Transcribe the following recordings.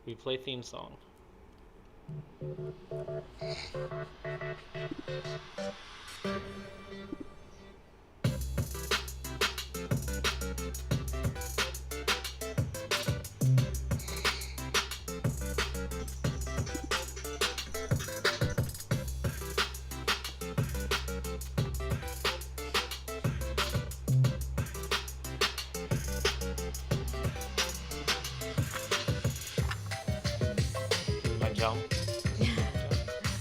We play theme song. My jump.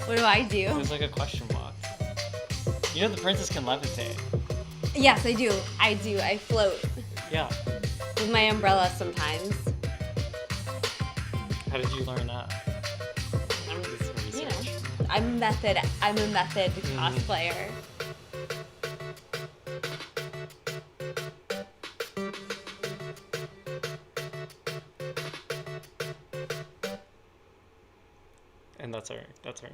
What do I do? There's like a question mark. You know the princess can levitate. Yes, I do. I do. I float Yeah. with my umbrella sometimes. How did you learn that? I'm, Did some you research. know, I'm a method cosplayer. And that's our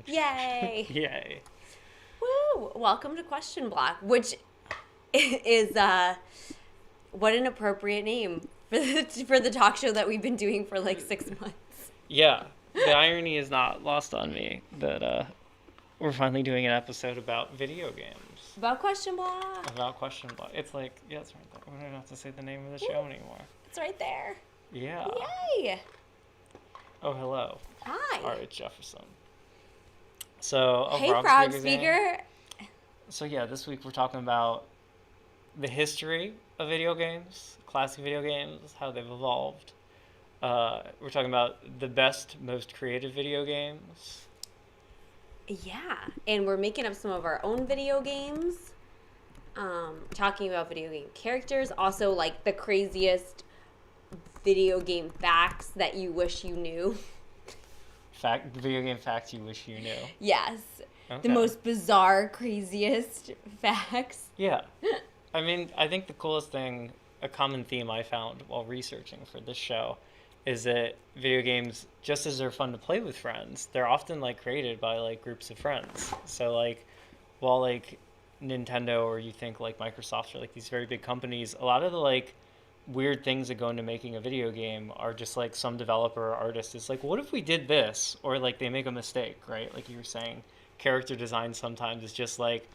Yay! Yay. Woo! Welcome to Question Block, which is what an appropriate name for the talk show that we've been doing for like 6 months. Yeah. The irony is not lost on me that we're finally doing an episode about video games. About Question Block. About question block. It's like, yeah, it's right there. We don't have to say the name of the show anymore. It's right there. Yeah. Yay! Oh, hello. Hi. Art Jefferson. So, Hey, Frog Frog Speaker's name. Speaker. So yeah, this week we're talking about the history of video games, classic video games, how they've evolved. We're talking about the best, most creative video games. Yeah, and we're making up some of our own video games. Talking about video game characters, also like the craziest video game facts that you wish you knew. Video game facts you wish you knew. Yes, Okay. the most bizarre, craziest facts. Yeah. I mean, I think the coolest thing, a common theme I found while researching for this show, is that video games, just as they're fun to play with friends, they're often like created by like groups of friends. So like, while like Nintendo or you think like Microsoft or like these very big companies, a lot of the like weird things that go into making a video game are just like some developer or artist is like, what if we did this? Or like they make a mistake, right? Like you were saying, character design sometimes is just like,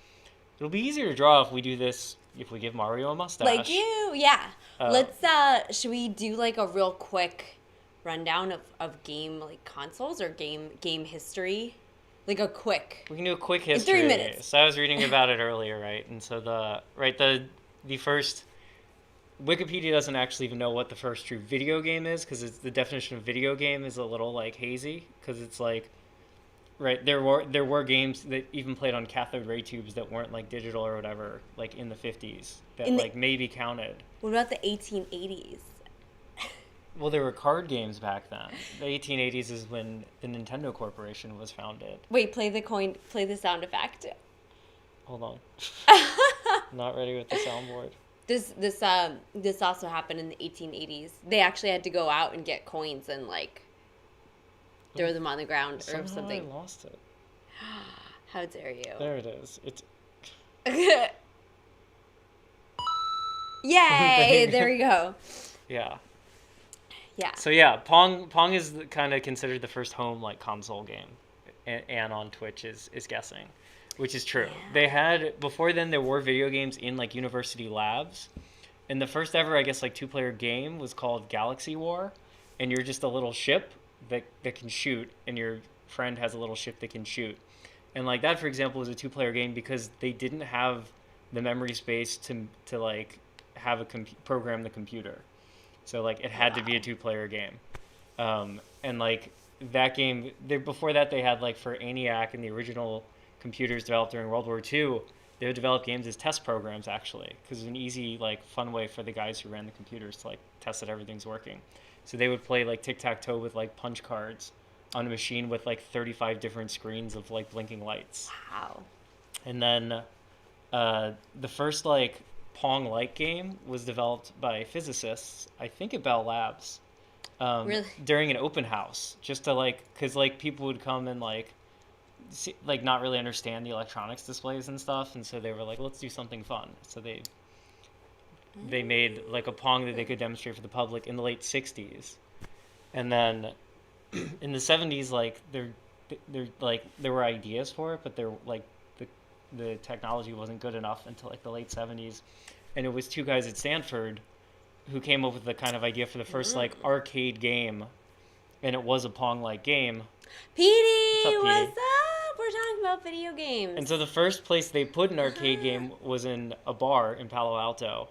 it'll be easier to draw if we do this, if we give Mario a mustache. Like you, yeah. Uh, Let's should we do like a real quick rundown of game like consoles or game history? Like a quick. We can do a quick 3 history. minutes. So I was reading about it earlier, right? And so the first Wikipedia doesn't actually even know what the first true video game is because the definition of video game is a little like hazy because it's like, right, there were games that even played on cathode ray tubes that weren't like digital or whatever, like in the 50s that In the- like maybe counted. What about the 1880s? Well, there were card games back then. The 1880s is when the Nintendo Corporation was founded. Wait, play the sound effect. Hold on. Not ready with the soundboard. This also happened in the 1880s. They actually had to go out and get coins and like throw them on the ground or Somehow something. I lost it. How dare you? There it is. It's Yay! There we go. yeah. Yeah. So yeah, Pong is kind of considered the first home like console game. And on Twitch is guessing, which is true. Yeah. They had before then there were video games in like university labs. And the first ever I guess like 2-player game was called Galaxy War, and you're just a little ship that can shoot and your friend has a little ship that can shoot. And like that for example was a 2-player game because they didn't have the memory space to like have a program the computer. So like it had to be a 2-player game. And like that game before that they had like for ENIAC and the original computers developed during World War II, they would develop games as test programs actually because it was an easy like fun way for the guys who ran the computers to like test that everything's working. So they would play like tic-tac-toe with like punch cards on a machine with like 35 different screens of like blinking lights. Wow. And then the first like Pong-like game was developed by physicists, I think at Bell Labs, Really? during an open house, just to like, because like people would come and like, see, like not really understand the electronics displays and stuff, and so they were like, let's do something fun. So they made like a Pong that they could demonstrate for the public in the late 60s, and then in the 70s, like they're like there were ideas for it, but they're like the technology wasn't good enough until like the late 70s, and it was two guys at Stanford who came up with the kind of idea for the first like arcade game, and it was a Pong-like game. Petey, What's up, Petey? what's up? We're talking about video games. And so the first place they put an arcade game was in a bar in Palo Alto.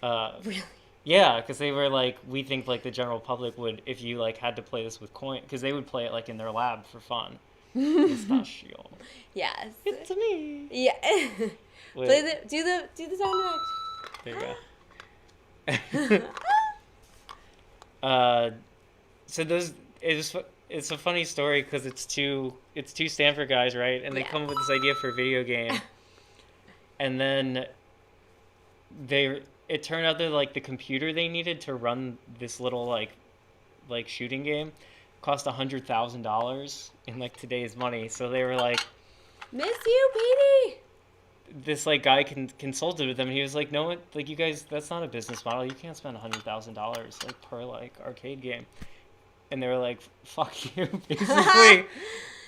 Really? Yeah, because they were like, we think like the general public would, if you like had to play this with coin, because they would play it like in their lab for fun. Pistachio. Yes. It's me. Yeah. Wait, Play do the sound there you go. So it's a funny story because it's two Stanford guys, right? And they Yeah. come up with this idea for a video game, and then it turned out that like the computer they needed to run this little like shooting game cost $100,000 in like today's money. So they were like, Miss you, Petey. this like guy consulted with them, and he was like, no, like you guys, that's not a business model. You can't spend $100,000 like per like arcade game. And they were like, fuck you, basically.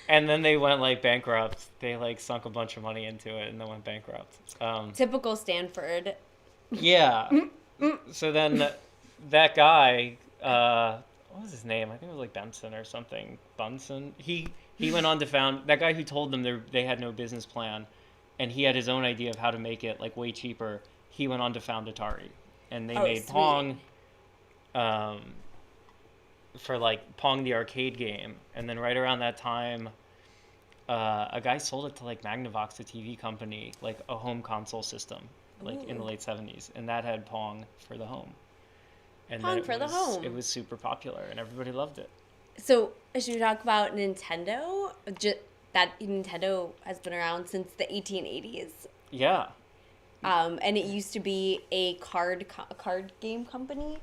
And then they went like bankrupt. They like sunk a bunch of money into it and then went bankrupt. Typical Stanford. Yeah. So then that guy, what was his name? I think it was like Benson or something. Bunsen. He went on to found that guy who told them they had no business plan, and he had his own idea of how to make it like way cheaper. He went on to found Atari, and they made sweet. Pong. For like Pong the arcade game, and then right around that time, a guy sold it to like Magnavox, a TV company, like a home console system, like in the late 70s, and that had Pong for the home. And Pong then for the home. It was super popular, and everybody loved it. So, should we talk about Nintendo? That Nintendo has been around since the 1880s. Yeah. And it used to be a card game company.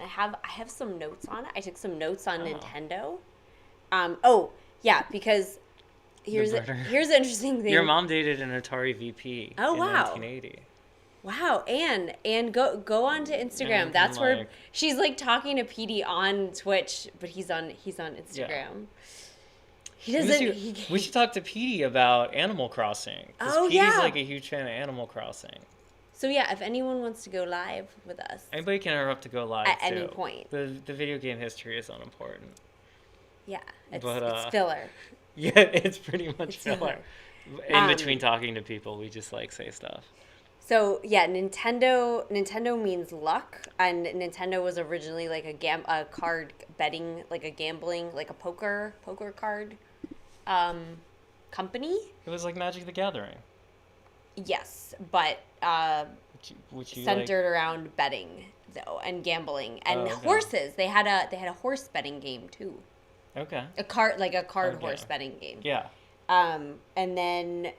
I have some notes on it. I took some notes on Nintendo. Because here's an interesting thing. Your mom dated an Atari VP in 1980. Wow, and go onto Instagram. Yeah, That's where like- she's like talking to Petey on Twitch, but he's on Instagram. Yeah. He doesn't. We should talk to Petey about Animal Crossing. 'Cause Oh, Petey's yeah. like a huge fan of Animal Crossing. So yeah, if anyone wants to go live with us, Anybody can interrupt to go live At too. any point. The video game history is unimportant. yeah, it's Yeah, filler. it's pretty much It's filler. filler. In between talking to people, we just like say stuff. So yeah, Nintendo means luck, and Nintendo was originally like a card betting, like a gambling, like a poker card company. It was like Magic the Gathering. Yes, but Which you centered around betting though, and gambling and okay. horses. They had a horse betting game too. Okay. A card Okay. horse betting game. Yeah. And then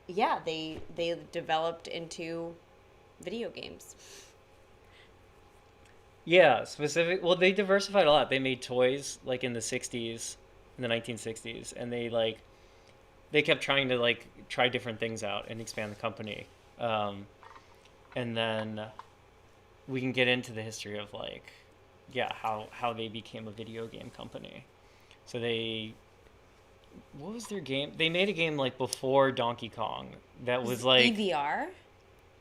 they developed into video games. Yeah, well, they diversified a lot. They made toys like in the 60s, in the 1960s, and they kept trying to like try different things out and expand the company. And then we can get into the history of like, how they became a video game company. So what was their game? They made a game like before Donkey Kong that was like EVR.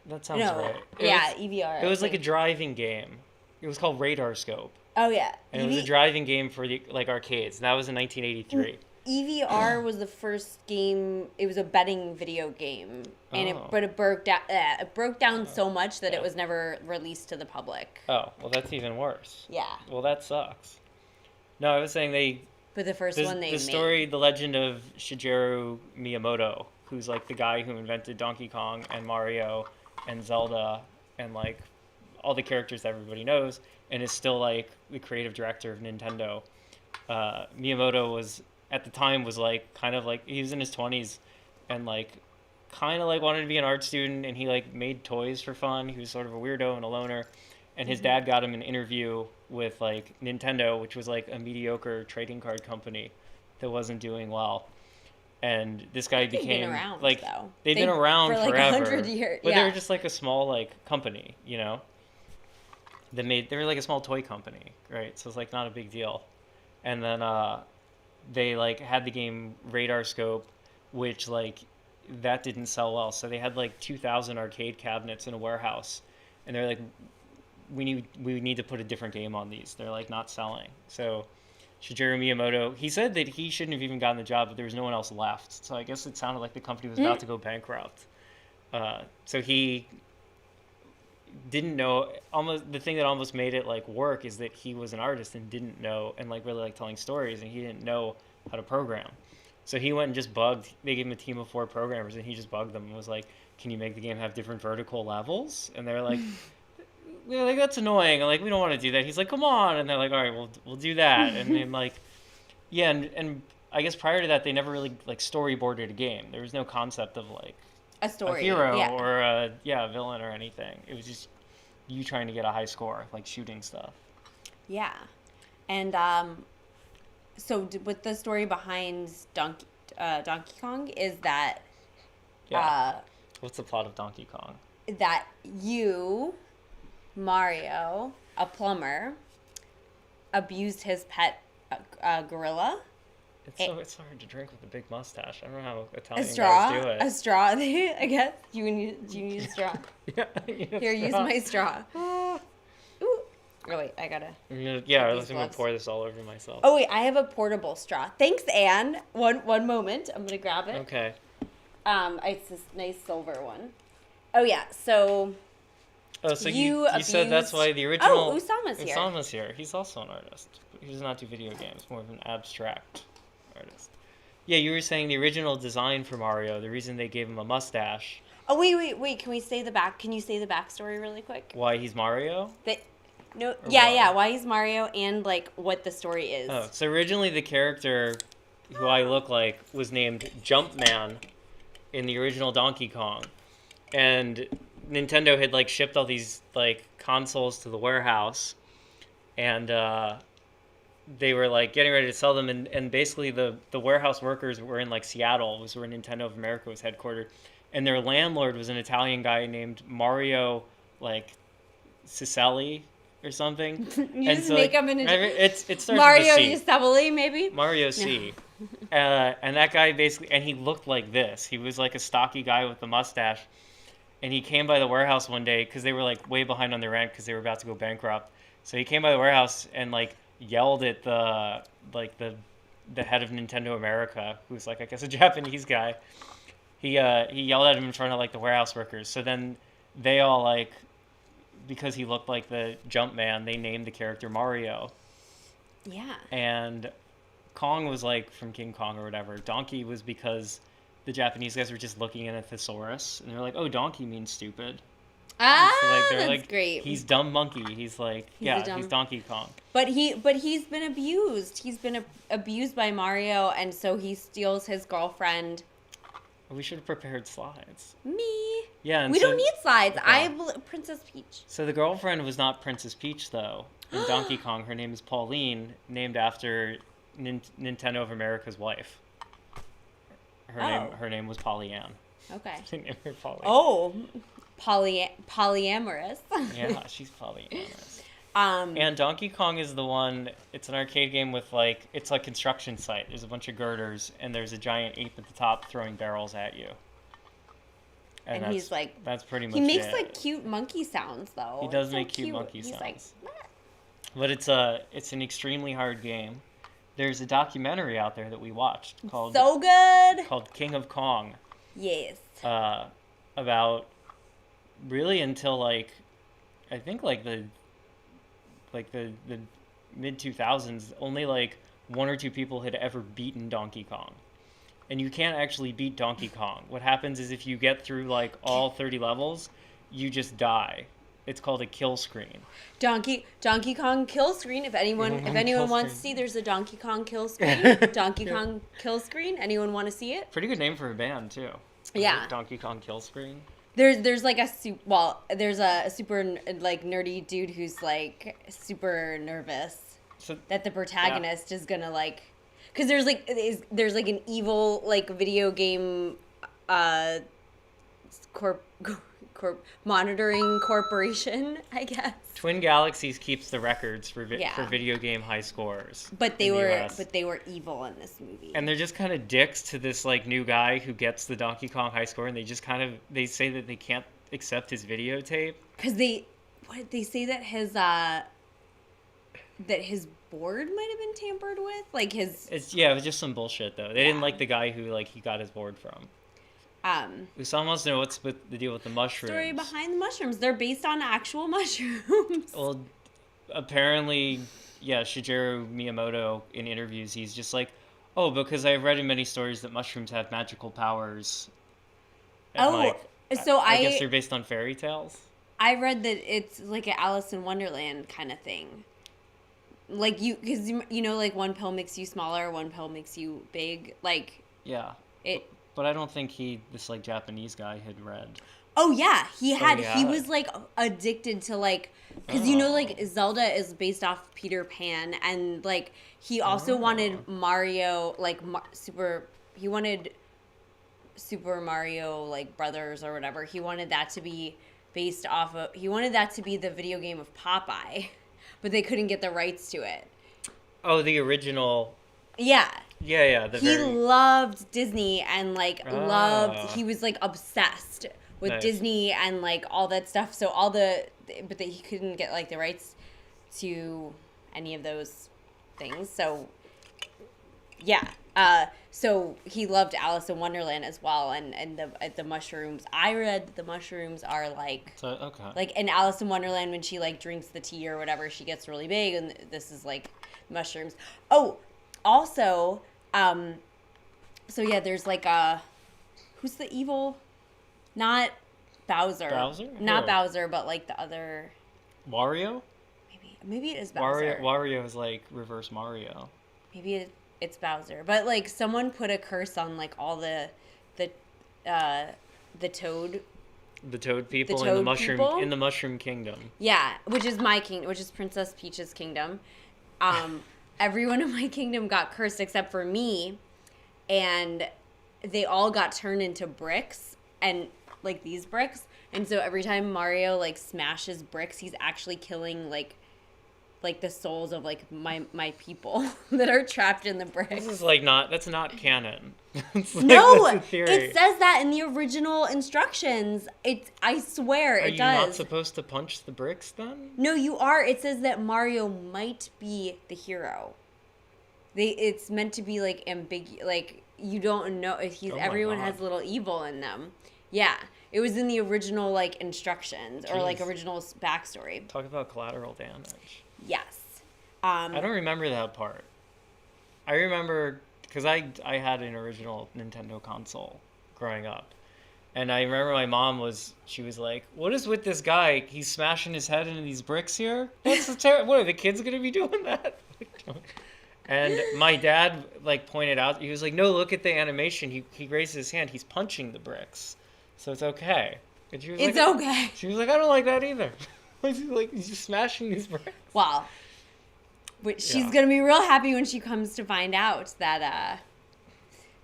That sounds No, right. EVR. It was I like a think. driving game. It was called Radar Scope, Oh yeah, and it was a driving game for the like arcades. And that was in 1983. EVR was the first game. It was a betting video game, and Oh. it broke down. It broke down so much that it was never released to the public. Oh, well, that's even worse. Yeah, Well, that sucks. No, I was saying but the first one they the made. story, the legend of Shigeru Miyamoto, who's like the guy who invented Donkey Kong and Mario and Zelda and like all the characters that everybody knows, and is still like the creative director of Nintendo. Miyamoto was at the time like kind of like he was in his 20s and like kind of like wanted to be an art student, and he like made toys for fun. He was sort of a weirdo and a loner, and his dad got him an interview with like Nintendo, which was like a mediocre trading card company that wasn't doing well. And this guy They've became been around, like though. they've been around for like forever. 100 years. But Yeah. they were just like a small like company, you know. They were like a small toy company, right? So it's like not a big deal. and then they like had the game Radar Scope, which like that didn't sell well. So they had like 2,000 arcade cabinets in a warehouse, and they're like, we need to put a different game on these. They're like not selling. So Shigeru Miyamoto, he said that he shouldn't have even gotten the job, but there was no one else left. So I guess it sounded like the company was about to go bankrupt. So he didn't know. Almost the thing that almost made it like work is that he was an artist and didn't know, and like really like telling stories, and he didn't know how to program. So he went and just bugged. They gave him a team of 4 programmers, and he just bugged them and was like, "Can you make the game have different vertical levels?" And they're like, "We're like, that's annoying. Like, we don't want to do that." He's like, "Come on!" And they're like, "All right, we'll do that." And then like, yeah, and I guess prior to that, they never really like storyboarded a game. There was no concept of like A story. a hero Yeah. or a villain or anything. It was just you trying to get a high score, like shooting stuff. Yeah. And so with the story behind Donkey Kong is that Yeah. What's the plot of Donkey Kong? that you, Mario, a plumber, abused his pet gorilla. It's so hard to drink with a big mustache. I don't know how A Italian straw. guys do it. A straw. I guess. Do you need a straw? Yeah, Here, use my straw. Ooh. Oh wait, I gotta. Yeah, or these else I'm gonna gloves. pour this all over myself. Oh wait, I have a portable straw. Thanks, Anne. One moment. I'm gonna grab it. Okay. It's this nice silver one. Oh yeah. So Oh, so You you said that's abused- why the original. Oh, Usama's here. Usama's here. He's also an artist. He does not do video games. More of an abstract artist. Yeah, you were saying the original design for Mario. The reason they gave him a mustache. oh wait. Can we say the back? Can you say the backstory really quick? Why he's Mario? No. Or Yeah. why? Why he's Mario and like what the story is. Oh, so originally the character who I look like was named Jumpman in the original Donkey Kong, and Nintendo had like shipped all these like consoles to the warehouse, and they were like getting ready to sell them, and basically the warehouse workers were in like Seattle, was where Nintendo of America was headquartered, and their landlord was an Italian guy named Mario like Cicelli or something. You And just so, make like, him an it starts Mario with a C. Yusavali, maybe. Mario C. And that guy basically, and he looked like this. He was like a stocky guy with the mustache. And he came by the warehouse one day because they were like way behind on their rent because they were about to go bankrupt. So he came by the warehouse and like yelled at the head of Nintendo America, who's like I guess a Japanese guy. He yelled at him in front of like the warehouse workers. So then they all like, because he looked like the Jumpman, they named the character Mario. Yeah. And Kong was like from King Kong or whatever. Donkey was because the Japanese guys were just looking at a thesaurus and they're like, "Oh, donkey means stupid." Ah, So, like, they're that's like, great. He's dumb monkey. He's like, He's yeah, a dumb- he's Donkey Kong. But he's been abused. He's been abused by Mario, and so he steals his girlfriend. We should have prepared slides. Me. Yeah, and We so, don't need slides. Okay. Princess Peach. So the girlfriend was not Princess Peach though. In Donkey Kong, her name is Pauline, named after Nintendo of America's wife. Her name was Pollyann. Okay. They named her Pauline. Oh, polyamorous. Yeah, she's polyamorous. Um. And Donkey Kong is the one, it's an arcade game with like, it's a construction site. There's a bunch of girders and there's a giant ape at the top throwing barrels at you. And that's, he's like, that's pretty much he makes it. like cute monkey sounds though. He does It's so make cute monkey He's sounds. like, But it's an extremely hard game. There's a documentary out there that we watched called so good. King of Kong, Yes. about really until like I think like the mid 2000s, only like 1 or 2 people had ever beaten Donkey Kong. And you can't actually beat Donkey Kong. What happens is if you get through like all 30 levels, you just die. It's called a kill screen. Donkey Kong kill screen. If anyone Kill wants to screen. see, there's a Donkey Kong kill screen. Donkey Kong kill screen. Anyone want to see it? Pretty good name for a band too. Yeah. Donkey Kong kill screen. There's like there's a super like nerdy dude who's like super nervous So that the protagonist is gonna like, because there's like an evil like video game monitoring corporation, I guess. Twin Galaxies keeps the records for Yeah. for video game high scores. But they in the were US. evil in this movie. And they're just kind of dicks to this like new guy who gets the Donkey Kong high score, and they say that they can't accept his videotape. Because they say that his board might have been tampered with, like his. It was just some bullshit though. They didn't like the guy who like he got his board from. Usama wants to know what's with the deal with the mushrooms. Story behind the mushrooms. They're based on actual mushrooms. Well, apparently, yeah, Shigeru Miyamoto in interviews, he's just like, oh, because I've read in many stories that mushrooms have magical powers. And so I guess they're based on fairy tales. I read that it's like an Alice in Wonderland kind of thing. Like because you know, like one pill makes you smaller, one pill makes you big. Like yeah, But I don't think this like Japanese guy had read. Oh yeah, he had. was like addicted to like, because you know like Zelda is based off Peter Pan, and like he also wanted Mario like he wanted Super Mario like Brothers or whatever. He wanted that to be he wanted that to be the video game of Popeye, but they couldn't get the rights to it. Oh, the original. Yeah. Yeah. He loved Disney and like he was like obsessed with Disney and like all that stuff. So but he couldn't get like the rights to any of those things. So yeah. So he loved Alice in Wonderland as well, and the mushrooms. I read that the mushrooms are like like in Alice in Wonderland when she like drinks the tea or whatever, she gets really big, and this is like mushrooms. Oh, also, so yeah, there's like who's the evil? Not Bowser. Not Bowser, but like the other. Wario. Maybe it is Bowser. Wario is like reverse Mario. Maybe it's Bowser, but like someone put a curse on like all the toad. The toad people in the mushroom kingdom. Yeah, which is my kingdom, which is Princess Peach's kingdom. Everyone in my kingdom got cursed except for me, and they all got turned into bricks, and like these bricks. And so every time Mario like smashes bricks, he's actually killing like the souls of like my people that are trapped in the bricks. This is like that's not canon. No, it says that in the original instructions. I swear it does. Are you not supposed to punch the bricks then? No, you are. It says that Mario might be the hero. It's meant to be like ambiguous, like you don't know if everyone has a little evil in them. Yeah, it was in the original like instructions or like original backstory. Talk about collateral damage. Yes. I don't remember that part. I remember because I had an original Nintendo console growing up. And I remember my mom was like, what is with this guy? He's smashing his head into these bricks here? That's terrible. What, are the kids going to be doing that? And my dad like pointed out, he was like, no, look at the animation. He raised his hand. He's punching the bricks. So it's okay. And she was okay. She was like, I don't like that either. Like, he's just smashing these bricks. Wow. But she's going to be real happy when she comes to find out that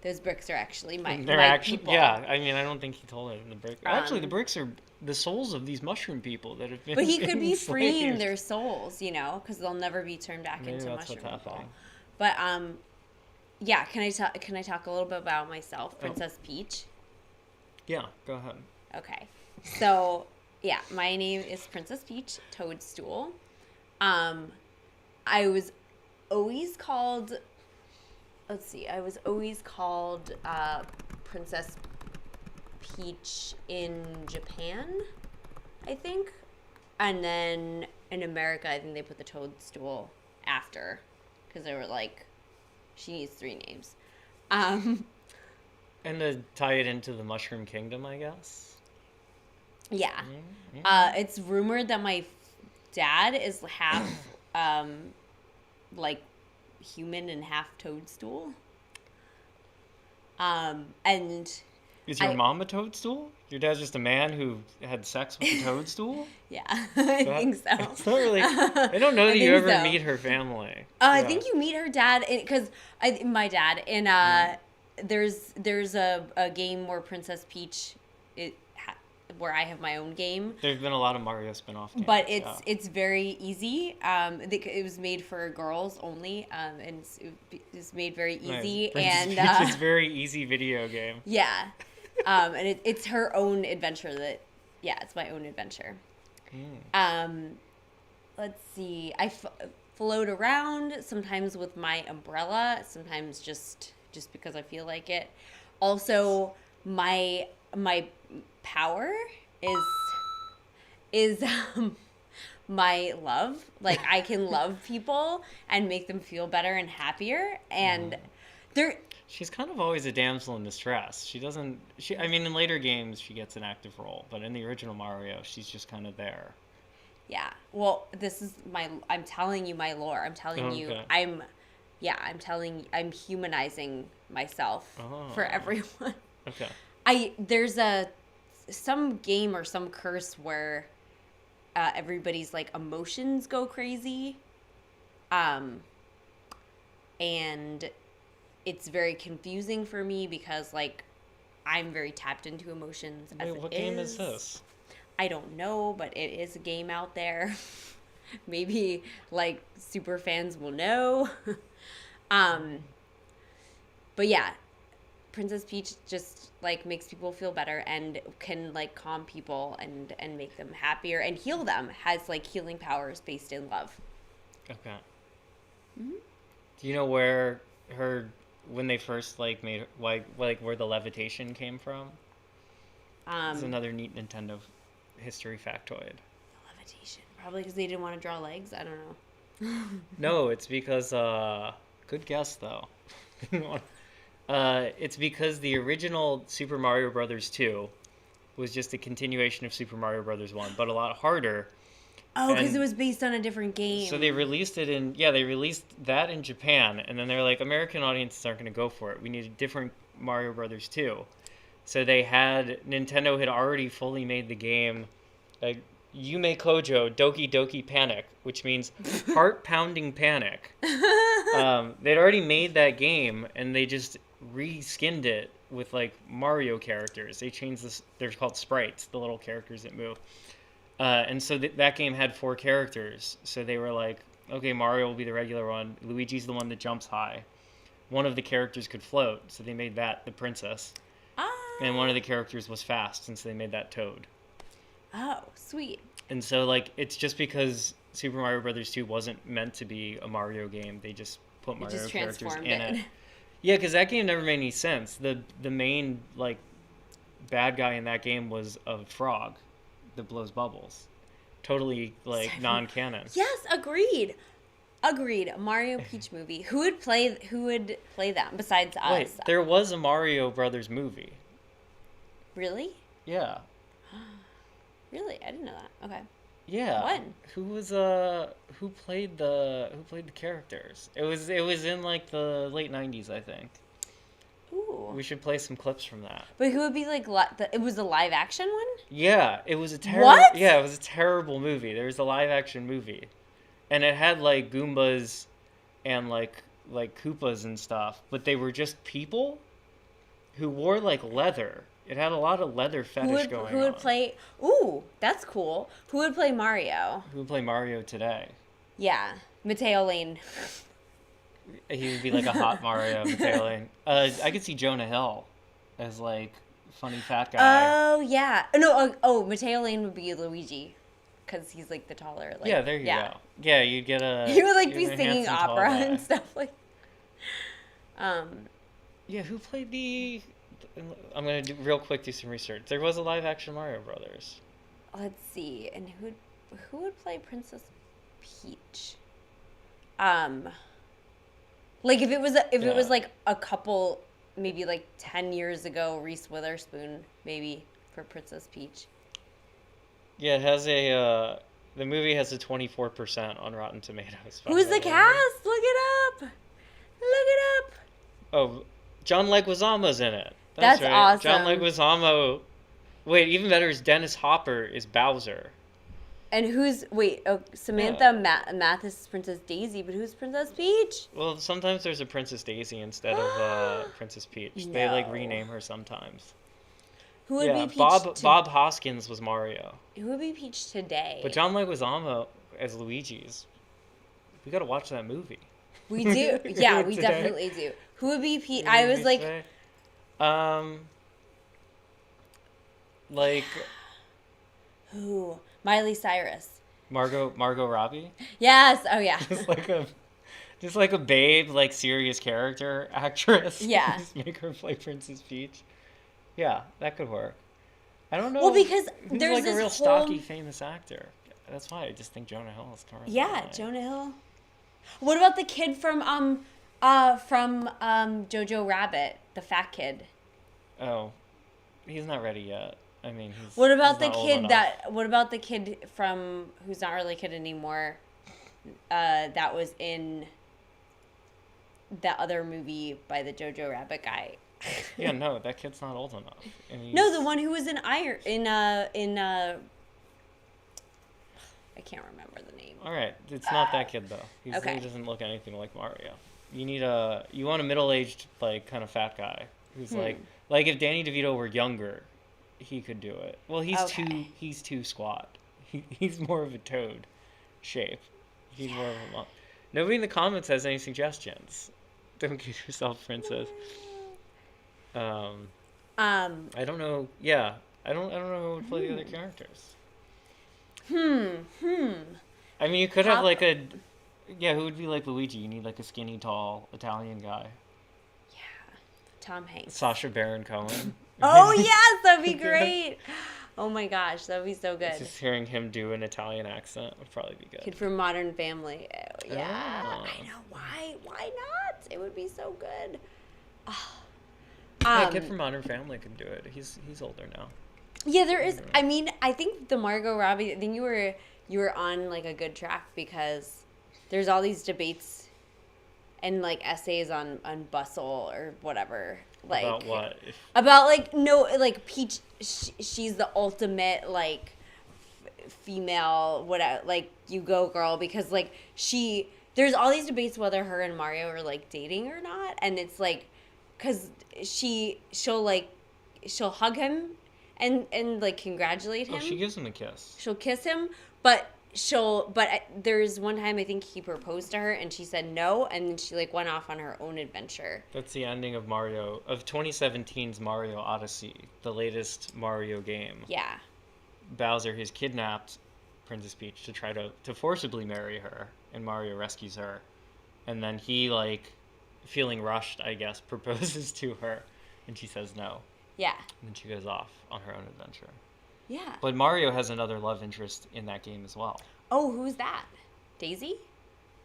those bricks are actually my people. Yeah, I mean, I don't think he told her the bricks. Actually, the bricks are the souls of these mushroom people that have been. But he could be freeing their souls, because they'll never be turned back into mushroom people. But yeah, can I talk a little bit about myself, Princess Peach? Yeah, go ahead. Okay, so yeah, my name is Princess Peach Toadstool. I was always called. Let's see. I was always called Princess Peach in Japan, I think. And then in America, I think they put the Toadstool after. Because they were like, she needs 3 names. And to tie it into the Mushroom Kingdom, I guess? Yeah. It's rumored that my dad is half, like, human and half toadstool. And is your mom a toadstool? Your dad's just a man who had sex with a toadstool? Yeah, I think so. It's not really. I don't know that you ever meet her family. I think you meet her dad because my dad in there's a game where Princess Peach where I have my own game. There's been a lot of Mario spin-off games. But it's very easy. It was made for girls only, and it's made very easy. Nice. And Peach is very easy video game. yeah, and it's her own adventure. It's my own adventure. Let's see. I float around sometimes with my umbrella, sometimes just because I feel like it. Also, my power is my love. Like, I can love people and make them feel better and happier. And she's kind of always a damsel in distress. I mean, in later games, she gets an active role. But in the original Mario, she's just kind of there. Yeah. Well, this is I'm telling you my lore. I'm telling you, I'm humanizing myself for everyone. Okay. There's some game or some curse where everybody's like emotions go crazy, and it's very confusing for me because like I'm very tapped into emotions. Wait, what game is this? I don't know, but it is a game out there. Maybe like super fans will know. But yeah, Princess Peach just like makes people feel better and can like calm people and make them happier and heal them. Has like healing powers based in love. Okay. Mm-hmm. Do you know where when they first like made like where the levitation came from? It's another neat Nintendo history factoid. Levitation, probably because they didn't want to draw legs. I don't know. No, it's because good guess though. It's because the original Super Mario Brothers 2 was just a continuation of Super Mario Brothers 1, but a lot harder. Oh, because it was based on a different game. So they released it they released that in Japan, and then they're like, American audiences aren't going to go for it. We need a different Mario Brothers 2. So Nintendo had already fully made the game, like, Yume Kojo Doki Doki Panic, which means heart-pounding panic. They'd already made that game, and they just reskinned it with, like, Mario characters. They changed this. They're called sprites, the little characters that move. And so that game had 4 characters. So they were like, okay, Mario will be the regular one. Luigi's the one that jumps high. One of the characters could float, so they made that the princess. And one of the characters was fast, and so they made that Toad. Oh, sweet. And so, like, it's just because Super Mario Brothers 2 wasn't meant to be a Mario game. They just put Mario characters in it. Yeah, because that game never made any sense. The main, like, bad guy in that game was a frog that blows bubbles. Totally, like, non-canon. Yes, agreed. Mario Peach movie. Who would play them besides us? Wait, there was a Mario Brothers movie. Really? Yeah. Really? I didn't know that. Okay. Yeah. When? Who played the characters? It was in like the late 90s, I think. Ooh. We should play some clips from that. But who would be like it was a live action one? Yeah, it was a terrible. What? Yeah, it was a terrible movie. There was a live action movie, and it had like Goombas and like Koopas and stuff, but they were just people who wore like leather. It had a lot of leather fetish going on. Who would play? Ooh, that's cool. Who would play Mario? Who would play Mario today? Yeah, Mateo Lane. He would be like a hot Mario, Mateo Lane. I could see Jonah Hill as like funny fat guy. Oh yeah, no. Mateo Lane would be Luigi, because he's like the taller. Like, yeah, there you go. Yeah, you'd get a. He would like be singing opera and stuff like. Yeah, who played the? I'm gonna do some research. There was a live action Mario Brothers. Let's see, and who would play Princess Peach? Like if it was like a couple, maybe like 10 years ago, Reese Witherspoon maybe for Princess Peach. Yeah, it has the movie has a 24% on Rotten Tomatoes. Who's the cast? Look it up. Oh, John Leguizamo's in it. That's right. awesome. John Leguizamo. Wait, even better is Dennis Hopper is Bowser. And Samantha Mathis is Princess Daisy, but who's Princess Peach? Well, sometimes there's a Princess Daisy instead of Princess Peach. No. They like rename her sometimes. Who would Yeah, be Peach? Bob Hoskins was Mario, Who would be Peach today? but John Leguizamo as Luigi's. We gotta watch that movie. We do. Yeah, we Today. definitely do. Who would be Peach? Who I would was be like, today? Um, like who? Miley Cyrus. Margot Robbie. Yes. Oh yeah. Just like a babe, like serious character actress. Yeah. Just make her play Princess Peach. Yeah, that could work. I don't know. Well, because who's there's like this a real whole... stocky famous actor. That's why I just think Jonah Hill is currently. Yeah, fine. Jonah Hill. What about the kid from Jojo Rabbit, the fat kid? Oh, he's not ready yet. I mean, What about he's the not old kid enough. What about the kid from who's not really a kid anymore? That was in that other movie by the Jojo Rabbit guy. Yeah, no, that kid's not old enough. And No, the one who was in I can't remember the name. All right, it's not that kid though. Okay. He doesn't look anything like Mario. You want a middle-aged like kind of fat guy who's like if Danny DeVito were younger, he could do it. Well, he's too squat. He's more of a toad shape. He's more of a mom. Nobody in the comments has any suggestions. Don't kid yourself, princess. I don't know. Yeah, I don't know who would play the other characters. I mean, you could have like a. Yeah, who would be like Luigi? You need like a skinny, tall Italian guy. Yeah, Tom Hanks. Sacha Baron Cohen. Oh yes, that'd be great. Oh my gosh, that'd be so good. Just hearing him do an Italian accent would probably be good. Kid from Modern Family. Oh, yeah, Oh. I know. Why not? It would be so good. Yeah, Kid from Modern Family can do it. He's older now. Yeah, there is. I mean, I think the Margot Robbie. I think you were on like a good track because there's all these debates and like essays on Bustle or whatever. Like About what? about like no like Peach. She's the ultimate like female. Whatever. Like you go girl because like there's all these debates whether her and Mario are like dating or not, and it's like because she'll hug him and like congratulate him. Oh, she gives him a kiss. She'll kiss him, but there's one time I think he proposed to her and she said no, and then she like went off on her own adventure. That's the ending of 2017's Mario Odyssey, the latest Mario game. Yeah. Bowser has kidnapped Princess Peach to try to forcibly marry her, and Mario rescues her, and then he like feeling rushed, I guess, proposes to her, and she says no. Yeah. And then she goes off on her own adventure. Yeah. But Mario has another love interest in that game as well. Oh, who's that? Daisy?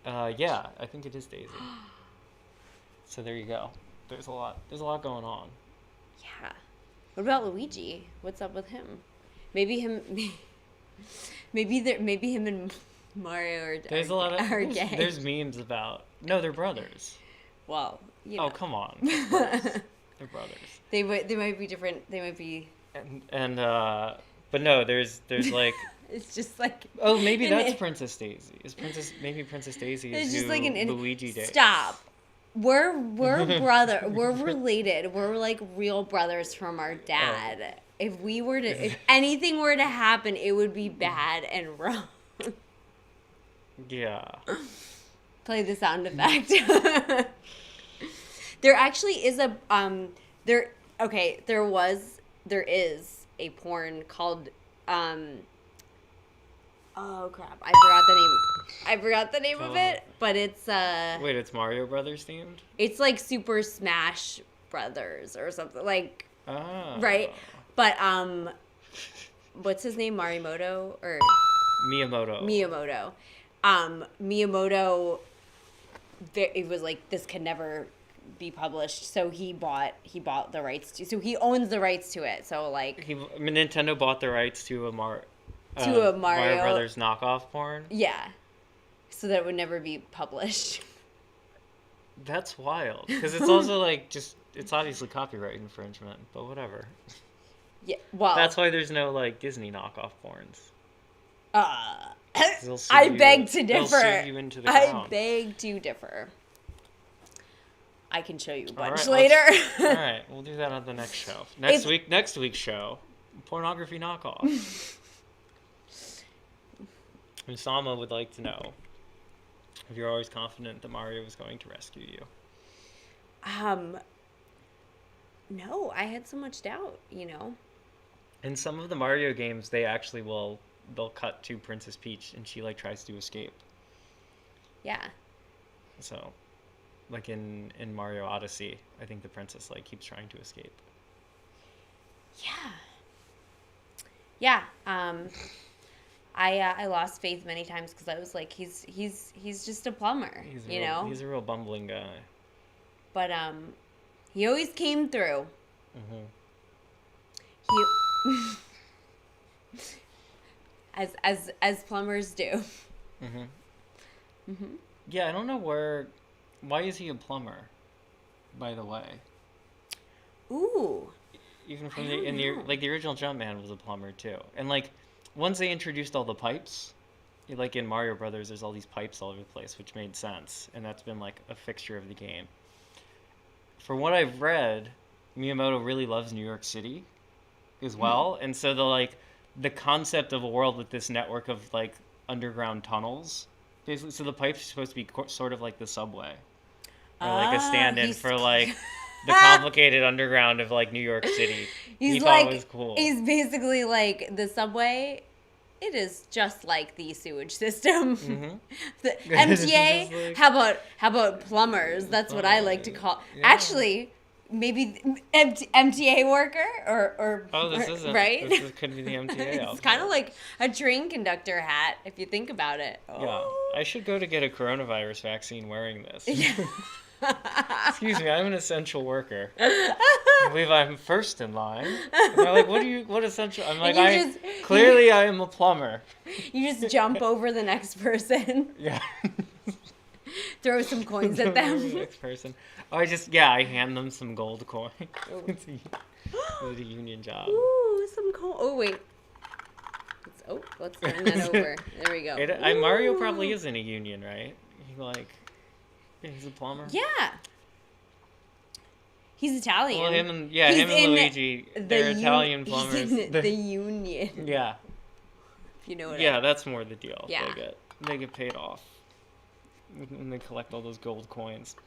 Yeah, I think it is Daisy. So there you go. There's a lot going on. Yeah. What about Luigi? What's up with him? Maybe him and Mario are gay. There's memes about. No, they're brothers. Well, you know. Oh, come on. They're brothers. They might be different. They might be. But no, there's like. It's just like. Oh, maybe that's Princess Daisy. Maybe Princess Daisy is it's just who like Luigi dates. Stop. We're brother. We're related. We're like real brothers from our dad. If anything were to happen, it would be bad and wrong. Yeah. Play the sound effect. There actually is there is a porn called oh crap, I forgot the name of it, but it's Wait, it's Mario Brothers themed? it's like Super Smash Brothers or something like Oh. right, but what's his name, Miyamoto or Miyamoto. Miyamoto, it was like this can never be published, so he bought the rights to, so he owns the rights to it, so like Nintendo bought the rights to a Mario Brothers knockoff porn. Yeah, so that it would never be published. That's wild, because it's also like it's obviously copyright infringement, but whatever. Yeah, well, That's why there's no like Disney knockoff porns. I beg to differ. They'll sue you into the ground. I beg to differ. I can show you a All bunch right, later. All right, we'll do that on the next show. Next week's show, pornography knockoff. And Sama would like to know if you're always confident that Mario was going to rescue you. No, I had so much doubt, you know. In some of the Mario games, they'll cut to Princess Peach and she like tries to escape. Yeah. So, like in Mario Odyssey, I think the princess like keeps trying to escape. Yeah. Yeah. I lost faith many times because I was like, he's just a plumber, you know. He's a real bumbling guy. But he always came through. Mm-hmm. As plumbers do. Mm-hmm. Mm-hmm. Yeah, I don't know why is he a plumber, by the way? Ooh. Even from the original Jumpman was a plumber too. And like once they introduced all the pipes, like in Mario Brothers, there's all these pipes all over the place, which made sense, and that's been like a fixture of the game. From what I've read, Miyamoto really loves New York City as well, and so the concept of a world with this network of like underground tunnels, basically, so the pipes are supposed to be sort of like the subway, or like a stand-in for like the complicated underground of like New York City. He thought it was cool. He's basically like the subway. It is just like the sewage system. Mm-hmm. The MTA. Like, how about plumbers? That's what I like to call. Yeah. Actually, maybe MTA worker or this isn't right. This could be the MTA. It's kind of like a train conductor hat if you think about it. Yeah, I should go to get a coronavirus vaccine wearing this. Yeah. Excuse me, I'm an essential worker. I believe I'm first in line. And they're like, what essential? I'm like, I am a plumber. You just jump over the next person. Yeah. Throw some coins at them. The next person. I hand them some gold coins. It's a union job. Ooh, some coin. Oh, wait. Let's turn that over. There we go. Mario probably is in a union, right? He's a plumber? Yeah. He's Italian. Well, him and Luigi, they're Italian plumbers. He's in the union. Yeah. If you know what that's more the deal. Yeah. They get paid off. And they collect all those gold coins.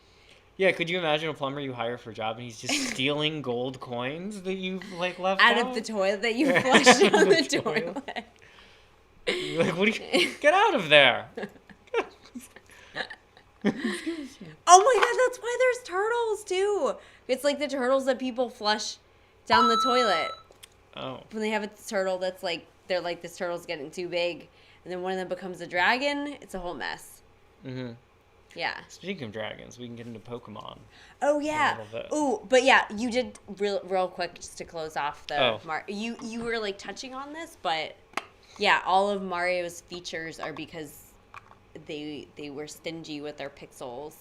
Yeah, could you imagine a plumber you hire for a job and he's just stealing gold coins that you left out of the toilet that you flushed down the toilet? Like, what do you get out of there? Oh my god, that's why there's turtles too. It's like the turtles that people flush down the toilet. Oh. When they have a turtle that's like, they're like, this turtle's getting too big, and then one of them becomes a dragon. It's a whole mess. Mm-hmm. Yeah. Speaking of dragons, we can get into Pokemon. Oh yeah. Ooh, but yeah, you did real quick just to close off the you were like touching on this, but yeah, all of Mario's features are because they were stingy with their pixels.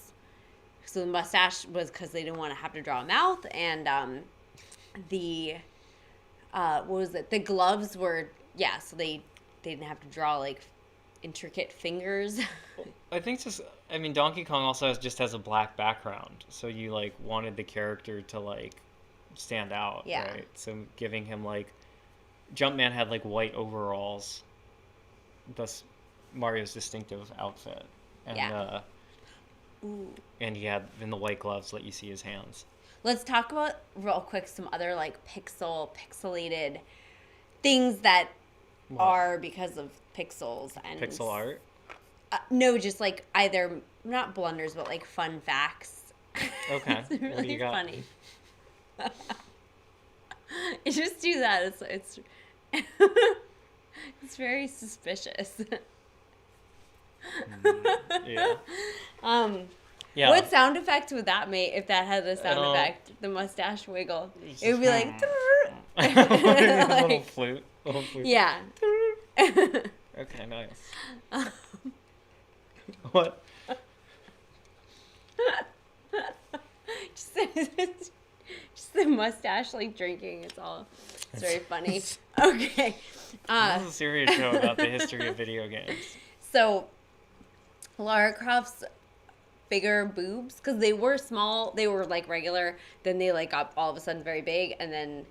So the mustache was because they didn't want to have to draw a mouth, and the what was it? The gloves were so they didn't have to draw like intricate fingers. I think Donkey Kong also has a black background, so you like wanted the character to like stand out, right? So giving him like Jumpman had like white overalls, thus Mario's distinctive outfit, and and he had in the white gloves let you see his hands. Let's talk about real quick some other like pixelated things that are because of pixels and pixel art. No, just like either not blunders, but like fun facts. Okay, It's really what do you got? funny. You just do that. It's it's very suspicious. Yeah. Yeah. What sound effect would that make if that had the sound effect? The mustache wiggle. It would be like. Like a little flute. Yeah. Okay, nice. What? Just the mustache like drinking. It's very funny. Okay. This is a serious show about the history of video games. So, Lara Croft's bigger boobs because they were small. They were like regular. Then they like got all of a sudden very big, and then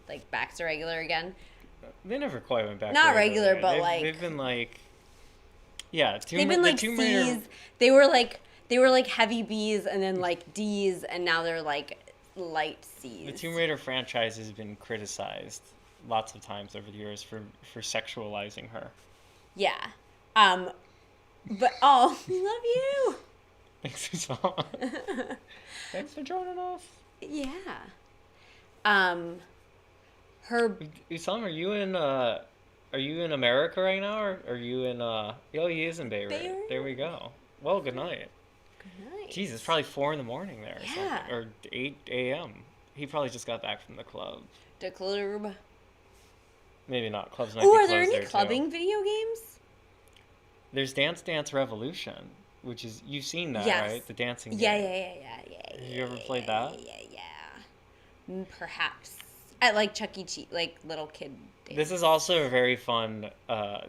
like back to regular again. They never quite went back. Not to regular, but they've been like, yeah, they've been like Tomb C's. Raider. They were like heavy B's, and then like D's, and now they're like light C's. The Tomb Raider franchise has been criticized lots of times over the years for sexualizing her. Yeah. But we love you. Thanks, Usama. Thanks for joining us. Yeah. Her. Usama, are you in America right now, or are you in Oh, he is in Beirut. Beirut? There we go. Well, good night. Good night. Jeez, it's probably 4 in the morning there, Yeah. or 8 a.m. He probably just got back from the club. The club. Maybe not. Clubs might Oh, be are closed there any there, clubbing too. video games? There's Dance Dance Revolution, which is, you've seen that, Yes. right? The dancing game. Yeah. Have you ever played that? Yeah. Perhaps. At like Chuck E. Cheese, like little kid days. This is also a very fun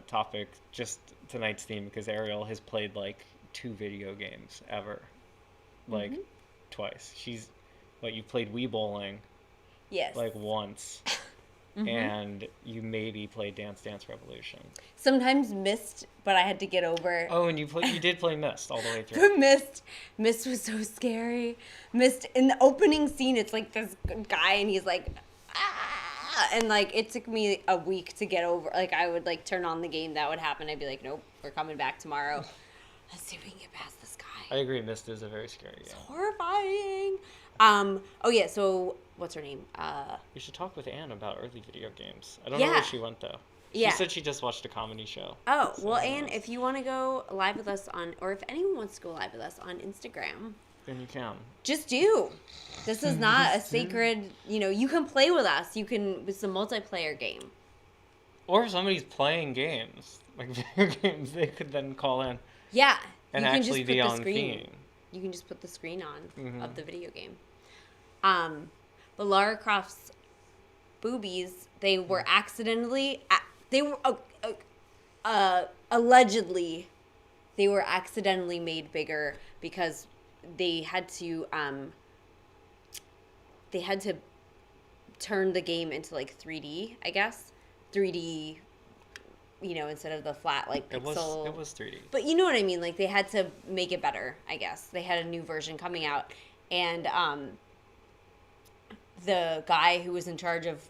topic, just tonight's theme, because Ariel has played like 2 video games ever. Like, twice. You played Wii Bowling, Yes. like once, and you maybe played Dance Dance Revolution. Sometimes Mist, but I had to get over. Oh, and you did play Myst all the way through. But Mist was so scary. Mist, in the opening scene, it's like this guy, and he's like, ah! And like, it took me a week to get over. Like, I would like turn on the game, that would happen. I'd be like, nope, we're coming back tomorrow. Let's see if we can get past this guy. I agree, Myst is a very scary game. It's horrifying. Oh yeah, so what's her name? We should talk with Anne about early video games. I don't know Yeah. where she went though. She Yeah. said she just watched a comedy show. Oh, So well, who Anne, knows? if you want to go live with us on, or if anyone wants to go live with us on Instagram, Then you can. just do. This is not a sacred, you can play with us. It's a multiplayer game. Or if somebody's playing games, like video games, they could then call in Yeah. and you can actually just be put the on screen. theme. You can just put the screen on Mhm. of the video game. But Lara Croft's boobies, they were allegedly, they were accidentally made bigger because they had to turn the game into like 3D, I guess. 3D, instead of the flat like pixel. It was 3D. But you know what I mean? Like, they had to make it better, I guess. They had a new version coming out. And the guy who was in charge of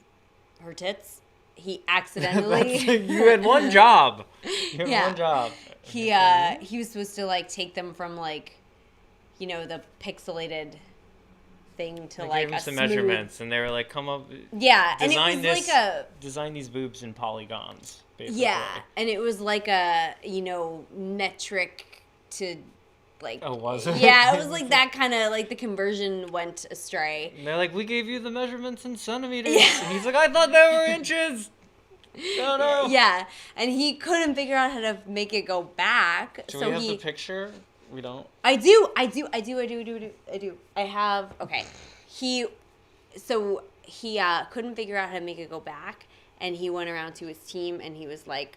her tits, he accidentally... You had one job. You had one job. He was supposed to, like, take them from, like, the pixelated thing to, They like, gave him a some smooth... measurements, and they were like, "Come up, Yeah, and it was design like a... design these boobs in polygons." Basically. Yeah, and it was like a, metric to, like... Oh, was it? Yeah, it was like that kind of, like, the conversion went astray. And they're like, "We gave you the measurements in centimeters," Yeah. and he's like, "I thought they were inches." No. Yeah, and he couldn't figure out how to make it go back. Do so we have the picture? We don't. I do. I have. Okay. He couldn't figure out how to make it go back, and he went around to his team, and he was like,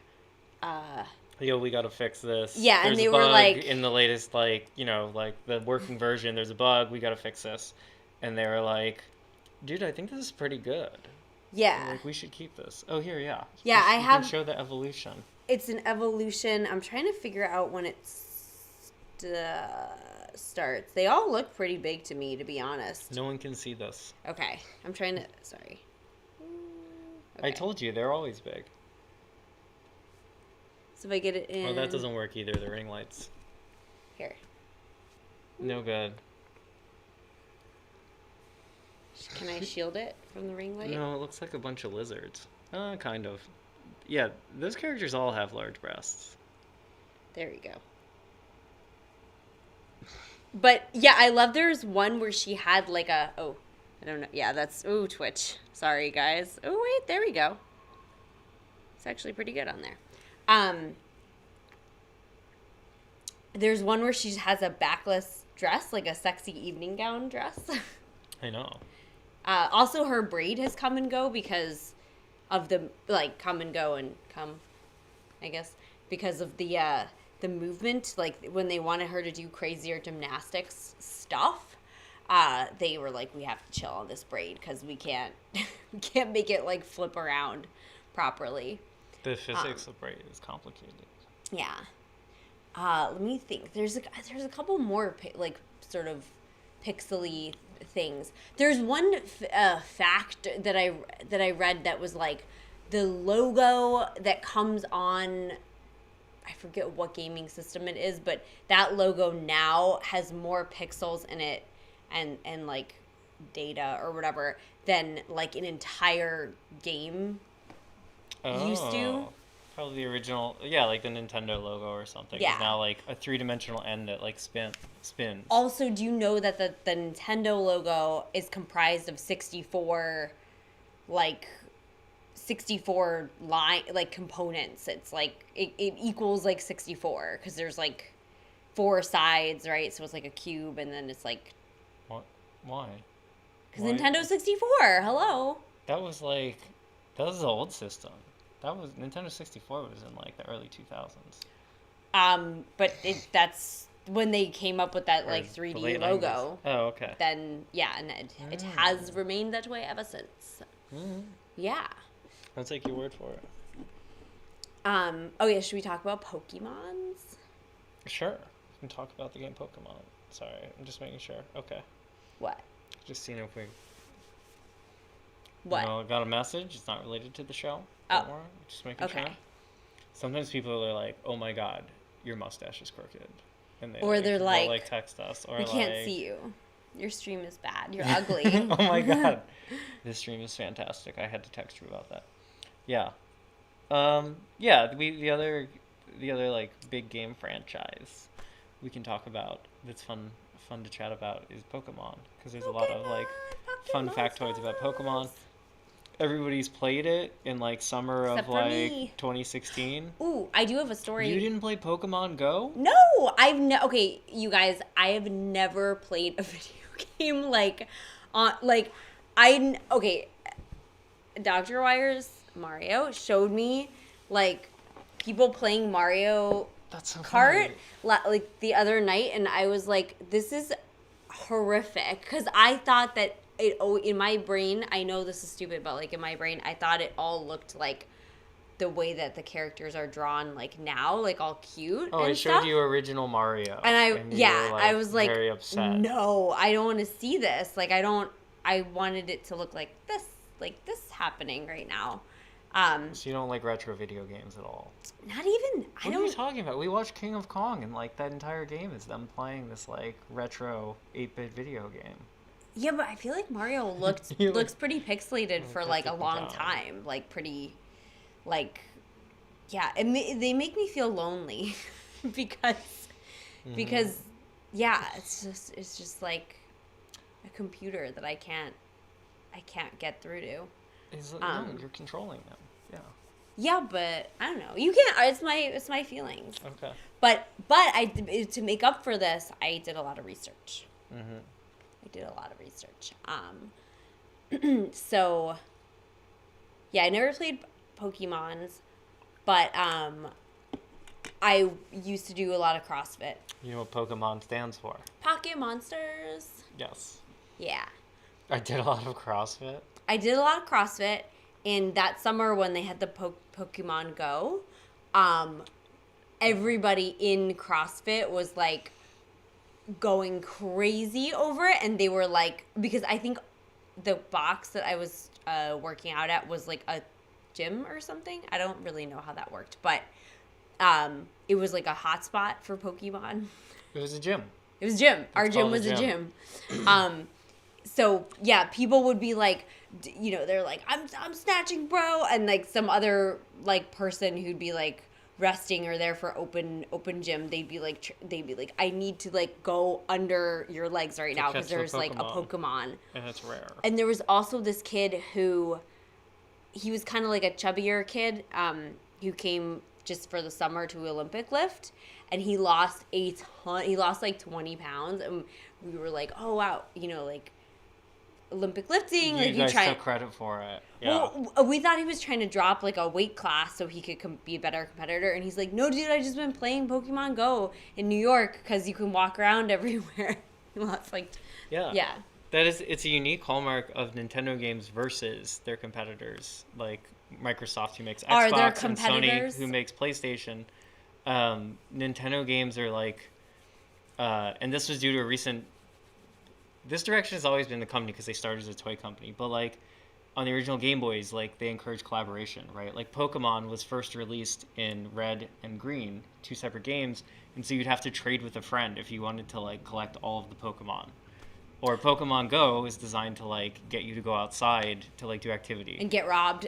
Yo, we gotta fix this. Yeah, and There's they a were bug like- in the latest, like the working version. There's a bug. We gotta fix this, and they were like, "Dude, I think this is pretty good. yeah, Like, we should keep this." Oh, here, yeah. Yeah, I You have- can show the evolution. it's an evolution. I'm trying to figure out when it starts. They all look pretty big to me, to be honest. No one can see this. Okay, I'm trying to. Sorry. I Okay. told you they're always big. So if I get it in. Oh, that doesn't work either. The ring lights. Here. No good. Can I shield it from the ring light? No, it looks like a bunch of lizards. Kind of. Yeah, those characters all have large breasts. There we go. But yeah, I love there's one where she had like I don't know. Yeah, that's Twitch. Sorry guys. Oh wait, there we go. It's actually pretty good on there. There's one where she has a backless dress, like a sexy evening gown dress. I know. Also, her braid has come and go because of the come and go and come, I guess, because of the the movement, like when they wanted her to do crazier gymnastics stuff, they were like, we have to chill on this braid because we can't make it like flip around properly. The physics of braid is complicated. Yeah. Let me think. There's a couple more like sort of pixely things. There's one fact that I read that was like the logo that comes on, I forget what gaming system it is, but that logo now has more pixels in it and like data or whatever than like an entire game used to. Probably the original, yeah, like the Nintendo logo or something. Yeah. It's now like a three-dimensional end that like spins. Also, do you know that the Nintendo logo is comprised of 64 line like components? It's like it equals like 64 because there's like 4 sides, right? So it's like a cube, and then it's like What? Why? because Nintendo 64. Hello. That was the old system. That was Nintendo 64 was in like the early 2000s. But that's when they came up with that Or like the 3D late logo. 90s. Oh, okay. Then yeah, and it has remained that way ever since. Yeah. I'll take your word for it. Oh yeah, should we talk about Pokemons? Sure. We can talk about the game Pokemon. Sorry, I'm just making sure. Okay. What? Just seeing if we... What? I got a message. It's not related to the show. Oh. Don't worry. Just making sure. Sometimes people are like, oh my god, your mustache is crooked. And Or they're they'll like, text us. Or we like, can't see you. Your stream is bad. You're ugly. oh my god. This stream is fantastic. I had to text you about that. Yeah. Yeah, the other like big game franchise we can talk about that's fun to chat about is Pokemon, because there's a lot of like fun factoids about Pokemon. Everybody's played it in like summer Except of for like me. 2016. Ooh, I do have a story. You didn't play Pokemon Go? No, okay, you guys, I have never played a video game like okay, Dr. Wire's Mario showed me like people playing Mario That's so Kart funny. like the other night, and I was like, this is horrific, because I thought that in my brain, I know this is stupid, but like in my brain, I thought it all looked like the way that the characters are drawn like now, like all cute. Oh, and I showed stuff. you original Mario. And you were, I was like, very upset. no, I don't want to see this. Like, I wanted it to look like this happening right now. So you don't like retro video games at all? Not even, What are you talking about? We watched King of Kong, and like that entire game is them playing this like retro 8-bit video game. Yeah, but I feel like Mario looks pretty pixelated for like a long time. Like pretty, like, yeah. They make me feel lonely because yeah, it's just like a computer that I can't get through to. No, you're controlling them. Yeah. Yeah, but I don't know. You can't. It's my feelings. Okay. But to make up for this, I did a lot of research. Mm-hmm. I did a lot of research. So, yeah, I never played Pokemons, but I used to do a lot of CrossFit. You know what Pokemon stands for? Pocket Monsters. Yes. Yeah. I did a lot of CrossFit. I did a lot of CrossFit, and that summer when they had the Pokemon Go, everybody in CrossFit was like going crazy over it, and they were like, because I think the box that I was working out at was like a gym or something. I don't really know how that worked, but it was like a hotspot for Pokemon. It was a gym. It was a gym. Our gym was a gym. So yeah, people would be like, you know, they're like, I'm snatching, bro, and like some other like person who'd be like resting or there for open gym, they'd be like, I need to like go under your legs right now because there's like a Pokemon, and it's rare. And there was also this kid who, he was kind of like a chubbier kid, who came just for the summer to Olympic lift, and he lost a ton. He lost like 20 pounds, and we were like, oh wow, you know, like Olympic lifting. You Like guys took credit for it. Yeah. Well, we thought he was trying to drop like a weight class so he could be a better competitor, and he's like, "No, dude, I just been playing Pokemon Go in New York because you can walk around everywhere." Well, it's like, yeah. It's a unique hallmark of Nintendo games versus their competitors, like Microsoft, who makes Are there Xbox, and Sony, competitors? who makes PlayStation. Nintendo games are like, and this was due to a recent. This direction has always been the company because they started as a toy company, but like on the original Game Boys, like they encourage collaboration, right? Like Pokemon was first released in Red and Green, two separate games, and so you'd have to trade with a friend if you wanted to like collect all of the Pokemon. Or Pokemon Go is designed to like get you to go outside to like do activity And get robbed.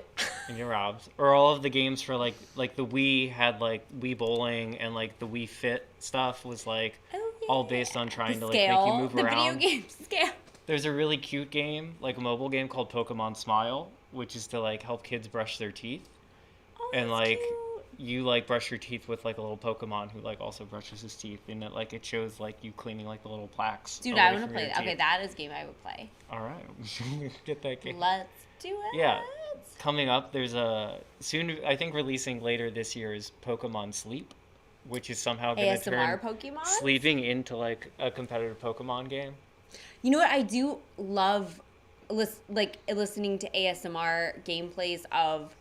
and get robbed. Or all of the games for like the Wii had like Wii Bowling, and like the Wii Fit stuff was like all based on trying to like make you move around. The video game scale. There's a really cute game, like a mobile game called Pokemon Smile, which is to like help kids brush their teeth. Oh, And that's like cute. you like brush your teeth with like a little Pokemon who like also brushes his teeth, and it shows like you cleaning like the little plaques. Dude, away I want to from play your that. Okay, teeth. that is a game I would play. All right, we should get that game. Let's do it. Yeah. Coming up, there's a soon. I think releasing later this year is Pokemon Sleep, which is somehow going to ASMR turn Pokemon? sleeping into like a competitive Pokemon game. You know what? I do love listening to ASMR gameplays of,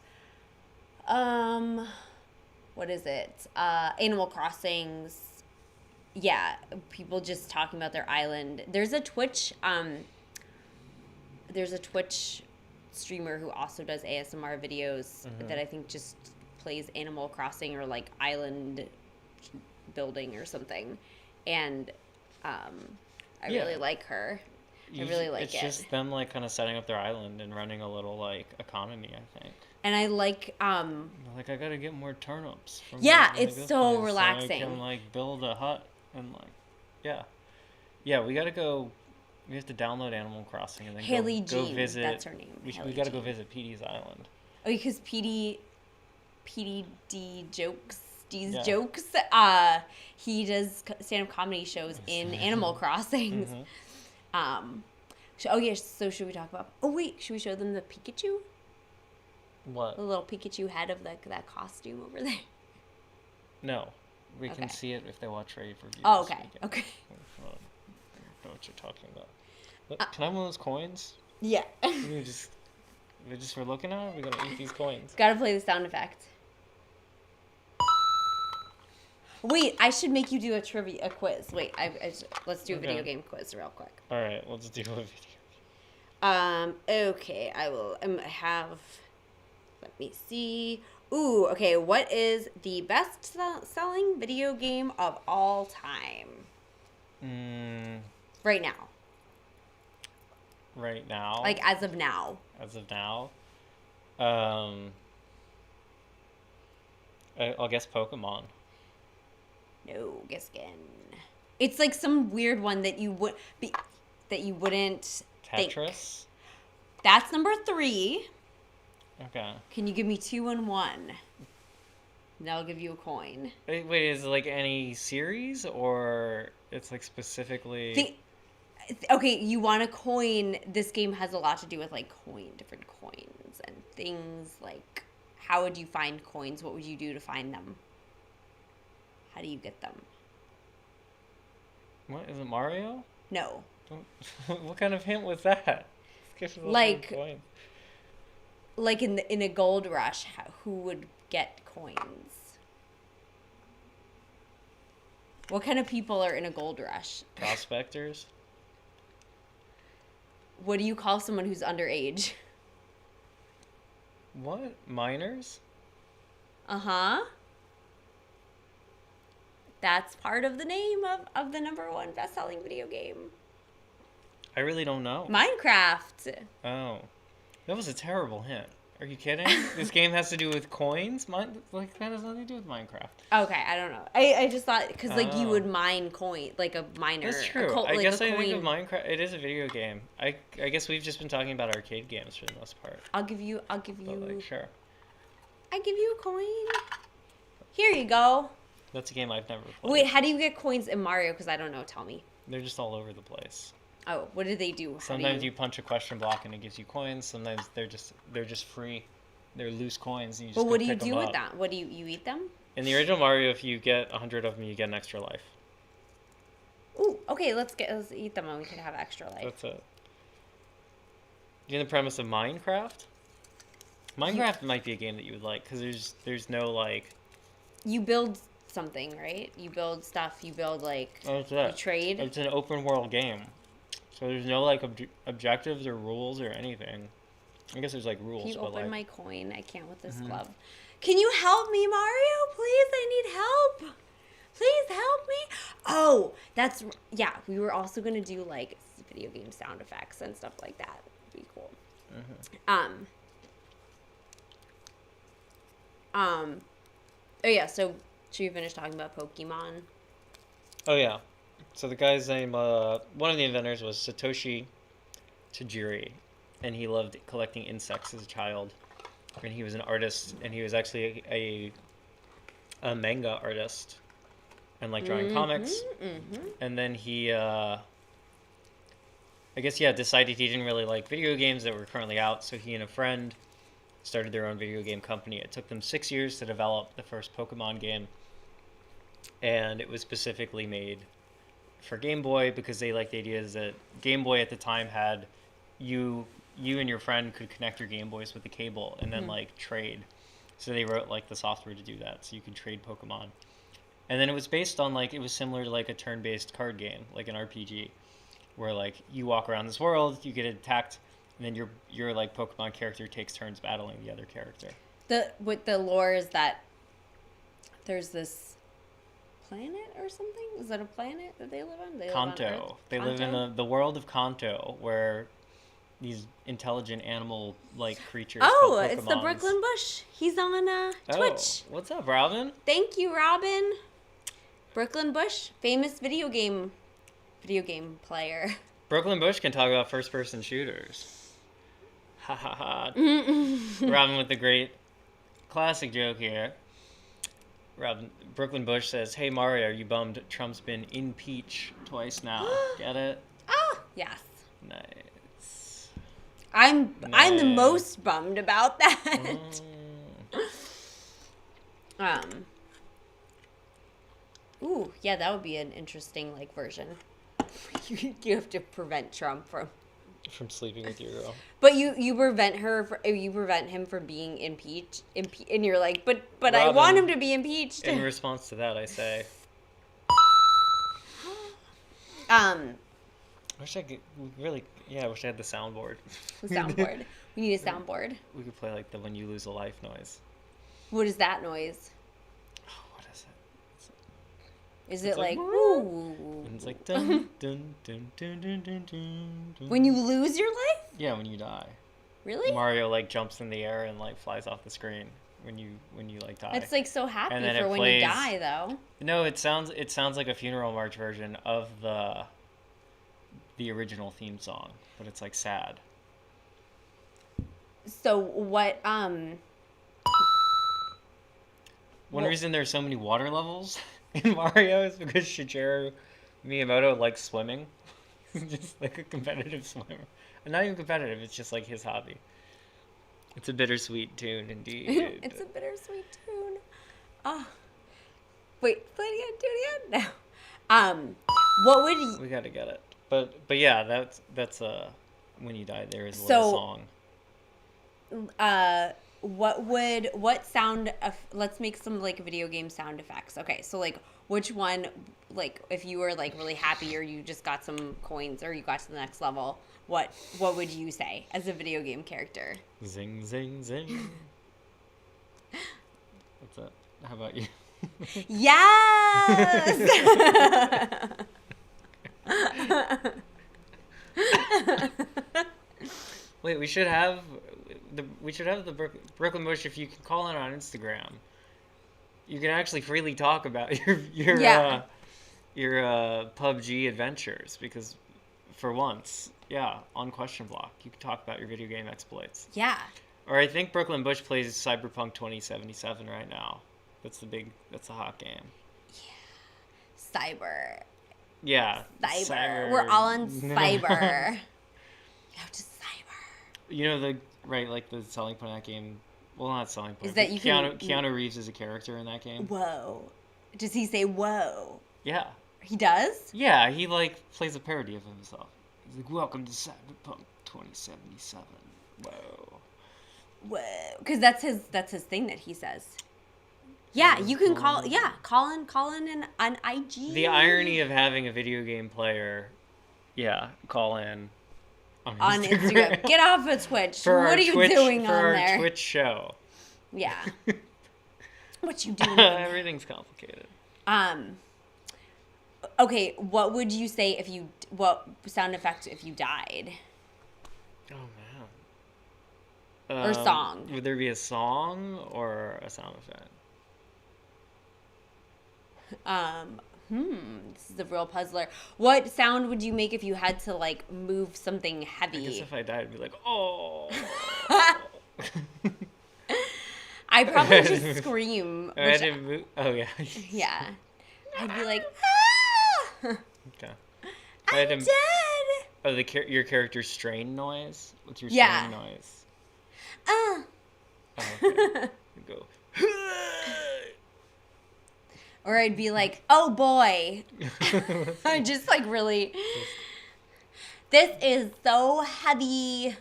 what is it? Animal Crossings. Yeah, people just talking about their island. There's a Twitch streamer who also does ASMR videos that I think just plays Animal Crossing or like island building or something. And I really like her. I really like it. It's just them like kind of setting up their island and running a little like economy, I think. And I like Like I gotta get more turnips. From it's this so place relaxing. So I can like build a hut and like, yeah. We gotta go. We have to download Animal Crossing and then Haley go Jean, visit. that's her name. We gotta go visit Petey's island. Oh, because PDD jokes. D's Yeah. jokes. He does stand-up comedy shows in Animal Crossings. So should we talk about? Oh wait, should we show them the Pikachu? What? The little Pikachu head of that costume over there. No, we can Okay. see it if they watch Ready for Views. Oh, okay. We can- Okay. I don't know what you're talking about. Look, can I have one of those coins? Yeah. We just were looking at it. We're gonna eat these coins. Gotta play the sound effect. Wait, I should make you do a quiz. Wait, let's do a video Okay. game quiz real quick. All right, let's do a video. Okay, I will. I have. Let me see. Ooh, okay. What is the best-selling video game of all time right now? Right now. Like as of now. As of now. I'll guess Pokemon. No, Giskin. It's like some weird one that you wouldn't think. Tetris. That's number 3. Okay. Can you give me 2 and 1? And I'll give you a coin. Wait, is it like any series or it's like specifically? Okay, you want a coin. This game has a lot to do with like different coins and things. Like, how would you find coins? What would you do to find them? How do you get them? What is it, Mario? No. What kind of hint was that? Like- Coins. Like in a gold rush, who would get coins? What kind of people are in a gold rush? Prospectors. What do you call someone who's underage? What? Minors? Uh-huh. That's part of the name of the number 1 best-selling video game. I really don't know. Minecraft. Oh. That was a terrible hint. Are you kidding? This game has to do with coins? That has nothing to do with Minecraft. Okay, I don't know. I just thought, because, like, you Oh. would mine coin, like a miner. That's true. I I guess I think of Minecraft. It is a video game. I guess we've just been talking about arcade games for the most part. I'll give you, But like, sure. I give you a coin. Here you go. That's a game I've never played. Wait, how do you get coins in Mario? Because I don't know. Tell me. They're just all over the place. Oh, what do they do? How do Sometimes you punch a question block and it gives you coins. Sometimes they're just free. They're loose coins and you just But go what do you pick them do with up. that? What do you eat them? In the original Mario, if you get 100 of them, you get an extra life. Ooh, okay, let's eat them and we can have extra life. That's it. You know the premise of Minecraft? Minecraft might be a game that you would like because there's no like. You build something, right? You build stuff. You build like Oh, it's you that. trade. It's an open world game, so there's no like objectives or rules or anything. I guess there's like rules, Can you but open like. my coin? I can't with this glove. Can you help me, Mario? Please, I need help. Please help me. Oh, yeah. We were also gonna do like video game sound effects and stuff like that. It'd be cool. Oh yeah. So should we finish talking about Pokemon? Oh yeah, so the guy's name, one of the inventors was Satoshi Tajiri, and he loved collecting insects as a child, and he was an artist, and he was actually a manga artist, and like drawing comics, and then he, I guess, yeah, decided he didn't really like video games that were currently out, so he and a friend started their own video game company. It took them 6 years to develop the first Pokemon game, and it was specifically made for Game Boy because they liked the idea that Game Boy at the time had you and your friend could connect your Game Boys with a cable and then like trade. So they wrote like the software to do that, so you could trade Pokemon. And then it was based on like, it was similar to like a turn-based card game, like an RPG, where like you walk around this world, you get attacked, and then your like Pokemon character takes turns battling the other character. What the lore is that there's this planet or something? Is that a planet that they live on? Kanto. They live in the world of Kanto, where these intelligent animal like creatures. Oh, called it's the Pokemons. Brooklyn Bush. He's on Twitch. Oh, what's up, Robin? Thank you, Robin. Brooklyn Bush, famous video game player. Brooklyn Bush can talk about first-person shooters. Ha ha ha. Robin with the great classic joke here. Brooklyn Bush says, "Hey Mario, are you bummed Trump's been impeached twice now? Get it? Ah, yes. Nice. I'm the most bummed about that. Ooh, yeah, that would be an interesting like version. You have to prevent Trump from sleeping with your girl. But you prevent him from being impeached, and you're like, but Robin, I want him to be impeached. In response to that, I say, I wish I had the soundboard. the soundboard. We need a soundboard. We could play like the when you lose a life noise. What is that noise? Oh, what is it? Is it like ooh? And it's like dun dun dun dun dun dun dun. When you lose your life? Yeah, when you die. Really? Mario like jumps in the air and like flies off the screen when you like die. It's like so happy And then for it when plays- you die, though. No, it sounds like a funeral march version of the original theme song, but it's like sad. So what? One reason there's so many water levels in Mario is because Shigeru Miyamoto likes swimming. He's just like a competitive swimmer. And not even competitive, it's just like his hobby. It's a bittersweet tune indeed. It's a bittersweet tune. Oh. Wait, play it again, do it again. No. What would you... We gotta get it. But yeah, that's when you die there is a little song. What sound let's make some like video game sound effects. Okay, so like which one, like if you were like really happy or you just got some coins or you got to the next level, what would you say as a video game character? Zing zing zing. What's that? How about you? Yes. Wait, we should have the Brooklyn Bush. If you can call in on Instagram, you can actually freely talk about your PUBG adventures because, for once, yeah, on Question Block, you can talk about your video game exploits. Yeah. Or I think Brooklyn Bush plays Cyberpunk 2077 right now. That's the hot game. Cyber. Yeah. Cyber. We're all on cyber. Go to cyber. You know like the selling point of that game. Well, not selling point. Is that you Keanu Reeves is a character in that game. Whoa. Does he say whoa? Yeah. He does? Yeah, he like plays a parody of himself. He's like, "Welcome to Cyberpunk 2077." Whoa. Whoa. Because that's his thing that he says. Yeah, you can call in on IG. The irony of having a video game player, call in on Instagram. Get off of Twitch. For what are you doing on there? For our Twitch show. Yeah. What you doing? Everything's complicated. Okay, what would you say what sound effect if you died? Oh man. Or song? Would there be a song or a sound effect? This is a real puzzler. What sound would you make if you had to like move something heavy? I guess if I died, I'd be like, oh. I'd probably just scream. Oh yeah. Yeah. I'd be like, ah! Okay. I'm dead. Oh, your character's strain noise. What's your strain noise? Oh, okay. You go. Or I'd be like, oh boy. I'm just like really. This is so heavy.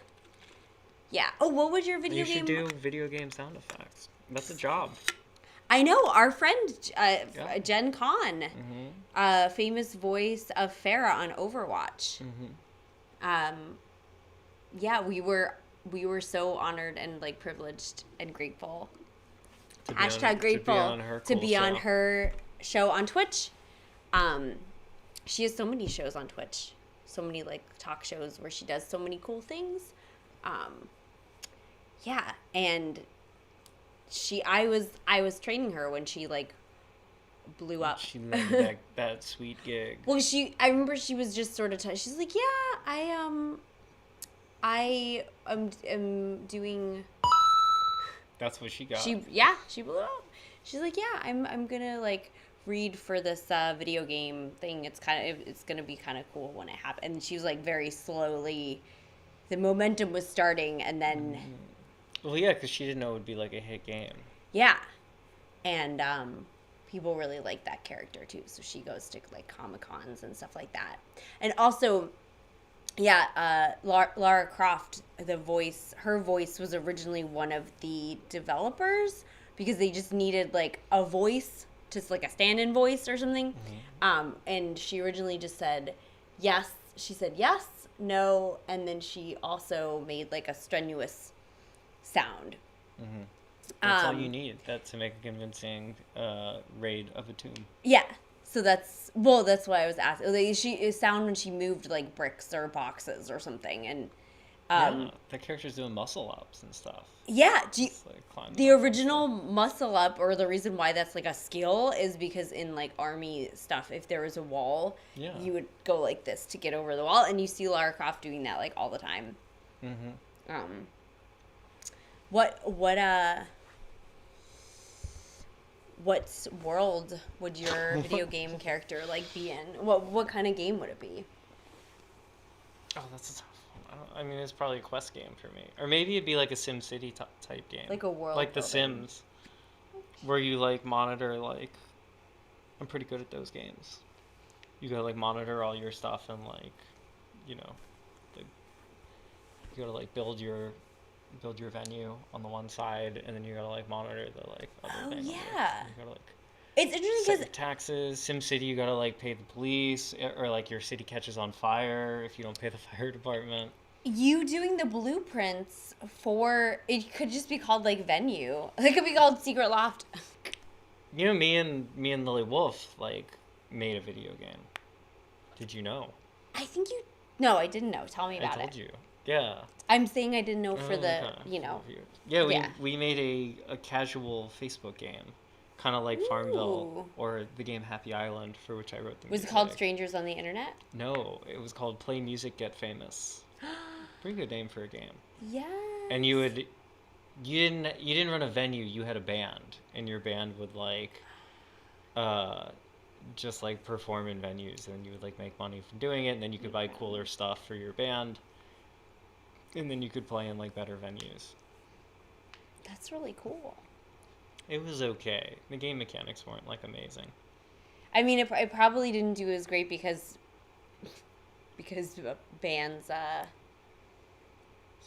Yeah. Oh, what would your video game? You should do video game sound effects. That's a job. I know our friend Jen Kahn, famous voice of Farah on Overwatch. Yeah, we were so honored and like privileged and grateful. Grateful to be on her show on Twitch. She has so many shows on Twitch, so many like talk shows where she does so many cool things. Yeah, and I was training her when she like blew up. She made that sweet gig. Well, I remember she was just sort of she's like, yeah, I am doing. That's what she got. She blew up. She's like, yeah, I'm gonna like read for this video game thing. It's gonna be kind of cool when it happens. And she was like very slowly. The momentum was starting, and then. Well, yeah, because she didn't know it would be like a hit game. Yeah, and people really like that character too. So she goes to like Comic-Cons and stuff like that. And also, yeah, Lara Croft, her voice was originally one of the developers because they just needed like a voice, just like a stand-in voice or something. And she originally just said yes. She said yes, no, and then she also made like a strenuous sound. That's all you need. That to make a convincing raid of a tomb. Yeah. So that's why I was asking. Like, sound when she moved like bricks or boxes or something, and the character's doing muscle ups and stuff. Yeah, like the original muscle up, or the reason why that's like a skill, is because in like army stuff, if there was a wall, you would go like this to get over the wall, and you see Lara Croft doing that like all the time. What world would your video game character like be in? What kind of game would it be? Oh, that's a tough one. I mean, it's probably a quest game for me, or maybe it'd be like a SimCity type game, like a world, like building. The Sims, where you like monitor like. I'm pretty good at those games. You gotta like monitor all your stuff and like, you gotta like build your venue on the one side, and then you gotta like monitor the like other thing. Yeah. You gotta like. It's interesting because taxes. SimCity, you gotta like pay the police, or like your city catches on fire if you don't pay the fire department. You doing the blueprints for it could just be called like venue. It could be called Secret Loft. You know, me and Lily Wolf like made a video game. Did you know? I think you. No, I didn't know. Tell me about it. I told you. Yeah. I'm saying I didn't know for the Yeah, we made a casual Facebook game. Kind of like Farmville or the game Happy Island, for which I wrote the music. Was it called Strangers on the Internet? No, it was called Play Music, Get Famous. Pretty good name for a game. Yeah. And you didn't run a venue, you had a band, and your band would like just like perform in venues, and you would like make money from doing it, and then you could buy cooler stuff for your band, and then you could play in like better venues. That's really cool. It was okay. The game mechanics weren't like amazing. I mean, it probably didn't do as great because bands,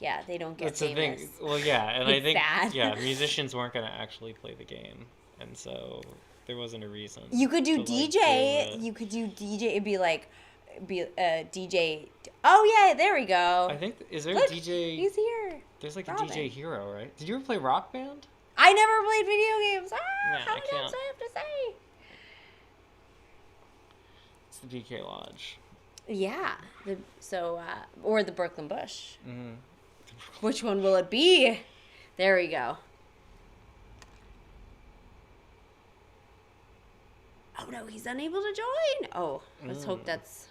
yeah, they don't get That's famous. the thing. Well, yeah, and I It's think sad. yeah, musicians weren't gonna actually play the game, and so there wasn't a reason. You could do to, like, DJ. do it. You could do DJ. It'd be like, DJ. Oh yeah, there we go. I think is there Look, a DJ? he's here. There's like Robin. a DJ Hero, right? Did you ever play Rock Band? I never played video games. Yeah, How I many can't. times do I have to say? It's the BK Lodge. Yeah. Or the Brooklyn Bush. Mm-hmm. Which one will it be? There we go. Oh no, he's unable to join. Oh, let's hope that's.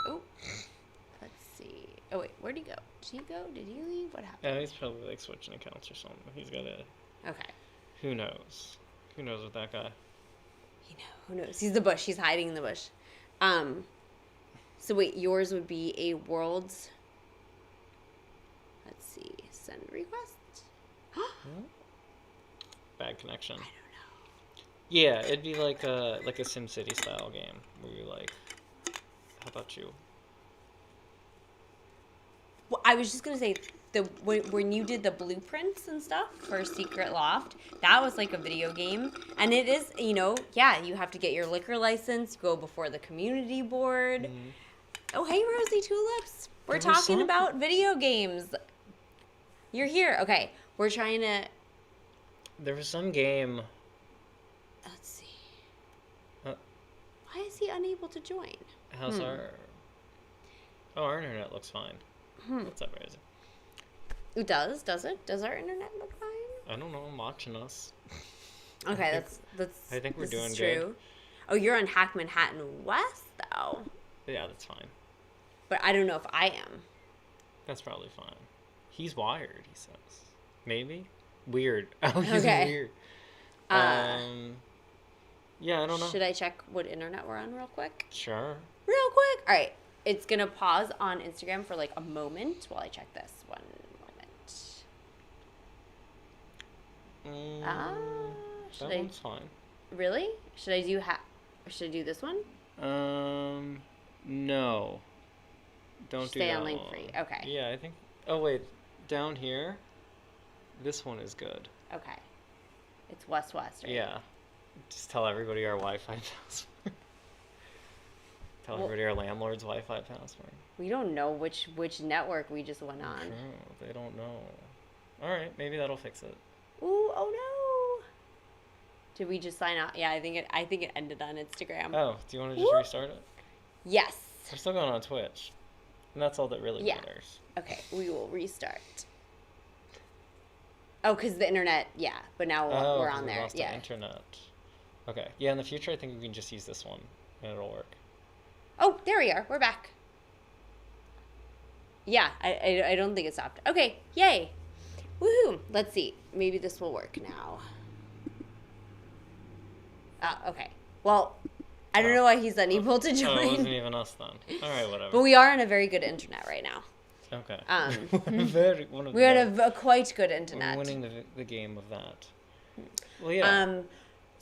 Oh, let's see. Oh wait, where'd he go? Did he go? Did he leave? What happened? Yeah, he's probably like switching accounts or something. He's got a. Okay. Who knows? Who knows with that guy? Who knows? He's the bush. He's hiding in the bush. So wait, yours would be a world's. Let's see. Send request. Bad connection. I don't know. Yeah, it'd be like a SimCity style game where you like. How about you? Well, I was just gonna say when you did the blueprints and stuff for Secret Loft, that was like a video game, and it is, yeah, you have to get your liquor license, go before the community board. Mm-hmm. Oh, hey, Rosie Tulips, we're There was talking some- about video games. You're here. Okay, we're trying to. There was some game. Let's see. Uh, Why is he unable to join? How's our? Oh, our internet looks fine. What's up, Rosie? It does it? Does our internet look fine? I don't know. I'm watching us. Okay, that's. I think we're this is doing good. true. Oh, you're on Hack Manhattan West though, Yeah, that's fine. but I don't know if I am. That's probably fine. He's wired, he says. Maybe? Weird. Oh, he's Okay. weird. Uh, Yeah, I don't know. Should I check what internet we're on real quick? Sure. Real quick. All right. It's gonna pause on Instagram for like a moment while I check this. 1 moment. Should That I one's fine. really? Should I do should I do this one? No. Don't do Stay that on link one. free. Okay. Yeah, I think. Oh wait, down here. This one is good. Okay. It's West, right? Yeah. Just tell everybody our Wi-Fi password. Tell everybody our landlord's Wi-Fi password. We don't know which network we just went on. Oh, they don't know. All right, maybe that'll fix it. Ooh, oh no. Did we just sign out? Yeah, I think it ended on Instagram. Oh, do you want to just Whoop. restart it? Yes. We're still going on Twitch, and that's all that really Yeah. matters. Okay, we will restart. Oh, because the internet, yeah. But now Oh, we're 'cause on we there. lost the Yeah. internet. Okay. Yeah, in the future, I think we can just use this one, and it'll work. Oh, there we are. We're back. Yeah, I don't think it stopped. Okay, yay. Woohoo. Let's see. Maybe this will work now. Okay. Well, I don't know why he's unable to Oh, it join. wasn't even us then. All right, whatever. But we are on a very good internet right now. Okay. One of the We're best. on a quite good We're internet. winning the game of that. Well, yeah.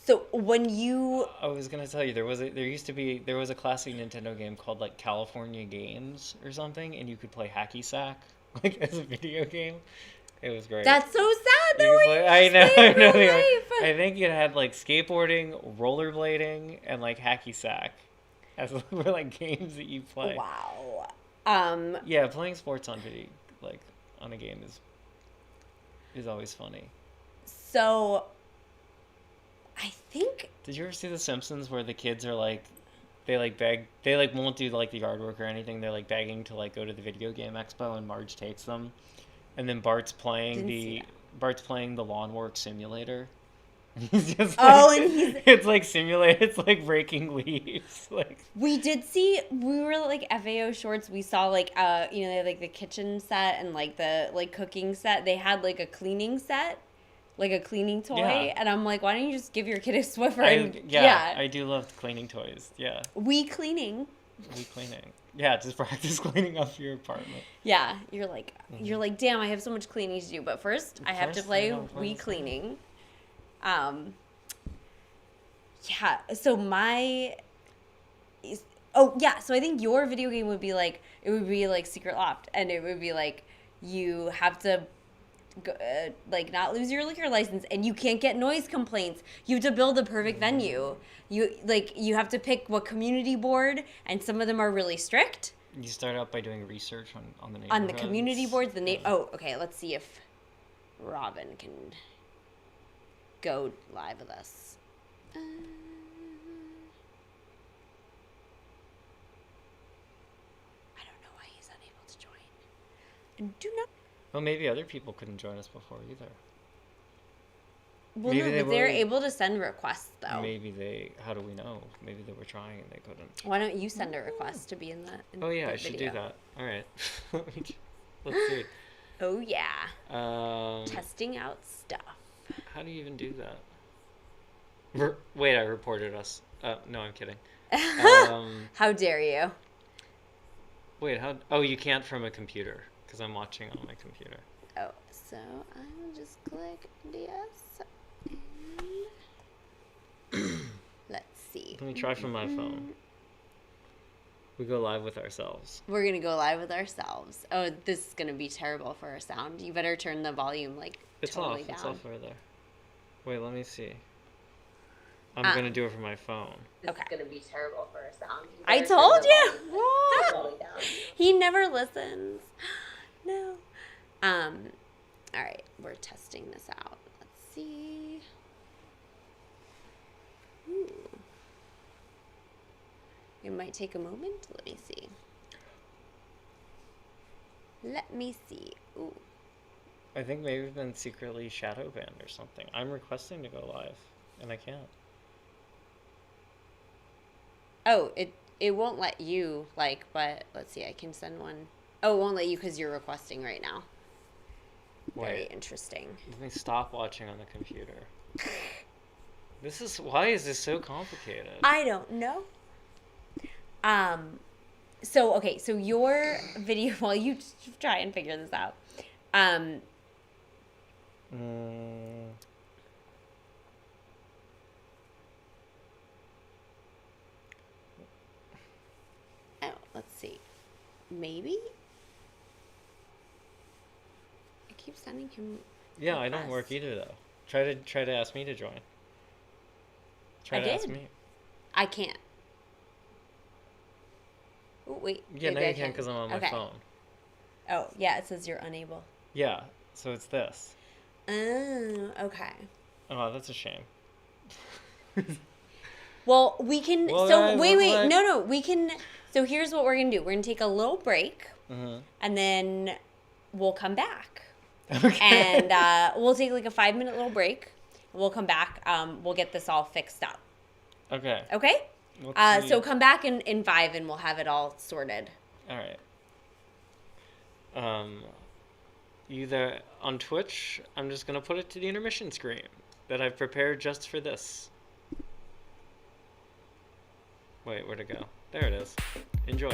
So when you I was gonna tell you there was a classic Nintendo game called like California Games or something, and you could play hacky sack like as a video game. It was great. that's so sad You though. could play- I know. I know. Real I life. think it had like skateboarding, rollerblading, and like hacky sack as were like games that you play. Wow. Yeah, playing sports on video like on a game is always funny. So I think Did you ever see The Simpsons where the kids are like, they like beg, they like won't do like the yard work or anything. They're like begging to like go to the video game expo, and Marge takes them, and then Bart's playing the lawn work simulator. He's just like, and he's it's like simulate. It's like breaking leaves. Like we were like FAO shorts. We saw like they had like the kitchen set and like the like cooking set. They had like a cleaning set like a cleaning toy, Yeah. and I'm like, why don't you just give your kid a Swiffer? I do love cleaning toys. Yeah, We cleaning. we cleaning. Yeah, just practice cleaning up your apartment. Yeah, you're like, damn, I have so much cleaning to do, but first I have to First, I play gotta play Wii this cleaning. Um, yeah. So so I think your video game would be like it would be like Secret Loft, and it would be like you have to like not lose your liquor license, and you can't get noise complaints. You have to build a perfect venue. You have to pick what community board, and some of them are really strict. You start out by doing research on the On the community boards, Yeah. Oh, okay. Let's see if Robin can go live with us. I don't know why he's unable to join. And do not. Well, maybe other people couldn't join us before either. Well, Maybe no, they but they're were- able to send requests though. Maybe they. How do we know? Maybe they were trying and they couldn't. Why don't you send a request to be in Oh yeah, the I should video? do that. All right. Let's see. Oh yeah, testing out stuff. How do you even do that? Wait, I reported us. No, I'm kidding. How dare you? Wait, how? Oh, you can't from a computer because I'm watching on my computer. Oh, so I will just click DS. And let's see. Let me try from my phone. We go live with ourselves. We're gonna go live with ourselves. Oh, this is gonna be terrible for our sound. You better turn the volume like It's totally off. down. It's off over there. Wait, let me see. I'm gonna do it from my phone. Okay. It's gonna be terrible for our sound. You I better turn told the you. volume totally down. He never listens. No. All right, we're testing this out. Let's see. Ooh. It might take a moment. Let me see. Let me see. Ooh. I think maybe we've been secretly shadow banned or something. I'm requesting to go live, and I can't. Oh, it won't let you but let's see. I can send one. Oh, it won't let you because you're requesting right now. Very Wait. interesting. Let me stop watching on the computer. Why is this so complicated? I don't know. So your video, while you try and figure this out, Mm, oh, let's see. Maybe? I keep sending him. yeah, I don't work requests. either though. Try to ask me to join. Try I to ask did. me. I can't. Oh, wait. Yeah, now maybe I you can because I'm on my Okay. phone. Oh, yeah, it says you're unable. Yeah, so it's this. Oh, okay. Oh, that's a shame. Well, we can. Well, so guys, wait, looks like- no, we can. So here's what we're gonna do. We're gonna take a little break, Mm-hmm. and then we'll come back, Okay. and we'll take like a 5-minute little break. We'll come back. We'll get this all fixed up. Okay. Okay. Let's see. So come back in 5, and we'll have it all sorted. All right. Either on Twitch, I'm just gonna put it to the intermission screen that I've prepared just for this. Wait, where'd it go? There it is. Enjoy.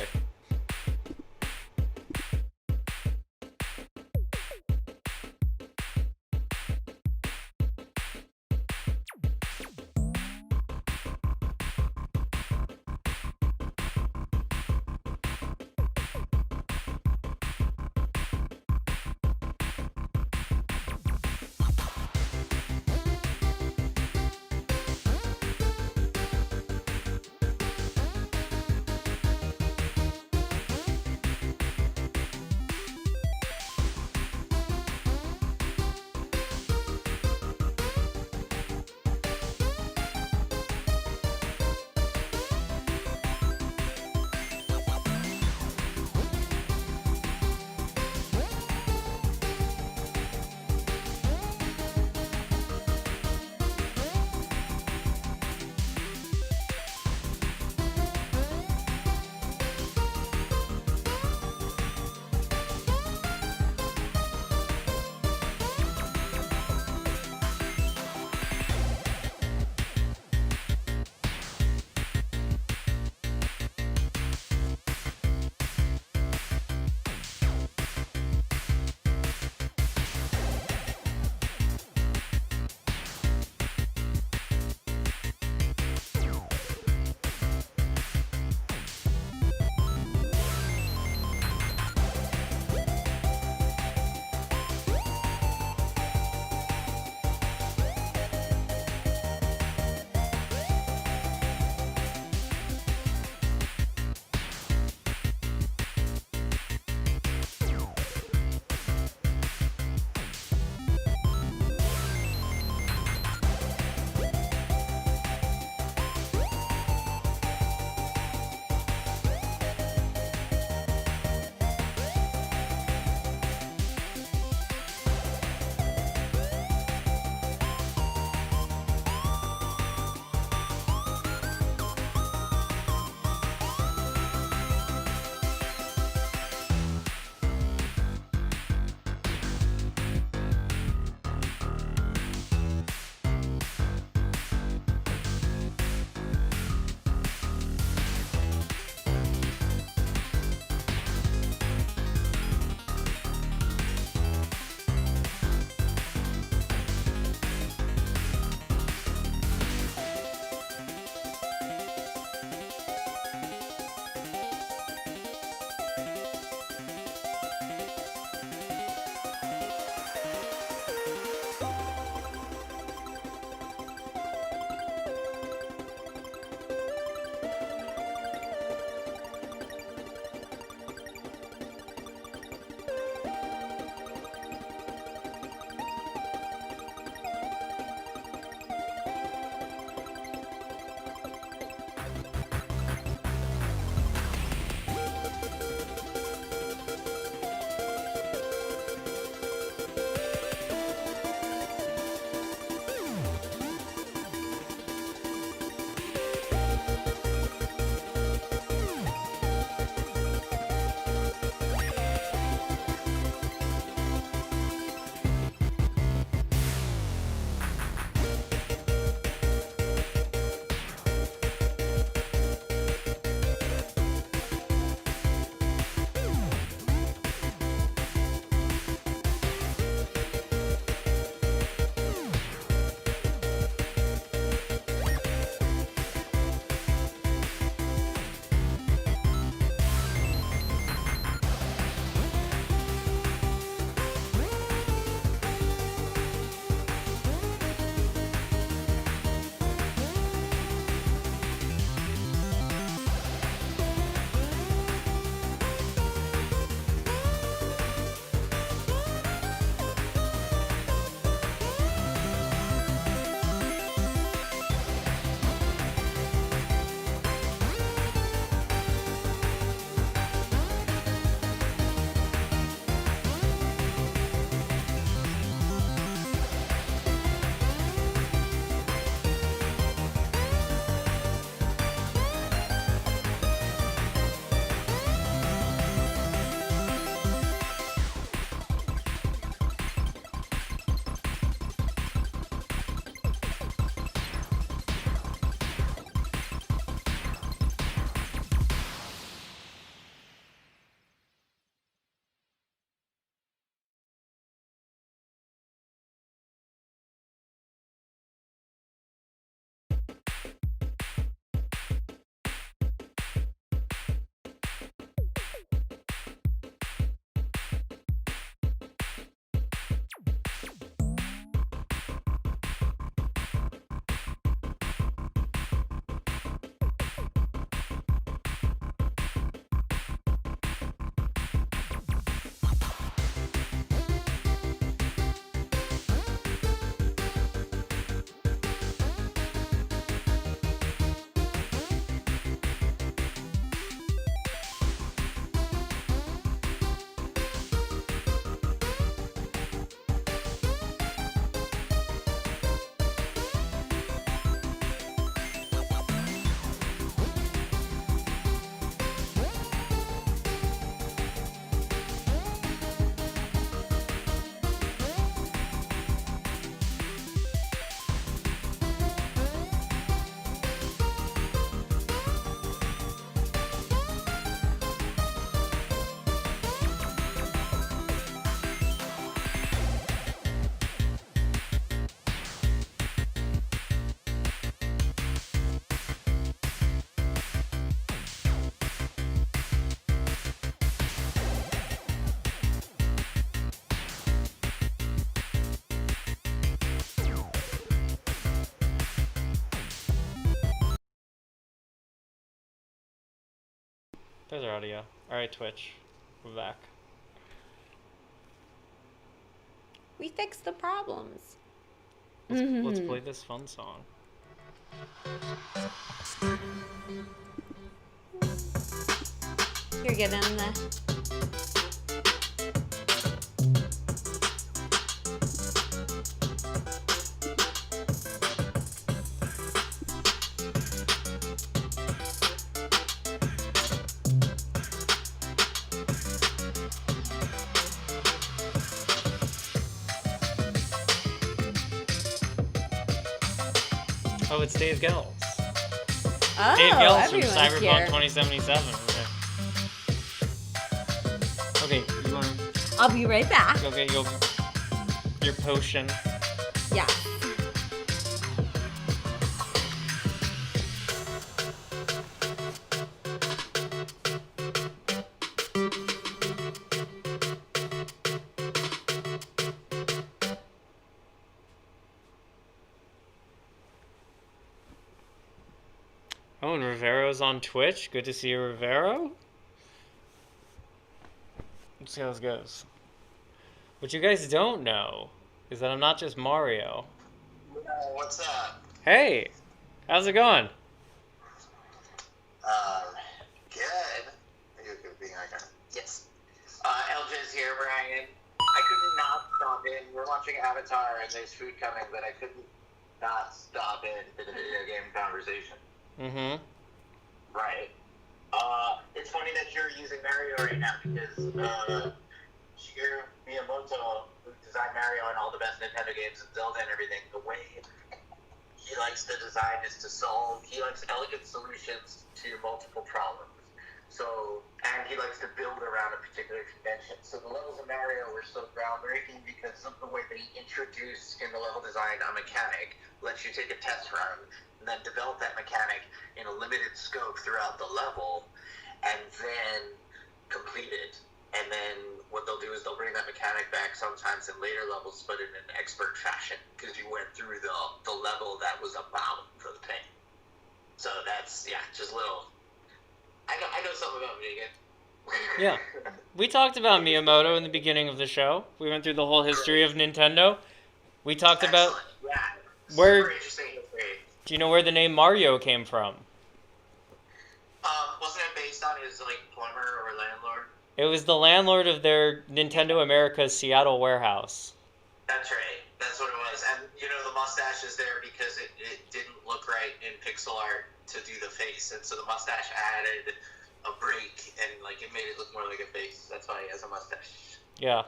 There's our audio. Alright, Twitch. We're back. We fixed the problems. Let's play this fun song. You're getting the... Oh, it's Dave Gells. Oh, Dave Gells from everyone's Cyberpunk here. 2077. Okay, you wanna I'll be right back. go get your potion? Yeah. Oh, and Rivero's on Twitch. Good to see you, Rivero. Let's see how this goes. What you guys don't know is that I'm not just Mario. What's up? Hey, how's it going? Good. You could be like, yes. LJ's here, Brian. I could not stop in. We're watching Avatar and there's food coming, but I couldn't not stop in for the video game conversation. Mm-hmm. Right. It's funny that you're using Mario right now because, Shigeru Miyamoto, who designed Mario and all the best Nintendo games and Zelda and everything, the way he likes to design is to solve, he likes elegant solutions to multiple problems. So, and he likes to build around a particular convention. So the levels of Mario were so groundbreaking because of the way that he introduced in the level design a mechanic, lets you take a test run, and then develop that mechanic in a limited scope throughout the level, and then complete it. And then what they'll do is they'll bring that mechanic back sometimes in later levels, but in an expert fashion, because you went through the level that was about the thing. So that's, yeah, just little... I know something about video games. Yeah. We talked about Miyamoto in the beginning of the show. We went through the whole history of Nintendo. We talked about... Yeah. Where- Super interesting history. Do you know where the name Mario came from? Wasn't it based on his, like, plumber or landlord? It was the landlord of their Nintendo America's Seattle warehouse. That's right. That's what it was. And, you know, the mustache is there because it didn't look right in pixel art to do the face. And so the mustache added a break and, like, it made it look more like a face. That's why he has a mustache. Yeah.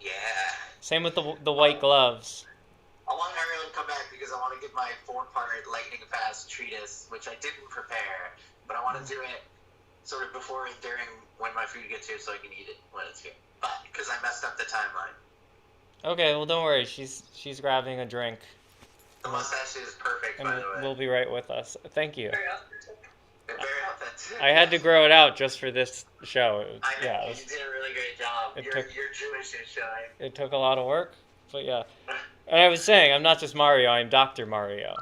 Yeah. Same with the white gloves. I want Ariel to come back because I want to give my 4-part lightning fast treatise, which I didn't prepare, but I want to do it sort of before and during when my food gets here so I can eat it when it's here. But because I messed up the timeline. Okay, well don't worry. She's grabbing a drink. The mustache is perfect, And by the way. we'll be right with us. Thank you. Very authentic. Very authentic. I had to grow it out just for this show. I know, Yeah, you did a really great job. It You're took- Jewish and shine. it took a lot of work, but yeah. And I was saying, I'm not just Mario, I'm Dr. Mario.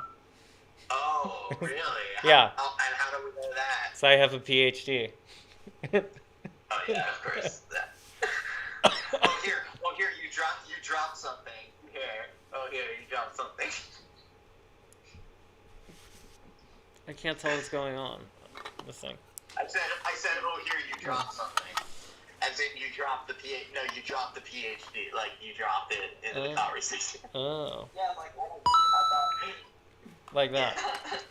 Oh, really? Yeah. And how do we know that? So I have a PhD. Oh yeah, of course. Oh here, you dropped something. Here. Oh here, you dropped something. I can't tell what's going on. This thing. I said, oh here, you dropped something. As in you dropped the you dropped the PhD, like you dropped it in the conversation. Oh, Yeah, I'm like, what about like that. that?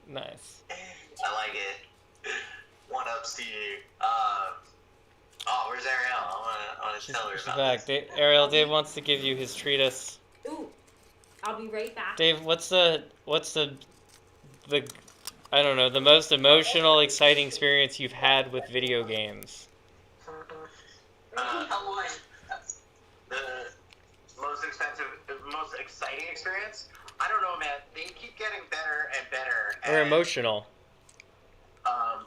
Nice. I like it. One ups to you. Oh, where's Ariel? I wanna tell her She's about back. this. Ariel, Dave wants to give you his treatise. Ooh. I'll be right back. Dave, what's the I don't know, the most emotional, exciting experience you've had with video games? The most exciting experience? I don't know, man. They keep getting better and better. Or and, emotional?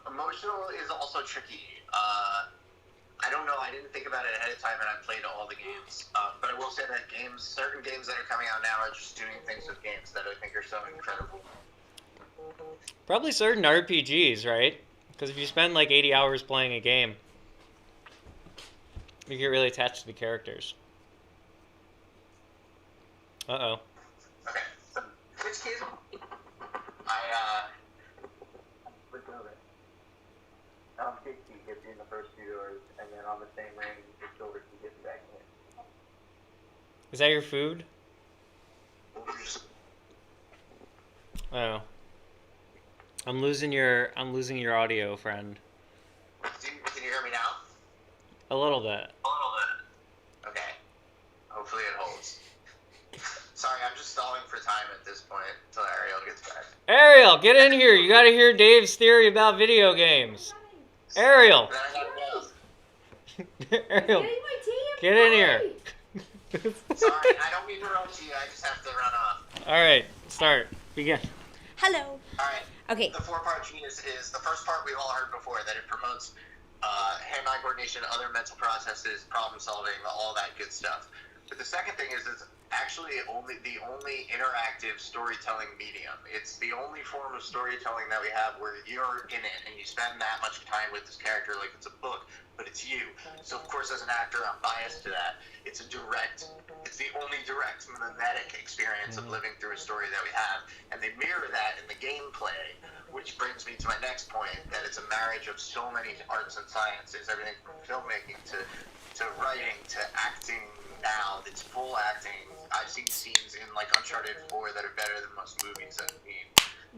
Emotional is also tricky. I don't know. I didn't think about it ahead of time, and I played all the games. But I will say that certain games that are coming out now are just doing things with games that I think are so incredible. Probably certain RPGs, right? Because if you spend like 80 hours playing a game, you get really attached to the characters. Uh-oh. Okay. So, which case, I looked over. On 60 gets you in the first 2 doors, and then on the same ring, the silver key gets you back in. Is that your food? Oh. I'm losing your audio, friend. Can you hear me now? A little bit. A little bit. Okay. Hopefully it holds. Sorry, I'm just stalling for time at this point until Ariel gets back. Ariel, get in here. You gotta hear Dave's theory about video games. Ariel. Then I gotta go. Ariel, get in here. Sorry, I don't mean to roast you. I just have to run off. All right, start. Begin. Hello. All right. Okay. The 4-part genius is the first part we've all heard before, that it promotes hand-eye coordination, other mental processes, problem solving, all that good stuff. But the second thing is it's actually the only interactive storytelling medium. It's the only form of storytelling that we have where you're in it and you spend that much time with this character like it's a book, but it's you. So of course as an actor I'm biased to that. It's the only direct mimetic experience of living through a story that we have. And they mirror that in the gameplay, which brings me to my next point, that it's a marriage of so many arts and sciences, everything from filmmaking to writing to acting. Now it's full acting. I've seen scenes in like Uncharted 4 that are better than most movies I've seen.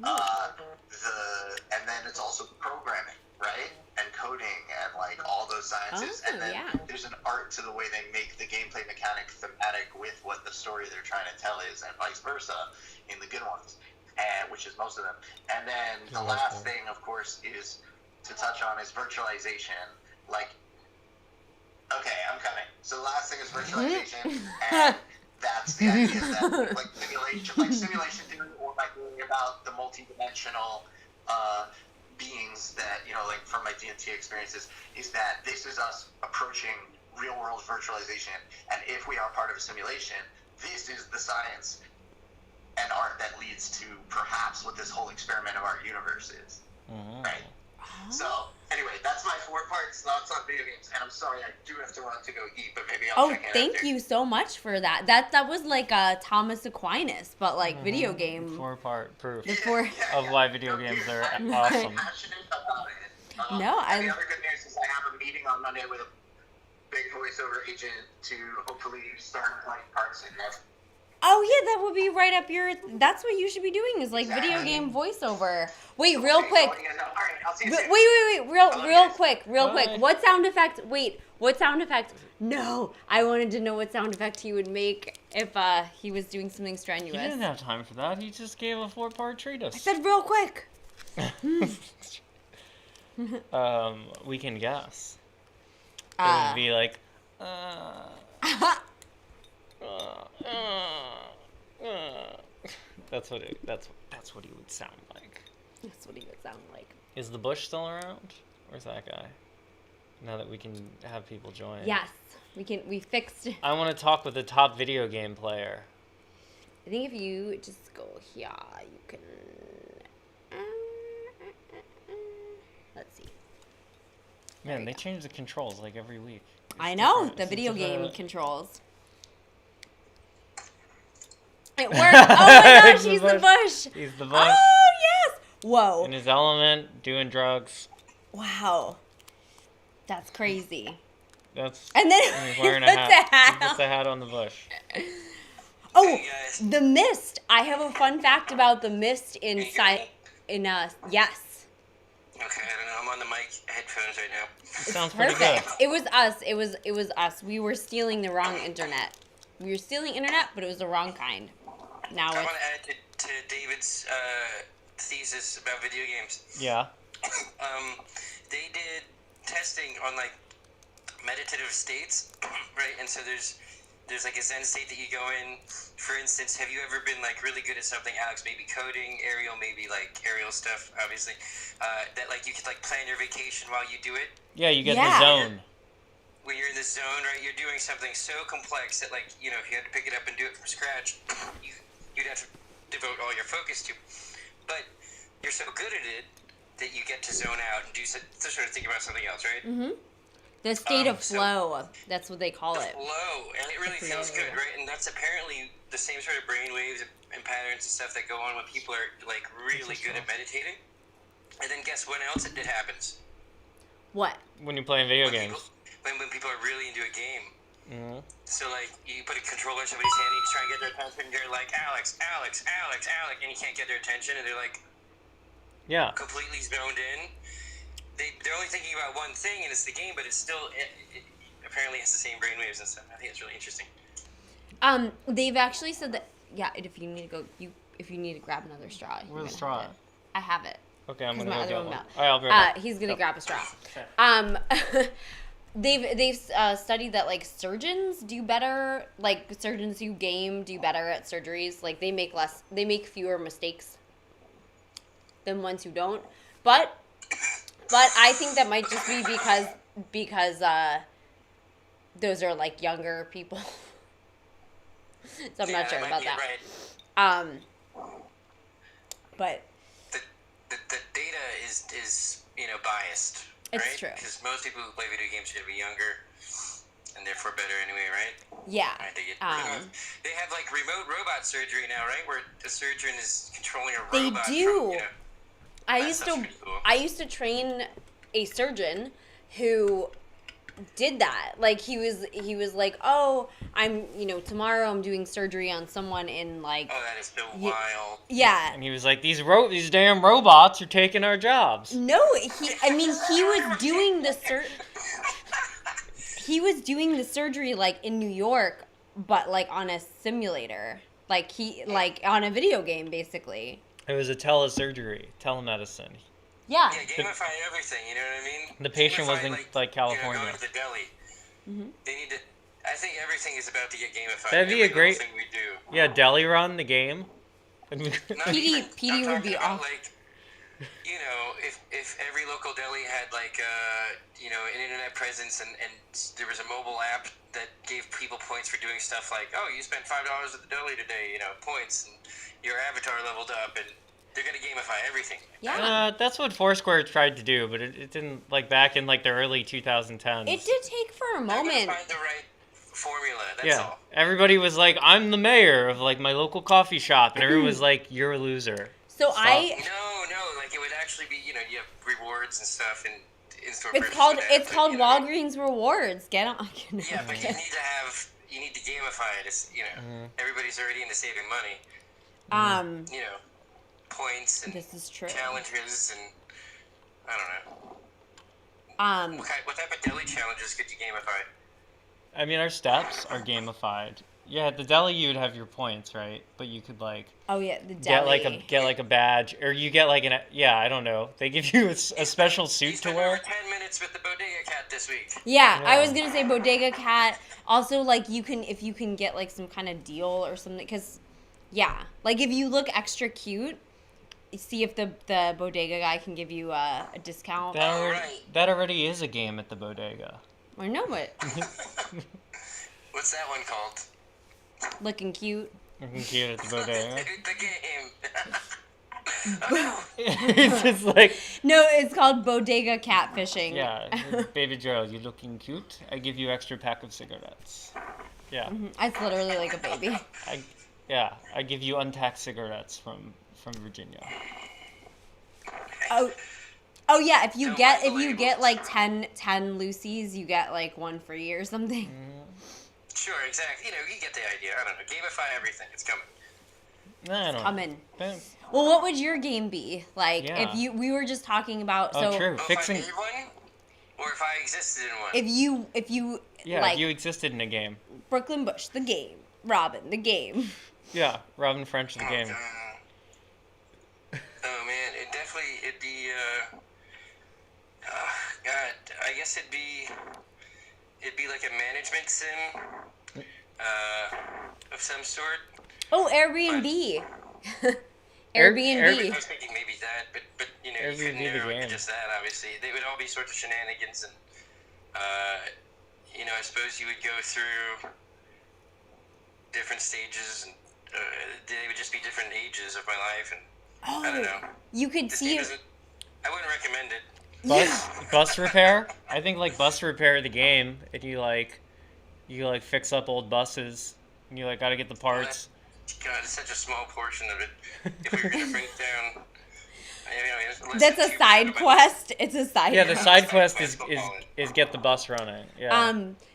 And then it's also programming, right? And coding and like all those sciences. Oh, and then yeah. there's an art to the way they make the gameplay mechanic thematic with what the story they're trying to tell is, and vice versa in the good ones, and which is most of them. And then the last thing, of course, is to touch on is virtualization. Like, okay, I'm coming. So the last thing is virtualization, and that's the idea that like simulation theory, or like thinking about the multi-dimensional beings that, you know, like from my D&T experiences, is that this is us approaching real-world virtualization, and if we are part of a simulation, this is the science and art that leads to perhaps what this whole experiment of our universe is, right? So, anyway, that's my 4-part thoughts on video games, and I'm sorry, I do have to run to go eat, but maybe I'll check in Thank after. you so much for that. That was like Thomas Aquinas, but like video game. 4-part proof The four. of why video games are awesome. Passionate about it. No, and the other good news is I have a meeting on Monday with a big voiceover agent to hopefully start playing parts in that. Oh yeah, that would be right up your. That's what you should be doing is like video game voiceover. Wait, real quick. All right, I'll see you soon. Wait, real quick. Bye. What sound effect? Wait, what sound effect? No, I wanted to know what sound effect he would make if he was doing something He strenuous. didn't have time for that. He just gave a 4-part treatise. I said real quick. We can guess. It would be like, that's what he would sound like. That's what he would sound like. Is the Bush still around? Where's that guy? Now that we can have people join. Yes, we fixed. I want to talk with the top video game player. I think if you just go here, you can. Let's see. Man, they change the controls like every week. I know different. the It's video different. game controls. It works. Oh my gosh, He's the he's the Bush. Bush. He's the Oh Bush. yes. Whoa. In his element, doing drugs. Wow. That's crazy. That's. And then and he's he wearing a puts hat. a hat He puts on. a hat on the Bush. Oh, Hey, guys. the mist. I have a fun fact about the mist Can you hear in yes. Okay, I don't know. I'm on the mic headphones right now. It sounds pretty good. Perfect. It was us. It was us. We were stealing the wrong internet. We were stealing internet, but it was the wrong kind. Now I it's want to add to David's thesis about video games. Yeah. They did testing on like meditative states, right? And so there's like a Zen state that you go in. For instance, have you ever been like really good at something, Alex? Maybe coding, Ariel, maybe like Ariel stuff, obviously. That like you could like plan your vacation while you do it. Yeah, you get Yeah. the zone. When you're in the zone, right, you're doing something so complex that, like, you know, if you had to pick it up and do it from scratch, you'd have to devote all your focus to. But you're so good at it that you get to zone out and to sort of think about something else, right? Mm-hmm. The state of so- flow. That's what they call The it. flow, and it really The feels flow. good, right? And that's apparently the same sort of brain waves and patterns and stuff that go on when people are like really good at meditating. And then guess when else it happens? What? When you're playing video When games. when people are really into a game. Mm-hmm. So like you put a controller in somebody's hand and you try and get their attention, and you're like Alex, Alex, Alex, Alex, and you can't get their attention, and they're like Yeah. completely zoned in. They're only thinking about one thing, and it's the game, but it's still it apparently has the same brainwaves and stuff. I think it's really interesting. They've actually said that. Yeah, if you need to go, if you need to grab another straw. you're Where's the gonna straw? have to- I have it. Okay, I'm 'Cause gonna my go other get one one. melt. All right, I'll be right back. He's gonna Go. grab a straw. Okay. They've studied that like surgeons do better. Like surgeons who game do better at surgeries. Like they make fewer mistakes than ones who don't. But I think that might just be because those are like younger people. So I'm not sure might about be that. Right. But The data is biased. It's right? true. Because most people who play video games are going to be younger, and therefore better anyway, right? yeah, Right, they have like remote robot surgery now, right? Where the surgeon is controlling a They robot. do. I that used stuff's to pretty cool. I used to train a surgeon who did that. Like he was like, "Oh, I'm, tomorrow I'm doing surgery on someone in like Oh, that is so Ye- wild. yeah." And he was like, these damn robots are taking our jobs. No, he was doing the he was doing the surgery like in New York, but like on a simulator. Like on a video game basically. It was a telesurgery, telemedicine. Yeah. Yeah, gamify everything. You know what I mean? The patient was in, Gamify, like, California. going to the deli. Mhm. They need to. I think everything is about to get gamified. That'd be a Every great- little thing we do. Yeah, Deli Run, the game. Not PD even- PD I'm would talking be about, off. like, if every local deli had like an internet presence and there was a mobile app that gave people points for doing stuff like, oh, you spent $5 at the deli today, points, and your avatar leveled up, and they're gonna gamify everything. Yeah. That's what Foursquare tried to do, but it didn't, like, back in, like, the early 2010s. It did take for a I'm gonna moment. find the right formula. That's Yeah. all. Everybody was like, I'm the mayor of, like, my local coffee shop, and everyone was like, you're a loser. So Stop. No, like it would actually be, you have rewards and stuff and in-store It's purchases called and it's that, called you know what I mean? Walgreens Rewards. Get on. Yeah, but you need to gamify it. It's, everybody's already into saving money. Points and This is true. challenges and I don't know. Um. What type of deli challenges could you gamify? I mean, our steps are gamified. Yeah, at the deli you would have your points, right? But you could, like, Oh yeah, the get deli. like a badge, or you get like I don't know. They give you a special You suit to spent wear. over 10 minutes with the bodega cat this week. Yeah, I Yeah. was gonna say Bodega Cat. Also, like if you can get like some kind of deal or something, because like if you look extra cute, see if the bodega guy can give you a discount. That already is a game at the bodega. Or no, what? What's that one called? Looking cute. Looking cute at the bodega. The game. It's just like, No, it's called Bodega Catfishing. yeah, baby girl, you looking cute? I give you extra pack of cigarettes. Yeah, It's literally like a baby. I give you untaxed cigarettes from Virginia. Oh yeah, if you Don't get mind the labels. like 10 Lucy's, you get like one free or something. Sure, exactly. You get the idea. I don't know. Gamify everything. It's coming. I don't Coming. know. Well, what would your game be? Like Yeah. if we were just talking about Oh, so true. Oh, Fixing. if I made one, or if I existed in one. if you Yeah, like if you existed in a game. Brooklyn Bush the game, Robin the game. Yeah, Robin French the game. Oh man, it'd be God, I guess it'd be like a management sim of some sort. Oh, Airbnb. Airbnb. I was thinking maybe that, but you Airbnb couldn't the narrow it game. to just that. Obviously, they would all be sorts of shenanigans, and I suppose you would go through different stages, and they would just be different ages of my life, and I don't know. You could This see game doesn't. I wouldn't recommend it. Bus repair. I think like bus repair the game, and you fix up old buses. And you gotta get the parts. God, it's such a small portion of it. If we were gonna break down, That's a side quest. It's a side. Yeah, the quest. side quest is get the bus running. Yeah.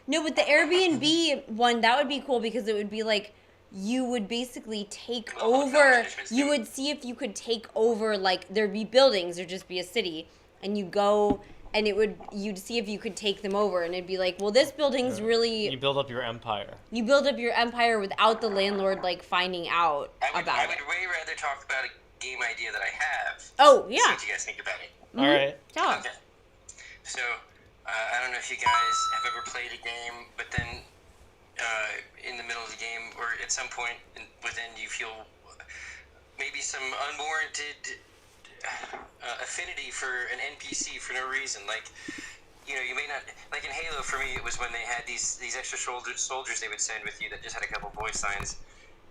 No, but the Airbnb one, that would be cool because it would be like you would basically take over. You would see if you could take over. Like there'd be buildings, there'd just be a city, and you go and you'd see if you could take them over, and it'd be like, well, this building's really. You build up your empire. You build up your empire without the landlord like finding out about I it. would way rather talk about a game idea that I have. Oh See yeah. what you guys think about it. All right. Tell us. Okay. So, I don't know if you guys have ever played a game, but then in the middle of the game or at some point within you feel maybe some unwarranted affinity for an NPC for no reason. Like, you may not... Like in Halo, for me, it was when they had these extra soldiers they would send with you that just had a couple voice lines.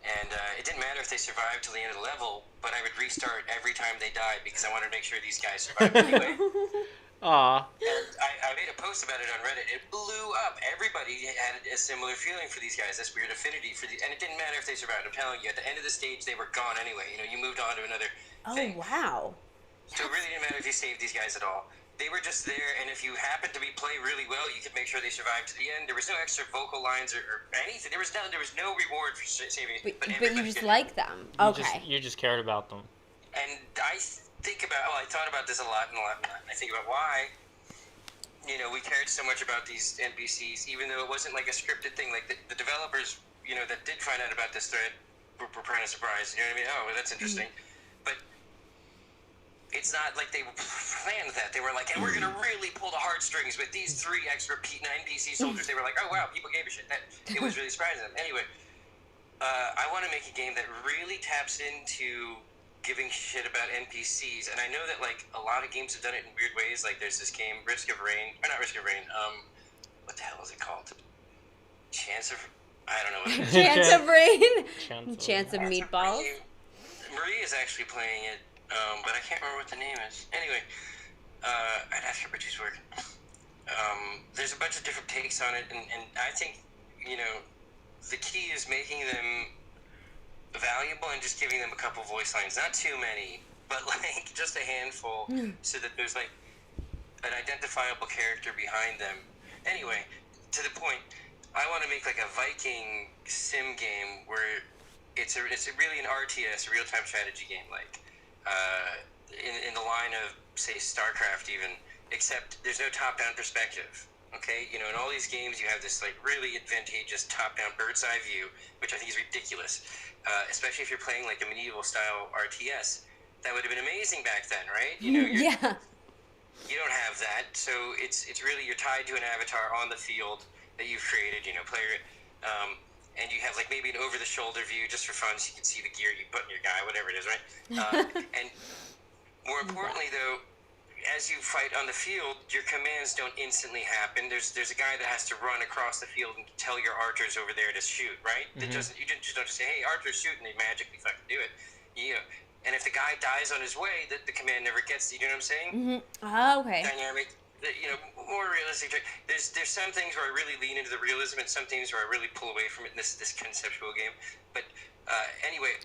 And it didn't matter if they survived till the end of the level, but I would restart every time they died because I wanted to make sure these guys survived anyway. Aw. And I made a post about it on Reddit. It blew up. Everybody had a similar feeling for these guys, this weird affinity for these. And it didn't matter if they survived. I'm telling you, at the end of the stage, they were gone anyway. You moved on to another thing. Oh wow. So it really didn't matter if you saved these guys at all. They were just there, and if you happened to play really well, you could make sure they survived to the end. There was no extra vocal lines or anything. There was no reward for saving. But you just like them. Okay. You just cared about them. And I thought about this a lot and I think about why, we cared so much about these NPCs, even though it wasn't like a scripted thing. Like the developers, that did find out about this thread were kind of surprised. You know what I mean? Oh, well, that's interesting. But it's not like they planned that. They were like, and we're going to really pull the heartstrings with these 3 extra NPC soldiers. They were like, oh, wow, people gave a shit. It was really surprising them. Anyway, I want to make a game that really taps into giving shit about NPCs. And I know that, like, a lot of games have done it in weird ways. Like, there's this game, not Risk of Rain. What the hell is it called? Chance of... I don't know what it is. Chance of rain. Chance Chance of meatballs. Marie is actually playing it, but I can't remember what the name is. Anyway, I'd ask her, but she's working. There's a bunch of different takes on it, and I think, the key is making them valuable and just giving them a couple voice lines. Not too many, but, like, just a handful, so that there's, like, an identifiable character behind them. Anyway, to the point, I want to make, like, a Viking sim game where it's really an RTS, a real-time strategy game, like, in the line of, say, StarCraft even, except there's no top-down perspective, okay? In all these games you have this, like, really advantageous top-down bird's-eye view, which I think is ridiculous, especially if you're playing, like, a medieval-style RTS. That would have been amazing back then, right? Yeah. You don't have that, so it's really, you're tied to an avatar on the field that you've created, player, and you have, like, maybe an over-the-shoulder view just for fun so you can see the gear you put in your guy, whatever it is, right? And more importantly, though, as you fight on the field, your commands don't instantly happen. There's a guy that has to run across the field and tell your archers over there to shoot, right? You just don't just say, hey, archers shoot, and they magically fucking do it. And if the guy dies on his way, the command never gets, you know what I'm saying? Okay. Dynamic, more realistic. There's some things where I really lean into the realism, and some things where I really pull away from it in this conceptual game. But anyway,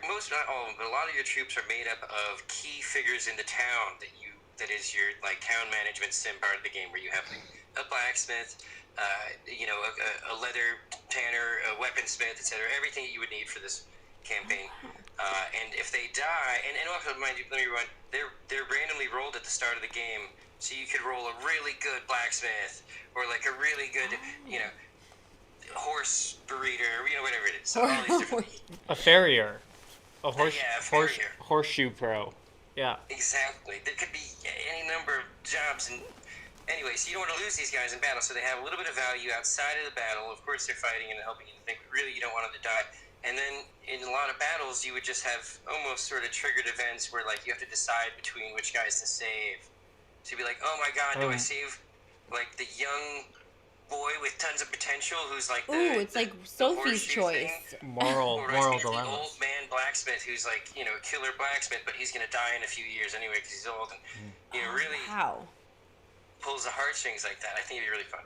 most, not all of them, but a lot of your troops are made up of key figures in the town that is your, like, town management sim part of the game, where you have, like, a blacksmith, a leather tanner, a weaponsmith, etc. Everything that you would need for this campaign. And if they die, and also, mind you, let me rewind, they're randomly rolled at the start of the game, so you could roll a really good blacksmith, or, like, a really good, horse breeder, whatever it is. So all these different... A farrier. A farrier. Horseshoe pro. Yeah. Exactly. There could be any number of jobs, and anyway, so you don't want to lose these guys in battle, so they have a little bit of value outside of the battle. Of course, they're fighting and helping you to think, but really you don't want them to die. And then in a lot of battles, you would just have almost sort of triggered events where, like, you have to decide between which guys to save. So you'd be like, oh my god, do I save, like, the young boy with tons of potential who's like the Ooh, it's like Sophie's horseshoe choice. thing. Moral Or I think the dilemmas. old man blacksmith who's like, you know, a killer blacksmith, but he's gonna die in a few years anyway because he's old, and you know, really Wow. pulls the heartstrings like that. I think it'd be really fun.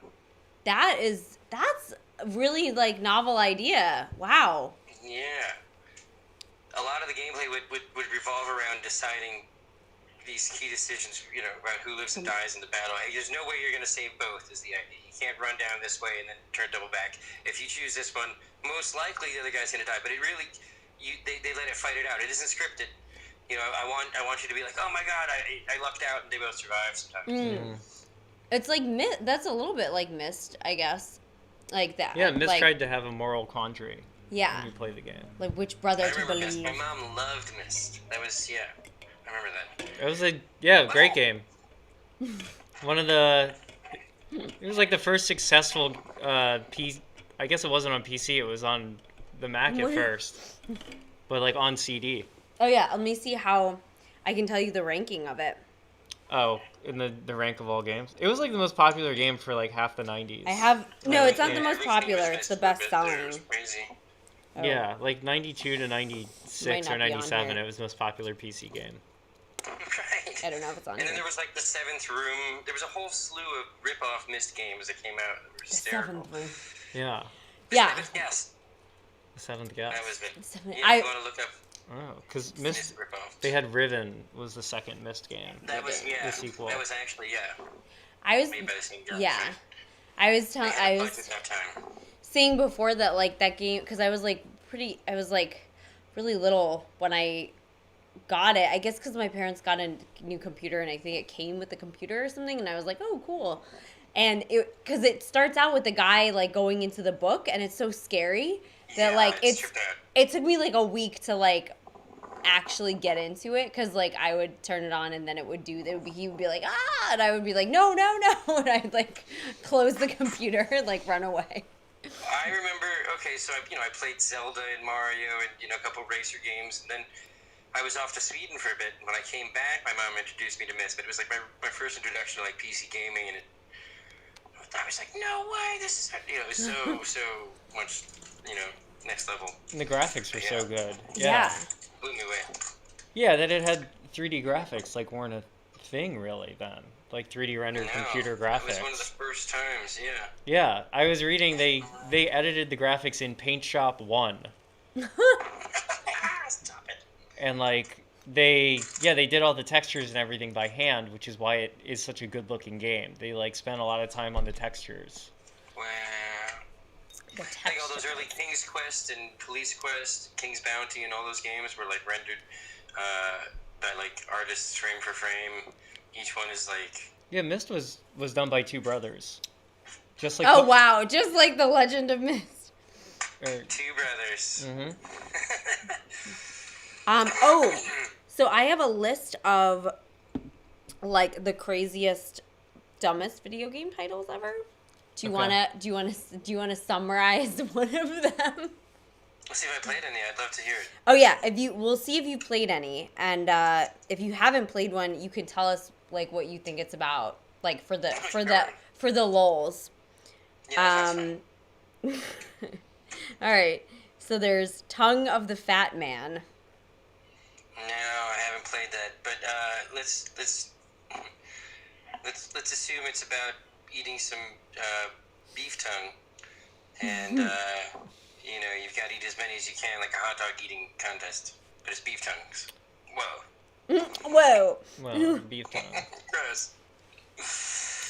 That's really like novel idea. Wow. Yeah. A lot of the gameplay would revolve around deciding these key decisions, you know, about who lives and dies in the battle. Hey, there's no way you're going to save both, is the idea. You can't run down this way and then turn double back. If you choose this one, most likely the other guy's going to die. But it really, they let it fight it out. It isn't scripted. You know, I want you to be like, oh my god, I lucked out, and they both survive sometimes. It's like that's a little bit like Myst, I guess. Like that. Yeah, Myst like, tried to have a moral quandary Yeah. when you play the game. Like which brother I to remember Myst. believe. My mom loved Myst. That was, yeah, I remember that. It was a great game. One of the, it was like the first successful I guess it wasn't on PC. It was on the Mac at first, but like on CD. Oh yeah, let me see how I can tell you the ranking of it. Oh, in the rank of all games, it was like the most popular game for like half the 90s. I have no, it's not the Yeah. most Everything was popular. Myst It's the for a best bit there. It selling. was crazy. Oh. Yeah, like 92 to 96 Might or not be on 97. here. It was the most popular PC game. Right. I don't know if it's on And then here. there was like the Seventh Room. There was a whole slew of rip-off Myst games that came out that were The hysterical. seventh one. Yeah, Yeah. Yes, the seventh guess. that was it. Seven- Yeah, if you want to look up Oh, because Myst Myst, rip-off. they had Riven was the second Myst game. That was, yeah. The sequel. That was actually, yeah, I was made by the same guys. yeah. Right? I was telling They had I a was budget that time. saying before that like that game because I was like really little when I got it. I guess because my parents got a new computer and I think it came with the computer or something, and I was like, oh cool. And because it starts out with the guy like going into the book, and it's so scary that Yeah, like it's tripped out. it took me like a week to like actually get into it because like I would turn it on and then he would be like and I would be like no and I'd like close the computer and like run away. I remember, okay, so I played Zelda and Mario and, a couple racer games, and then I was off to Sweden for a bit. When I came back, my mom introduced me to Myst, but it was like my first introduction to like PC gaming, and I was like, no way, this is, it was so much, next level. And the graphics were so good. Yeah. Blew me away. Yeah, that it had 3D graphics like weren't a thing really then. Like 3D rendered No, computer That graphics. was one of the first times, yeah. Yeah, I was reading they edited the graphics in Paint Shop 1. Stop it. And like they did all the textures and everything by hand, which is why it is such a good looking game. They like spent a lot of time on the textures. Wow. The Like all those texture. early King's Quest and Police Quest, King's Bounty, and all those games were like rendered by like artists frame for frame. Each one is like. Yeah, Myst was done by two brothers. Just like Oh wow, just like the Legend of Myst. Two brothers. Mhm. So I have a list of like the craziest, dumbest video game titles ever. Do you Okay. wanna summarize one of them? Let's see if I played any. I'd love to hear it. Oh yeah, we'll see if you played any, and if you haven't played one, you can tell us like what you think it's about, like for the lulz. Yeah, that sounds fun. All right. So there's Tongue of the Fat Man. No, I haven't played that. But let's assume it's about eating some beef tongue, and you've got to eat as many as you can, like a hot dog eating contest. But it's beef tongues. Whoa, Whoa. Well, beef tongue. gross.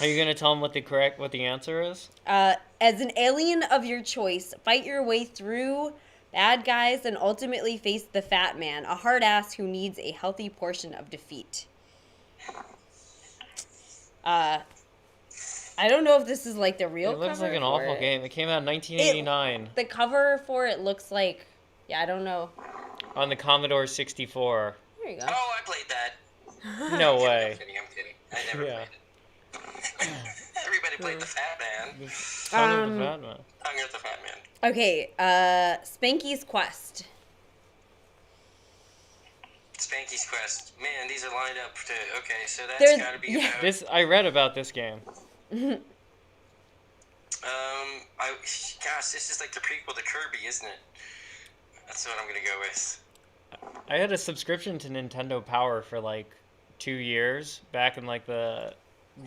Are you gonna tell them what the answer is? As an alien of your choice, fight your way through bad guys and ultimately face the Fat Man, a hard ass who needs a healthy portion of defeat. I don't know if this is like the real It looks cover like an for awful it. game. It came out in 1989 The cover for it looks like, I don't know. on the Commodore 64. There you go. Oh, I played that. No I'm way. kidding. I never Yeah. played it. Everybody played the Fat Man. Tongue of the Fat Man. Tongue of the Fat Man. Okay, Spanky's Quest. Spanky's Quest. Man, these are lined up to. Okay, so that's There's- got to be yeah. about. This I read about this game. Gosh, this is like the prequel to Kirby, isn't it? That's what I'm gonna go with. I had a subscription to Nintendo Power for like 2 years back in like the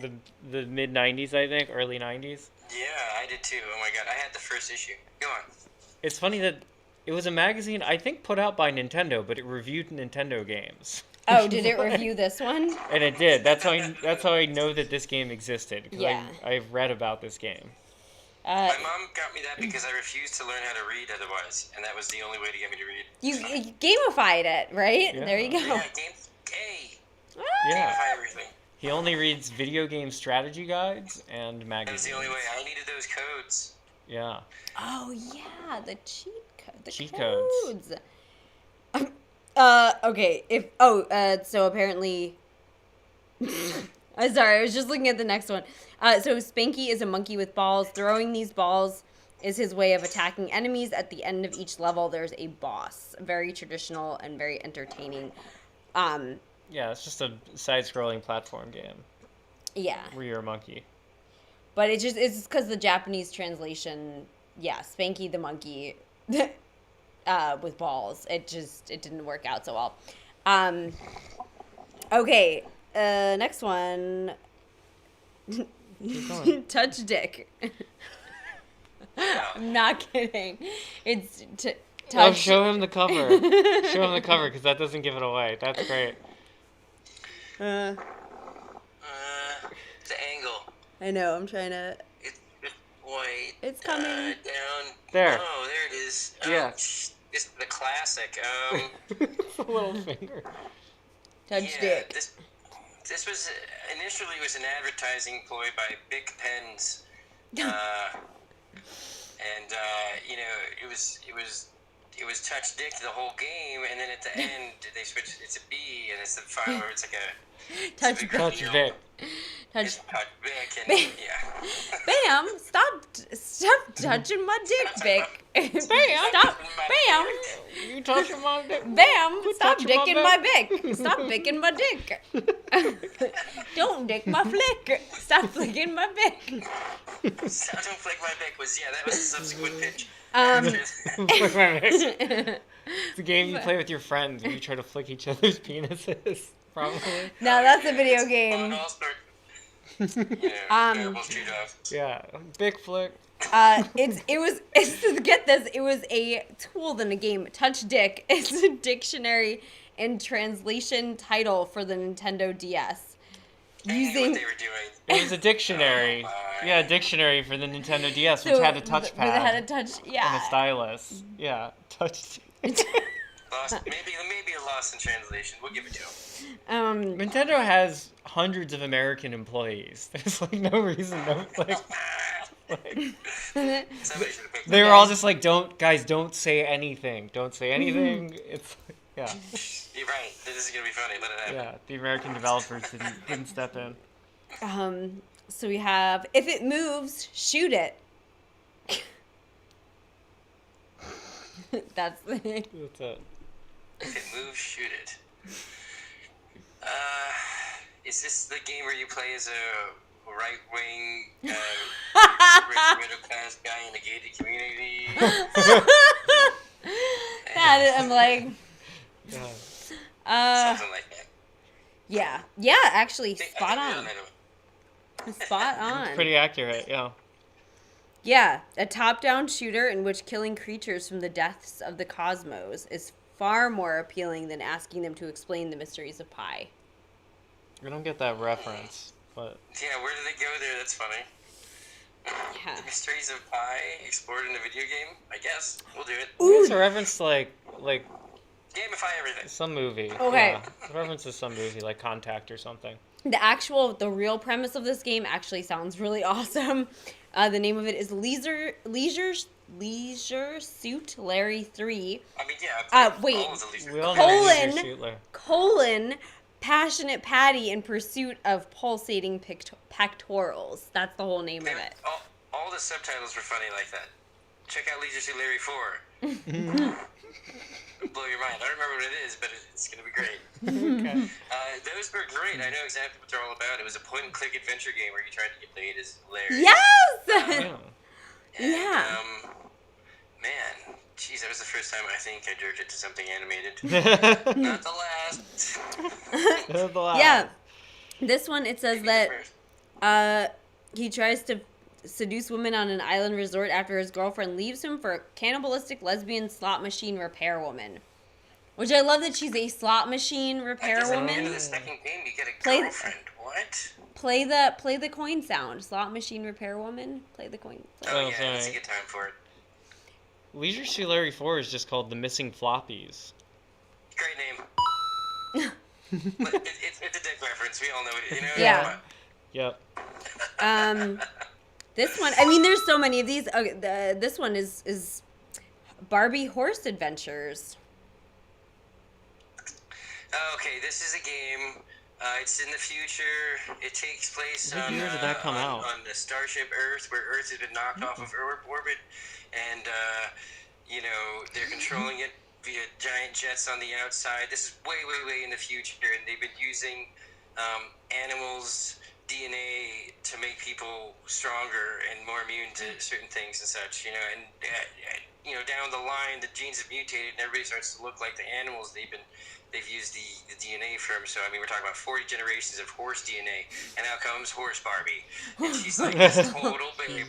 mid '90s, I think, early '90s. Yeah, I did too. Oh my god, I had the first issue. Go on. It's funny that it was a magazine I think put out by Nintendo, but it reviewed Nintendo games. Oh, did it review this one? And it did. That's how I know that this game existed. 'Cause Yeah. I've read about this game. My mom got me that because I refused to learn how to read otherwise, and that was the only way to get me to read. You gamified it, right? Yeah. There you go. Yeah, game. Hey, Yeah. gamify everything. He only reads video game strategy guides and That was magazines. the only way. I needed those codes. Yeah. Oh yeah, the cheat code. The Cheat codes. Okay. So apparently, I'm sorry. I was just looking at the next one. So Spanky is a monkey with balls. Throwing these balls is his way of attacking enemies. At the end of each level, there's a boss. Very traditional and very entertaining. Yeah, it's just a side-scrolling platform game Yeah. where you're a monkey. But it's because the Japanese translation, yeah, Spanky the monkey with balls. It didn't work out so well. Okay, next one. Keep going. Touch dick. I'm not kidding. It's touch. Oh, show him the cover. Show him the cover because that doesn't give it away. That's great. The angle. I know. I'm trying to. It's white. It's coming. Down. There. Oh, there it is. Oh, Yeah. This is the classic. It's a little finger. Touch Yeah, dick. This was initially was an advertising ploy by Bic Pens, and you know it was touch dick the whole game, and then at the end they switched it's a B and it's the final where it's like a Touch it's Touch dick. Touch. It's touch Bic and yeah. Bam! Stop touching my dick, Vic. Bam! Stop! Bam! You touching my dick. Bam! Stop touching my dicking my Vic. Stop dicking my dick. Don't dick my flick. Stop flicking my Vic. Don't flick my Bic was that was the subsequent pitch. It's a game you play with your friends where you try to flick each other's penises. Probably. Now that's a video game. Terrible street off. Yeah. Big flick. Get this, it was a tool in a game. Touch Dick. It's a dictionary and translation title for the Nintendo DS. I knew Using what they were doing. It was a dictionary. Oh, my. Yeah, a dictionary for the Nintendo DS, which so had a It touchpad had a touch, and a yeah. stylus. Yeah, touch. Maybe a loss in translation. We'll give it to him. Nintendo has hundreds of American employees. There's like no reason, like Somebody should have picked they were all just like, don't say anything. Don't say anything. It's yeah, You're right. This is gonna be funny. Let it happen. yeah. The American developers didn't step in. So we have, if it moves, shoot it. That's the That's it. If it moves, shoot it. Is this the game where you play as a right-wing, rich middle-class guy in a gated community? I'm like, Yeah. Something like that. yeah, actually, I think spot we all on. know it. Spot on. Pretty accurate. Yeah. Yeah, a top-down shooter in which killing creatures from the depths of the cosmos is far more appealing than asking them to explain the mysteries of pi. We don't get that reference, but Yeah, where did they go there? That's funny. Yeah. The mysteries of pi explored in a video game? I guess. We'll do it. it's a reference to like Gamify everything. some movie. Okay. Yeah. It references some movie like Contact or something. The real premise of this game actually sounds really awesome. The name of it is Leisure Suit Larry 3. I mean, yeah. Wait. All of the leisure- We all know Colon. Leisure Suit Larry. Passionate Patty in pursuit of pulsating pectorals. That's the whole name of it. All the subtitles were funny like that. Check out Leisure Suit Larry 4. Blow your mind. I don't remember what it is, but it's going to be great. Okay. Those were great. I know exactly what they're all about. It was a point-and-click adventure game where you tried to get laid as Larry. Yes! Yeah. And, Yeah. Man, geez, that was the first time I think I jerked it to something animated. That's Not the last. the last. Yeah. This one, it says Maybe the that first. he tries to seduce women on an island resort after his girlfriend leaves him for a cannibalistic lesbian slot machine repair woman. Which I love that she's a slot machine I repair guess at the end woman. of the second game, you get a Play- girlfriend. What? Play the coin sound. Slot machine repair woman. Play the coin. Oh, Oh, yeah, that's a sorry. good time for it. Leisure Suit Larry 4 is just called The Missing Floppies. Great name. But it's a dick reference. We all know it. You know. Yeah. Yep. This one. I mean, there's so many of these. This one is Barbie Horse Adventures. Okay, this is a game. It's in the future. It takes place What on year did that come out? on the Starship Earth, where Earth has been knocked off of orbit, and they're controlling it via giant jets on the outside. This is way, way, way in the future, and they've been using animals' DNA to make people stronger and more immune to certain things and such. And down the line, the genes have mutated, and everybody starts to look like the animals they've used the DNA from. So, I mean, we're talking about 40 generations of horse DNA, and out comes Horse Barbie. And she's like this total babe.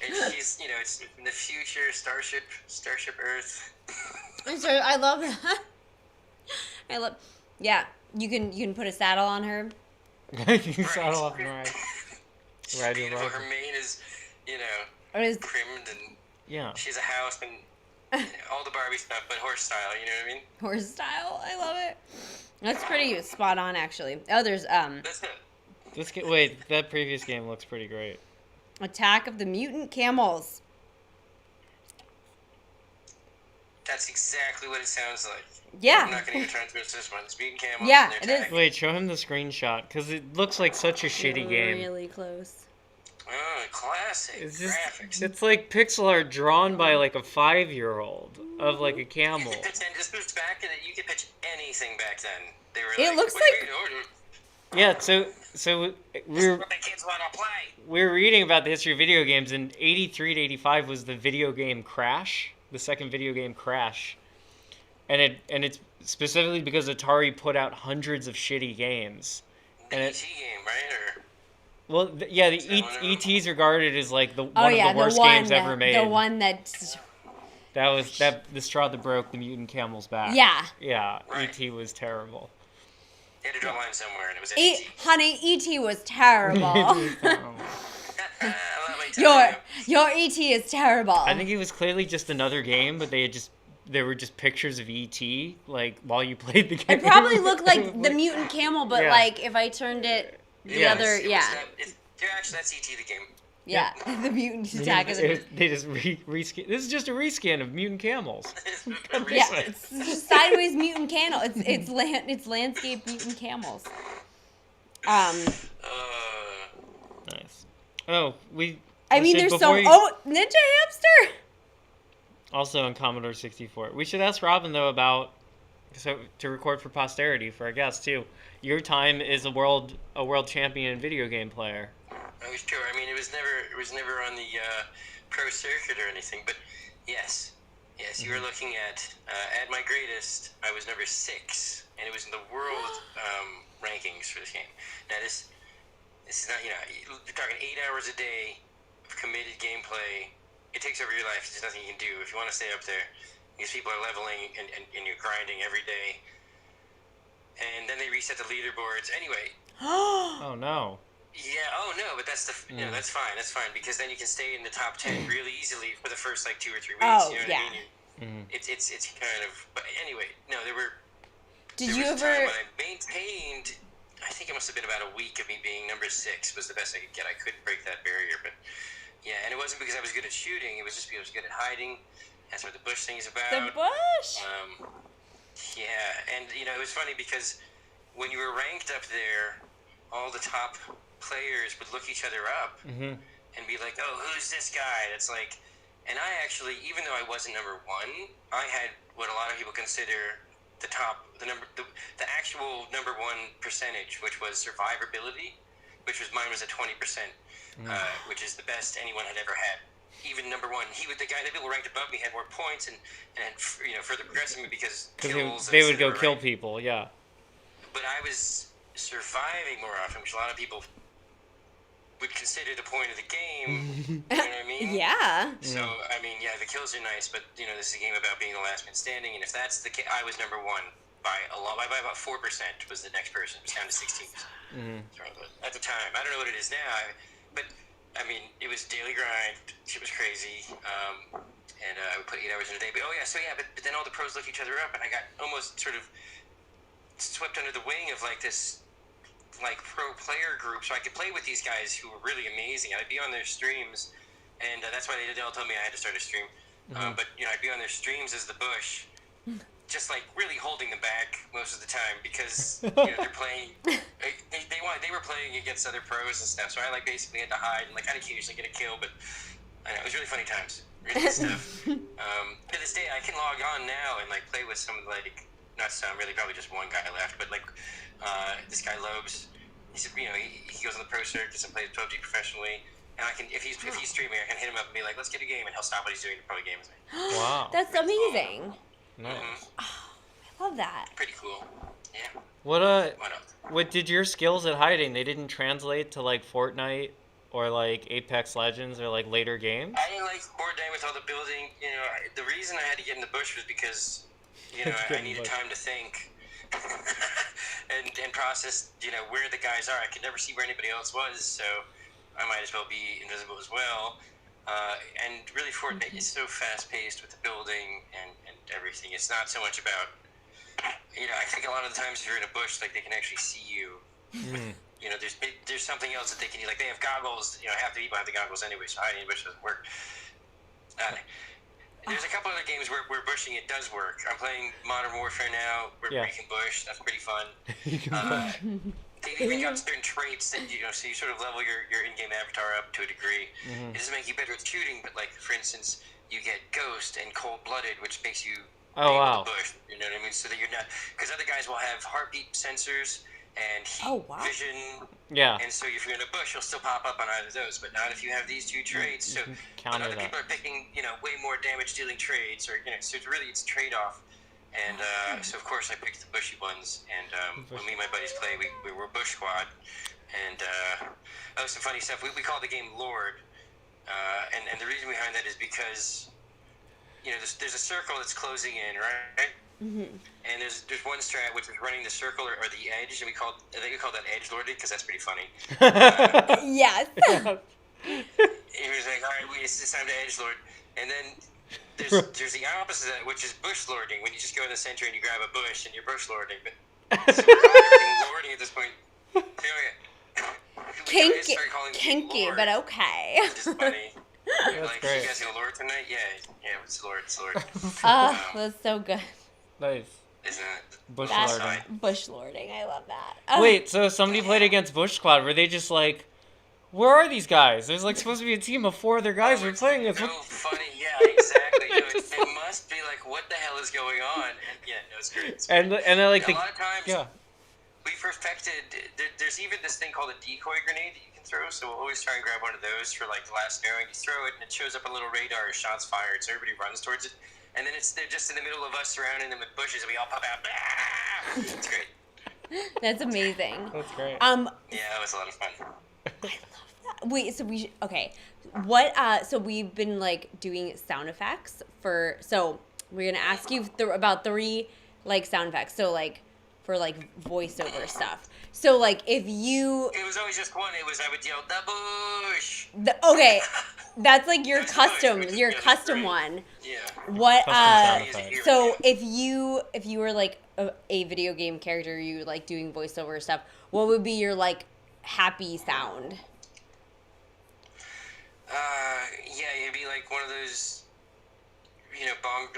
And she's, it's in the future, Starship Earth. So I love that. Yeah, you can put a saddle on her. You saddle off and ride. She's Ride your beautiful. rifle. Her mane is, It is trimmed, and Yeah. she has a house, and all the Barbie stuff, but horse style, you know what I mean? horse style. I love it. That's pretty spot on, actually. Oh, there's That's it. Wait, that previous game looks pretty great. Attack of the Mutant Camels. That's exactly what it sounds like. Yeah. I'm not going to even try to miss this one. It's beating camels. Yeah, and it they're is. attacking. Wait, show him the screenshot, because it looks like such a shitty game. Really close. Oh, classic It's just, graphics. it's like pixel art drawn by like a 5-year-old of like a You camel. could pitch, and this was back in it. You could pitch anything back then. They were It like, looks what like- are you doing? Yeah, so This is we're what the kids want to play. we're reading about the history of video games, and 83 to 85 was the video game Crash, the second video game Crash, and it's specifically because Atari put out hundreds of shitty games. The And ET game, right? Or Well, yeah, the Is that one of them? ET's regarded as like one Oh of yeah, the worst one games ever made. The one that. That was the straw that broke the mutant camel's back. Yeah. Yeah, Right. ET was terrible. they had to draw a line somewhere, and it was E- ET. honey, E.T. was terrible. Let me tell your you. your E.T. is terrible. I think it was clearly just another game, but there were just pictures of ET like while you played the game. It probably looked like the mutant camel, but Yeah. like if I turned it the Yeah. other, It was yeah, actually, that's ET the game. yeah, the mutant attack of the. They just rescan. This is just a rescan of mutant camels. Yeah, it's just sideways mutant camel. It's landscape mutant camels. Nice. Oh, I mean, should- there's so. before you- Oh, Ninja Hamster. Also on Commodore 64. We should ask Robin though about to record for posterity for our guests too. Your time is a world champion video game player. That was true. I mean, it was never on the pro circuit or anything, but yes, you were looking at my greatest, I was number 6, and it was in the world rankings for this game. Now this is not, you're talking 8 hours a day of committed gameplay. It takes over your life. There's nothing you can do if you want to stay up there, because people are leveling and you're grinding every day. And then they reset the leaderboards. Anyway, Oh no. yeah. Oh no, but that's that's fine. That's fine, because then you can stay in the top 10 really easily for the first like 2 or 3 weeks. Oh, you know yeah. what I mean? It's kind of. But anyway, no, there Did was you a time ever? when I maintained. I think it must have been about a week of me being number 6 was the best I could get. I couldn't break that barrier, but yeah, and it wasn't because I was good at shooting. It was just because I was good at hiding. That's what the bush thing is about. The bush. Yeah, and it was funny because when you were ranked up there, all the top players would look each other up and be like, "Oh, who's this guy?" That's like, and I actually, even though I wasn't number 1, I had what a lot of people consider the actual number 1 percentage, which was survivability, which was mine was at 20%, which is the best anyone had ever had. even number one. The guy that people ranked above me had more points and further progressing me because Because kills. they would go etc., kill right? people, yeah. But I was surviving more often, which a lot of people would consider the point of the game. You know what I mean? Yeah. So, I mean, yeah, the kills are nice, but, this is a game about being the last man standing, and if that's the case, I was number one by a lot, by about 4% was the next person. It was down to 16. So, at the time. I don't know what it is now, but, I mean, it was daily grind. Shit was crazy. And I would put 8 hours in a day. But, but then all the pros looked each other up, and I got almost sort of swept under the wing of, like, this pro player group, so I could play with these guys who were really amazing. I'd be on their streams, and that's why they all told me I had to start a stream. But I'd be on their streams as the Bush, just like really holding them back most of the time because they're playing. They were playing against other pros and stuff, so I basically had to hide and I'd occasionally get a kill, but I know it was really funny times, really good stuff. To this day, I can log on now and play with some of not some, really probably just one guy left, but this guy Lobes. He said, he goes on the pro circuits and plays PUBG professionally, and I can, if he's streaming, I can hit him up and be like, "Let's get a game," and he'll stop what he's doing to play a game with me. Wow. That's amazing. Nice. I love that. Pretty cool. Yeah. What did your skills at hiding? They didn't translate to Fortnite or Apex Legends or later games? I didn't like Fortnite with all the building. The reason I had to get in the bush was because I needed time to think. and process, where the guys are. I could never see where anybody else was, so I might as well be invisible as well. And really, Fortnite is so fast-paced with the building and everything. It's not so much about, I think a lot of the times if you're in a bush, they can actually see you. There's something else that they can do. They have goggles. Half the people have the goggles anyway, so hiding in the bush doesn't work. There's a couple other games where bushing it does work. I'm playing Modern Warfare now, where you can bush. That's pretty fun. They even got certain traits that so you sort of level your in-game avatar up to a degree. It doesn't make you better at shooting, but for instance, you get Ghost and Cold-Blooded, which makes you able to bush. You know what I mean? So that you're not, because other guys will have heartbeat sensors and heat vision. Yeah. And so if you're in a bush, you'll still pop up on either of those, but not if you have these two traits. So but other people are picking, way more damage-dealing traits, or so it's a trade-off. And so of course I picked the bushy ones. And when me and my buddies play, we were Bush Squad. And that was some funny stuff. We call the game Lord. And the reason behind that is because there's a circle that's closing in, right? And there's one strat which is running the circle or the edge, and I think we call that edge lording because that's pretty funny. Yes. He was like, "All right, it's time to edge lord," and then there's the opposite of that, which is bush lording, when you just go in the center and you grab a bush and you're bush lording. But so we're calling lording at this point. Kinky, but okay. Which is funny. Great. You guys gonna lord tonight? Yeah, it's lord. That's so good. Nice. Isn't it? Bush That's lording. bush lording. I love that. Wait, so somebody played against Bush Squad. Were they just where are these guys? There's supposed to be a team of 4 other guys we're playing against. So funny, yeah, exactly. It must be what the hell is going on? And it's great. And then a lot of times, yeah. we perfected. There's even this thing called a decoy grenade that you can throw. So we'll always try and grab one of those for the last arrow. And you throw it, and it shows up a little radar as shots fired, so everybody runs towards it. And then they're just in the middle of us surrounding them with bushes, and we all pop out. It's great. That's amazing. That's great. Yeah, that was a lot of fun. I love that. Wait, so what? So we've been doing sound effects so we're gonna ask you about 3 sound effects. So for voiceover stuff. So if you. It was always just one. I would yell the bush. Okay, that's your That's custom, bush, your that's custom great. one. Yeah. What? Custom sound effects. So if you were a video game character, you doing voiceover stuff, what would be your happy sound? Yeah, it'd be one of those, bong,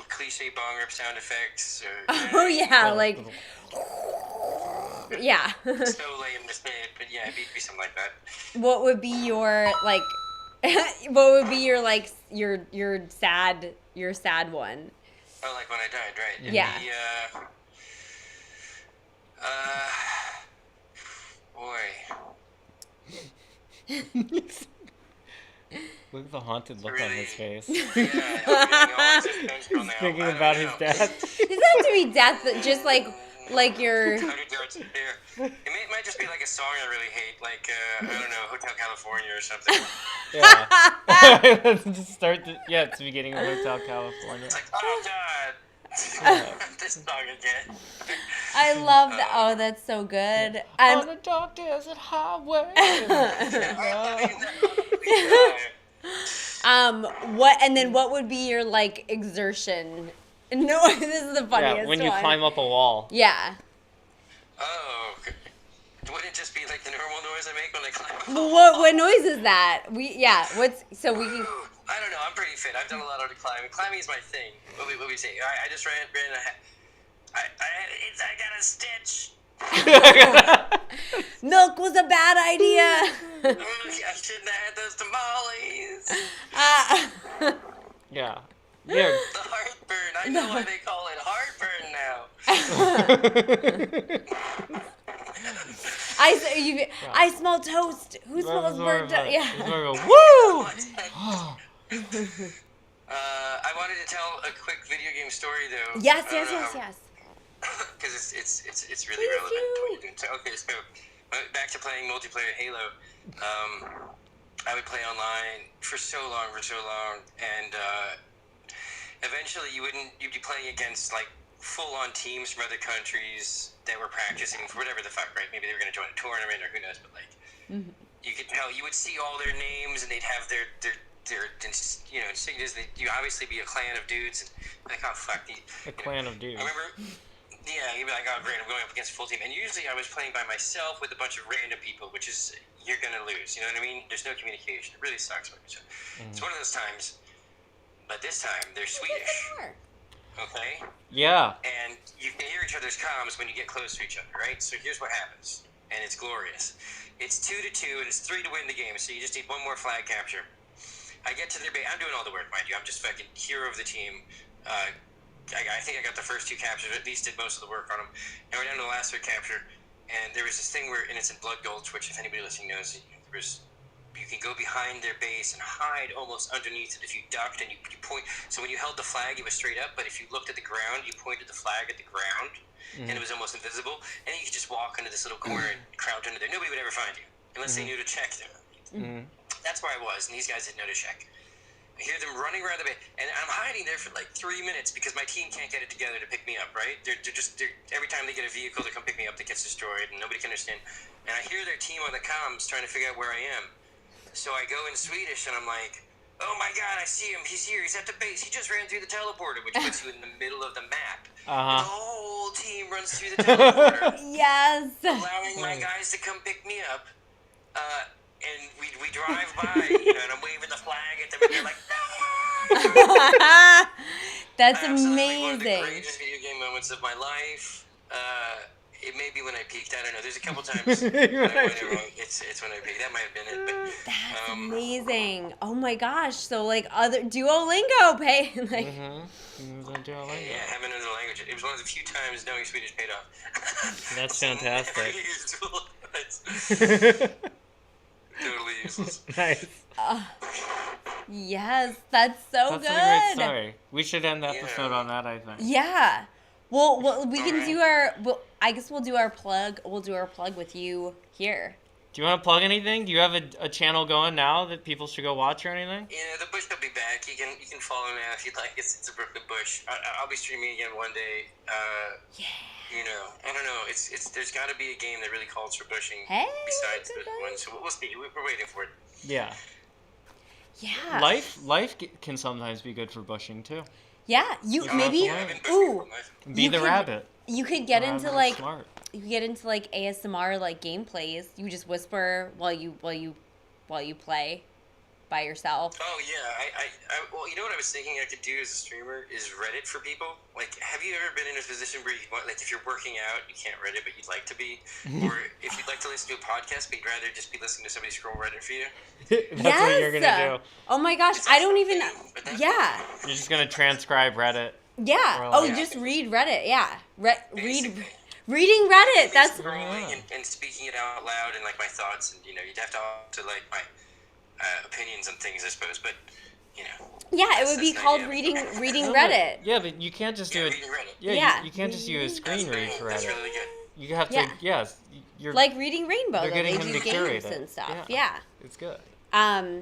cliche bong rip sound effects. Or, Oh yeah, yeah. So lame to say it, but yeah, it'd be something like that. What would be your what would be your sad one? Oh, when I died, right? It'd Yeah. Be, boy. Look at the haunted look on his face. Yeah, I'm getting all existential He's now. thinking I don't about his know. death. Does that have to be death? Just like your. 100 yards in there. It might just be like a song I really hate, like I don't know, Hotel California or something. Yeah. Just start. It's the beginning of Hotel California. It's like, oh god, this song again. I love that. Oh, that's so good. On a dark desert highway. What? And then what would be your like exertion? No, this is the funniest Yeah, when you one. climb up a wall. Yeah. Oh, okay. Wouldn't it just be like the normal noise I make when I climb? What noise is that? What's so we can. I don't know. I'm pretty fit. I've done a lot of climbing. Climbing is my thing. What we say? I just ran. I got a stitch. Milk was a bad idea. I shouldn't have had those tamales. Yeah. Yeah. The heartburn. I know why they call it heartburn now. I smell toast. Who smells burnt toast? Yeah. Woo! I wanted to tell a quick video game story though. Yes. Because it's really Please relevant to what do. you're doing. So, okay, so back to playing multiplayer Halo. I would play online for so long, and eventually you'd be playing against like full-on teams from other countries that were practicing for whatever the fuck, right? Maybe they were going to join a tournament or who knows, but like you could tell, you would see all their names and they'd have their insignias. You obviously be a clan of dudes and like, oh fuck, A clan of dudes. I remember. Yeah, you'd be like, oh great, I'm going up against a full team. And usually I was playing by myself with a bunch of random people, which is, you're going to lose. You know what I mean? There's no communication. It really sucks. It's one of those times, but this time they're Swedish. Okay? Yeah. And you can hear each other's comms when you get close to each other, right? So here's what happens. And it's glorious. It's 2-2, and it's 3 to win the game, so you just need one more flag capture. I get to their base. I'm doing all the work, mind you. I'm just fucking hero of the team. I think I got the first 2 captures, at least did most of the work on them. And we're down to the last 3rd capture. And there was this thing where, and it's in Blood Gulch, which if anybody listening knows, you can go behind their base and hide almost underneath it if you ducked and you point. So when you held the flag, it was straight up, but if you looked at the ground, you pointed the flag at the ground, and it was almost invisible. And then you could just walk into this little corner and crouch under there. Nobody would ever find you, unless they knew to check there. That's where I was, and these guys didn't know to check. I hear them running around the base, and I'm hiding there for like 3 minutes because my team can't get it together to pick me up, right? They're every time they get a vehicle to come pick me up that gets destroyed, and nobody can understand. And I hear their team on the comms trying to figure out where I am. So I go in Swedish, and I'm like, oh my god, I see him. He's here. He's at the base. He just ran through the teleporter, which puts you in the middle of the map. And the whole team runs through the teleporter. Yes. Allowing my guys to come pick me up. And we drive by, and I'm waving the flag at them, and they're like, no! That's Absolutely one of the amazing. greatest video game moments of my life. It may be when I peaked. I don't know. There's a couple times when I went wrong. It's when I peaked. That might have been it. But, That's amazing. Oh my gosh. So like other Duolingo pay like yeah, having another language. It was one of the few times knowing Swedish paid off. That's fantastic. Totally useless. Nice. yes, that's so That's good. a great story. We should end the episode on that, I think. Yeah. Well, we can Alright. do our. Well, I guess we'll do our plug. We'll do our plug with you here. Do you want to plug anything? Do you have a channel going now that people should go watch or anything? Yeah, the Bush will be back. You can follow me now if you'd like. It's a Brooklyn Bush. I'll be streaming again one day. Yeah. I don't know. It's there's got to be a game that really calls for bushing Hey, besides good this idea. one. So we'll see. We're waiting for it. Yeah. Yeah. Life can sometimes be good for bushing too. Yeah. You Yeah, maybe. absolutely. I've been bushing Ooh. for life. Be You the could- rabbit. You could get into Rabbit is like smart. you could get into like ASMR like gameplays. You just whisper while you play by yourself. Oh yeah, I well, you know what I was thinking I could do as a streamer is Reddit for people. Like, have you ever been in a position where you want, like, if you're working out, you can't Reddit, but you'd like to be, or if you'd like to listen to a podcast, but you'd rather just be listening to somebody scroll Reddit for you. That's what you're gonna do. Oh my gosh, It's I don't also even. new, but that's Yeah. You're just gonna transcribe Reddit. Yeah. Or Oh, like- just read Reddit. Yeah. Read. Basically. Reading Reddit. That's. Scrolling and speaking it out loud and like my thoughts, and you'd have to like my opinions on things, I suppose. But you know. Yeah, it would be that's the called idea. reading Reddit. Yeah, but you can't just do it. Reading Reddit. Yeah, Yeah. You can't just use screen read for That's Reddit. really good. You have to. Yeah. Yes, you're Like Reading Rainbow, They're though. getting They him do to curate games it. and stuff. Yeah. Yeah. It's good. Right, and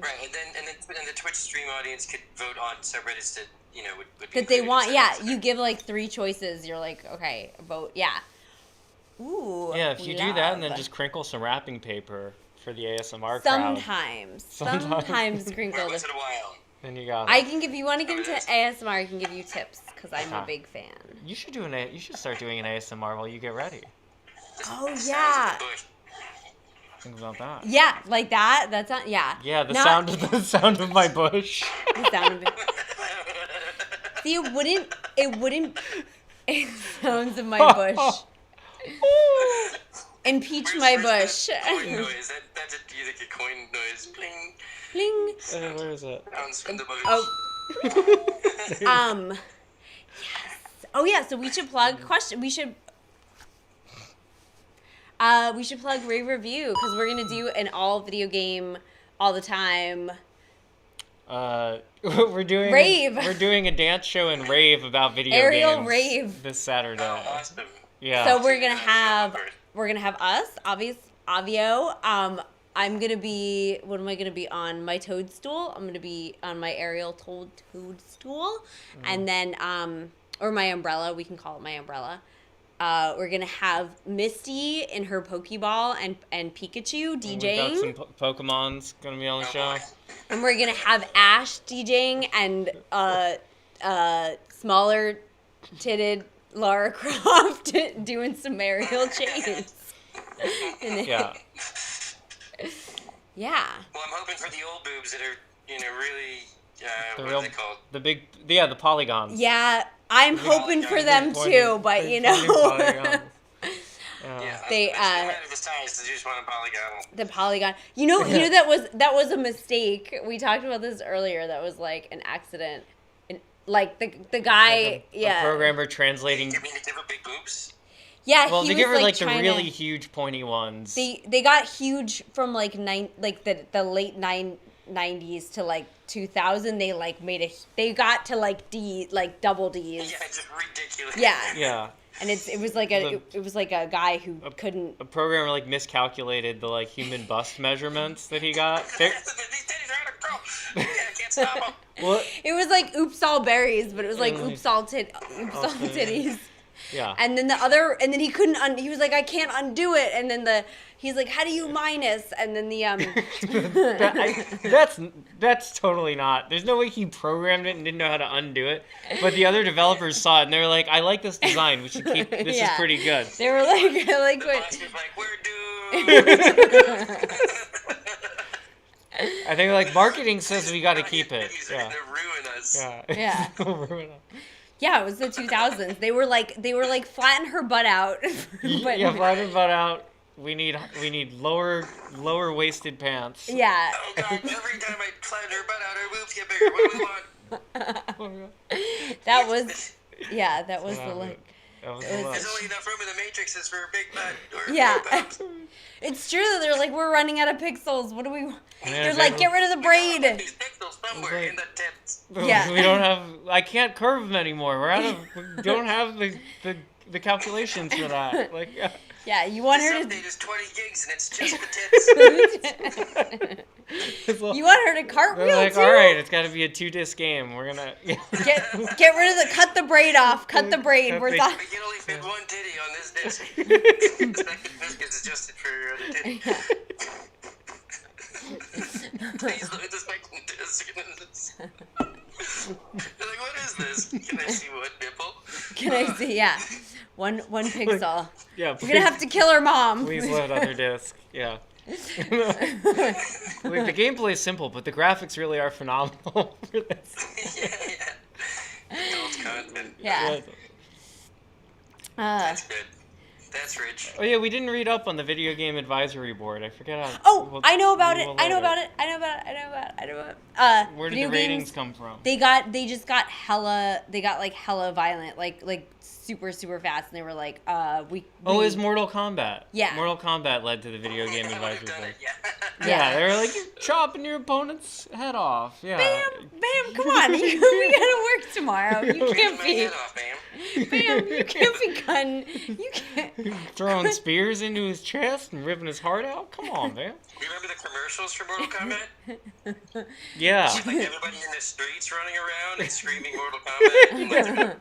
the Twitch stream audience could vote on subreddits that would be That they included want, in yeah. subreddits. You give like 3 choices. You're like, okay, vote, yeah. Ooh. Yeah, if you do that and then love. just crinkle some wrapping paper for the ASMR crowd, Sometimes Right, crinkled. once in a while. then you got. I can give you want to get into ASMR. I can give you tips because I'm a Uh-huh. big fan. You should You should start doing an ASMR while you get ready. Oh Sounds yeah, of the bush. Think about that. yeah, like that. That's not yeah. Yeah, the Not- the sound of my bush. The sound of it. See, it wouldn't. It sounds of my bush. Impeach my Where's bush. that coin noise? That's you think a coin noise. Bling. Bling. Where is it? Sounds from the bush. Oh. Yes. Oh yeah. So we should plug question. We should plug Rave Review because we're gonna do an all video game all the time. We're doing Rave. We're doing a dance show and rave about video Ariel games rave. this Saturday. Oh, awesome. Yeah. So we're gonna have us, Avio. I'm gonna be. What am I gonna be on? My toadstool. I'm gonna be on my Ariel toadstool, and then or my umbrella. We can call it my umbrella. We're gonna have Misty in her Pokeball and Pikachu And we've got DJing, some Pokemon's gonna be on the show. and we're gonna have Ash DJing and smaller titted Lara Croft doing some aerial chains. Yeah. Yeah. Well, I'm hoping for the old boobs that are, really, The what real, are they called? the polygons. Yeah, I'm hoping for them Pointy- too, but pointy you know, polygons. Yeah, They, it doesn't matter the size, they just want a polygonal. the polygon. You know that was a mistake. We talked about this earlier. That was like an accident. Like the guy, A programmer translating. You mean to give her big boobs? yeah, Well, he they was give her like the trying really to, huge pointy ones. They got huge from like the late 90s to like 2000. They like they got to like double D's. Yeah, it's just ridiculous. Yeah. Yeah. And it was like a guy who couldn't. A programmer like miscalculated the like human bust measurements that he got. They're- These titties are out of control. Yeah, I can't stop them. What? It was like oops all berries, but it was like Yeah. oops all titties. Yeah. And then he couldn't he was like, I can't undo it. And then he's like, how do you minus? And then That's totally not. There's no way he programmed it and didn't know how to undo it. But the other developers saw it and they were like, I like this design. We should keep. This Yeah. is pretty good. they were like, I like The what. boss was like, we're doomed. I think like marketing says we got to keep it. These are Yeah. gonna ruin us. Yeah. Yeah. Ruin it. Yeah, it was the 2000s. They were like flatten her butt out. But, Yeah, flatten butt out. We need lower waisted pants. yeah. Oh god, every time I flatten her butt out, her boobs get bigger. What do we want? That was that was the That look. was It was- the There's look. only enough room in the matrices for a big butt. Or Yeah. boobs. It's true that they're like, we're running out of pixels. What do we? Yeah, They're like, get rid of the braid. These pixels somewhere Right. in the tits. Yeah. We don't have. I can't curve them anymore. We don't have the calculations for that. Like, yeah. Yeah, you want This her to. update is 20 gigs and it's just the tits. You want her to They're cartwheel like, too? all right, it's got to be a 2-disc game. We're gonna. Get rid of cut the braid off. Cut the braid. Cut We're the- thought. We can only fit one titty on this disc. The second disc is adjusted for your other titty. Please look at the second disc. You're like, what is this? Can I see one nipple? Can I see? Yeah, one pixel. Yeah. We're gonna have to kill her mom. Please load other disc. Yeah. Like, the gameplay is simple, but the graphics really are phenomenal for this. Yeah. Adult content. Yeah. Yeah. That's good. That's rich. Oh yeah, we didn't read up on the video game advisory board. I forget how. Oh, I know about we it. will I know later. about it. I know about it. I know about it. I know about it. Where did video the ratings games, come from? They just got hella. They got like hella violent, like super fast, and they were like, we. Oh, it was Mortal Kombat. Yeah. Mortal Kombat led to the video game I would have advisory done board. it, yeah. Yeah, they were like, you're chopping your opponent's head off. Yeah. Bam, come on, we gotta work tomorrow. You Rip can't my be, head off, man. bam, you can't be gun. You can't. Throwing spears into his chest and ripping his heart out? Come on, man. Remember the commercials for Mortal Kombat? Yeah. Like everybody in the streets running around and screaming Mortal Kombat. And like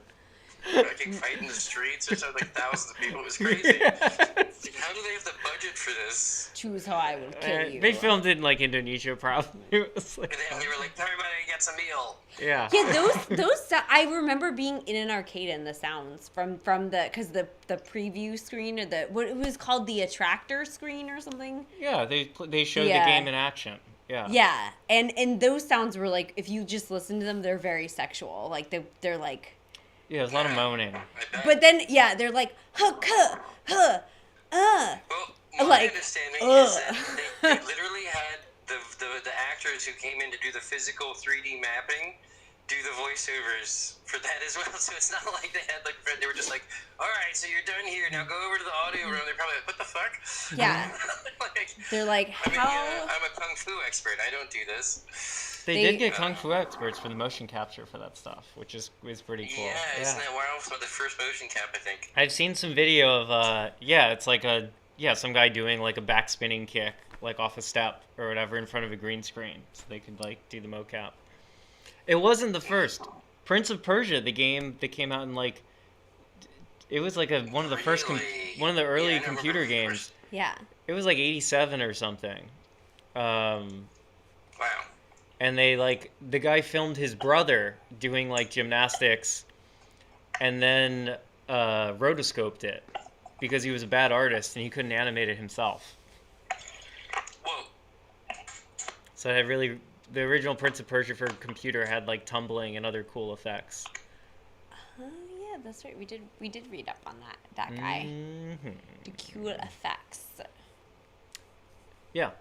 they're fucking fighting the streets or something, like thousands of people. It was crazy. Like, how do they have the budget for this? Choose how I would kill you. They filmed it in like Indonesia, probably. It was like, And they were like, everybody gets a meal. yeah. Yeah, those I remember being in an arcade and the sounds from the because the preview screen or the what it was called, the attractor screen or something. Yeah, they showed Yeah. the game in action. Yeah. Yeah, and those sounds were like, if you just listen to them, they're very sexual. Like they're like, Yeah, there's a lot of moaning. I bet. but then yeah, they're like huh, Well, my like, understanding ugh. is that they literally had the actors who came in to do the physical 3D mapping do the voiceovers for that as well. So it's not like they had like they were just like, all right, so you're done here. Now go over to the audio room. They're probably like, what the fuck? yeah. Like, They're like, I mean, how? yeah, I'm a kung fu expert. I don't do this. They They- did get kung fu experts for the motion capture for that stuff, which is pretty cool. Yeah, isn't that wild? For the first motion cap, I think. I've seen some video of it's like some guy doing like a back spinning kick like off a step or whatever in front of a green screen, so they could like do the mocap. It wasn't the first. Prince of Persia, the game that came out in like, it was like one of the first Really? one of the early Yeah, I never computer heard of the games. first. Yeah. It was like 87 or something. Wow. And they like the guy filmed his brother doing like gymnastics and then rotoscoped it because he was a bad artist and he couldn't animate it himself. Whoa. So it really, the original Prince of Persia for computer had like tumbling and other cool effects. Oh yeah, that's right. We did read up on that guy. Mhm. The cool effects. Yeah.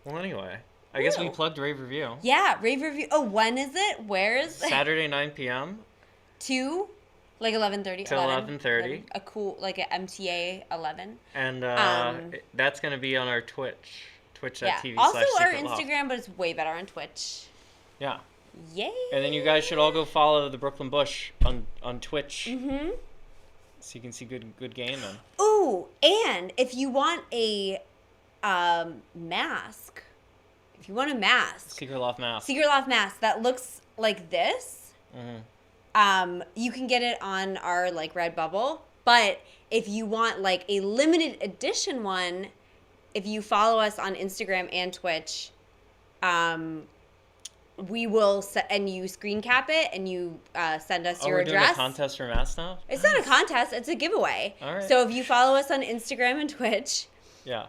Well, anyway, I guess we Ooh. plugged rave review. Yeah, rave review. Oh, when is it? Where is it? Saturday 9 p.m. To like 11:30. Till 11:30. A cool like a MTA 11. And Um, that's going to be on our Twitch. Yeah. Twitch.tv Also our / Instagram. Instagram, but it's way better on Twitch. Yeah. Yay. And then you guys should all go follow the Brooklyn Bush on Twitch, Mhm. so you can see good gaming. Ooh, and if you want a mask, if you want a mask, Secret Loft mask. Secret Loft mask that looks like this, Mhm. you can get it on our like Redbubble. But if you want like a limited edition one, if you follow us on Instagram and Twitch, we will and you screen cap it and you send us Oh, your we're address. doing a contest for masks now? It's not a contest; it's a giveaway. All right. So if you follow us on Instagram and Twitch, Yeah.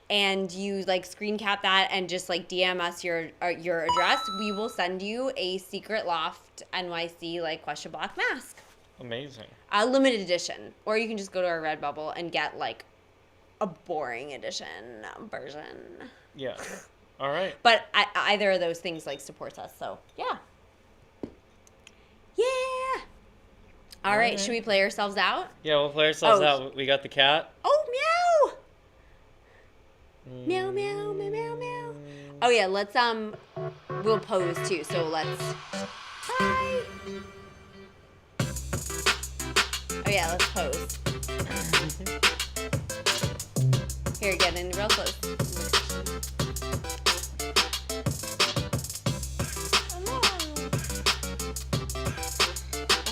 and you like screen cap that and just like DM us your address, we will send you a Secret Loft NYC like question block mask, Amazing. a limited edition, or you can just go to our Redbubble and get like a boring edition version. Yeah. All right. But either of those things like supports us, so yeah. Yeah. All right, right. should we play ourselves out? Yeah, we'll play ourselves Oh. out. We got the cat. Oh, meow. Meow, meow, meow, meow, meow. Oh yeah, let's we'll pose too. So let's. Hi. Oh yeah, let's pose. Here, get in real close.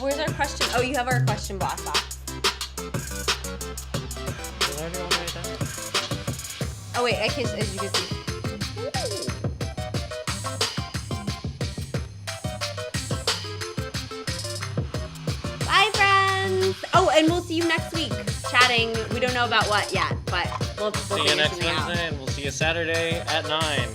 Where's our question? Oh, you have our question box off. Did everyone write that? Oh wait, I can, as you can see. Bye, friends. Oh, and we'll see you next week. Chatting. We don't know about what yet, but we'll See you figure next something out. Wednesday, and we'll see you Saturday at 9.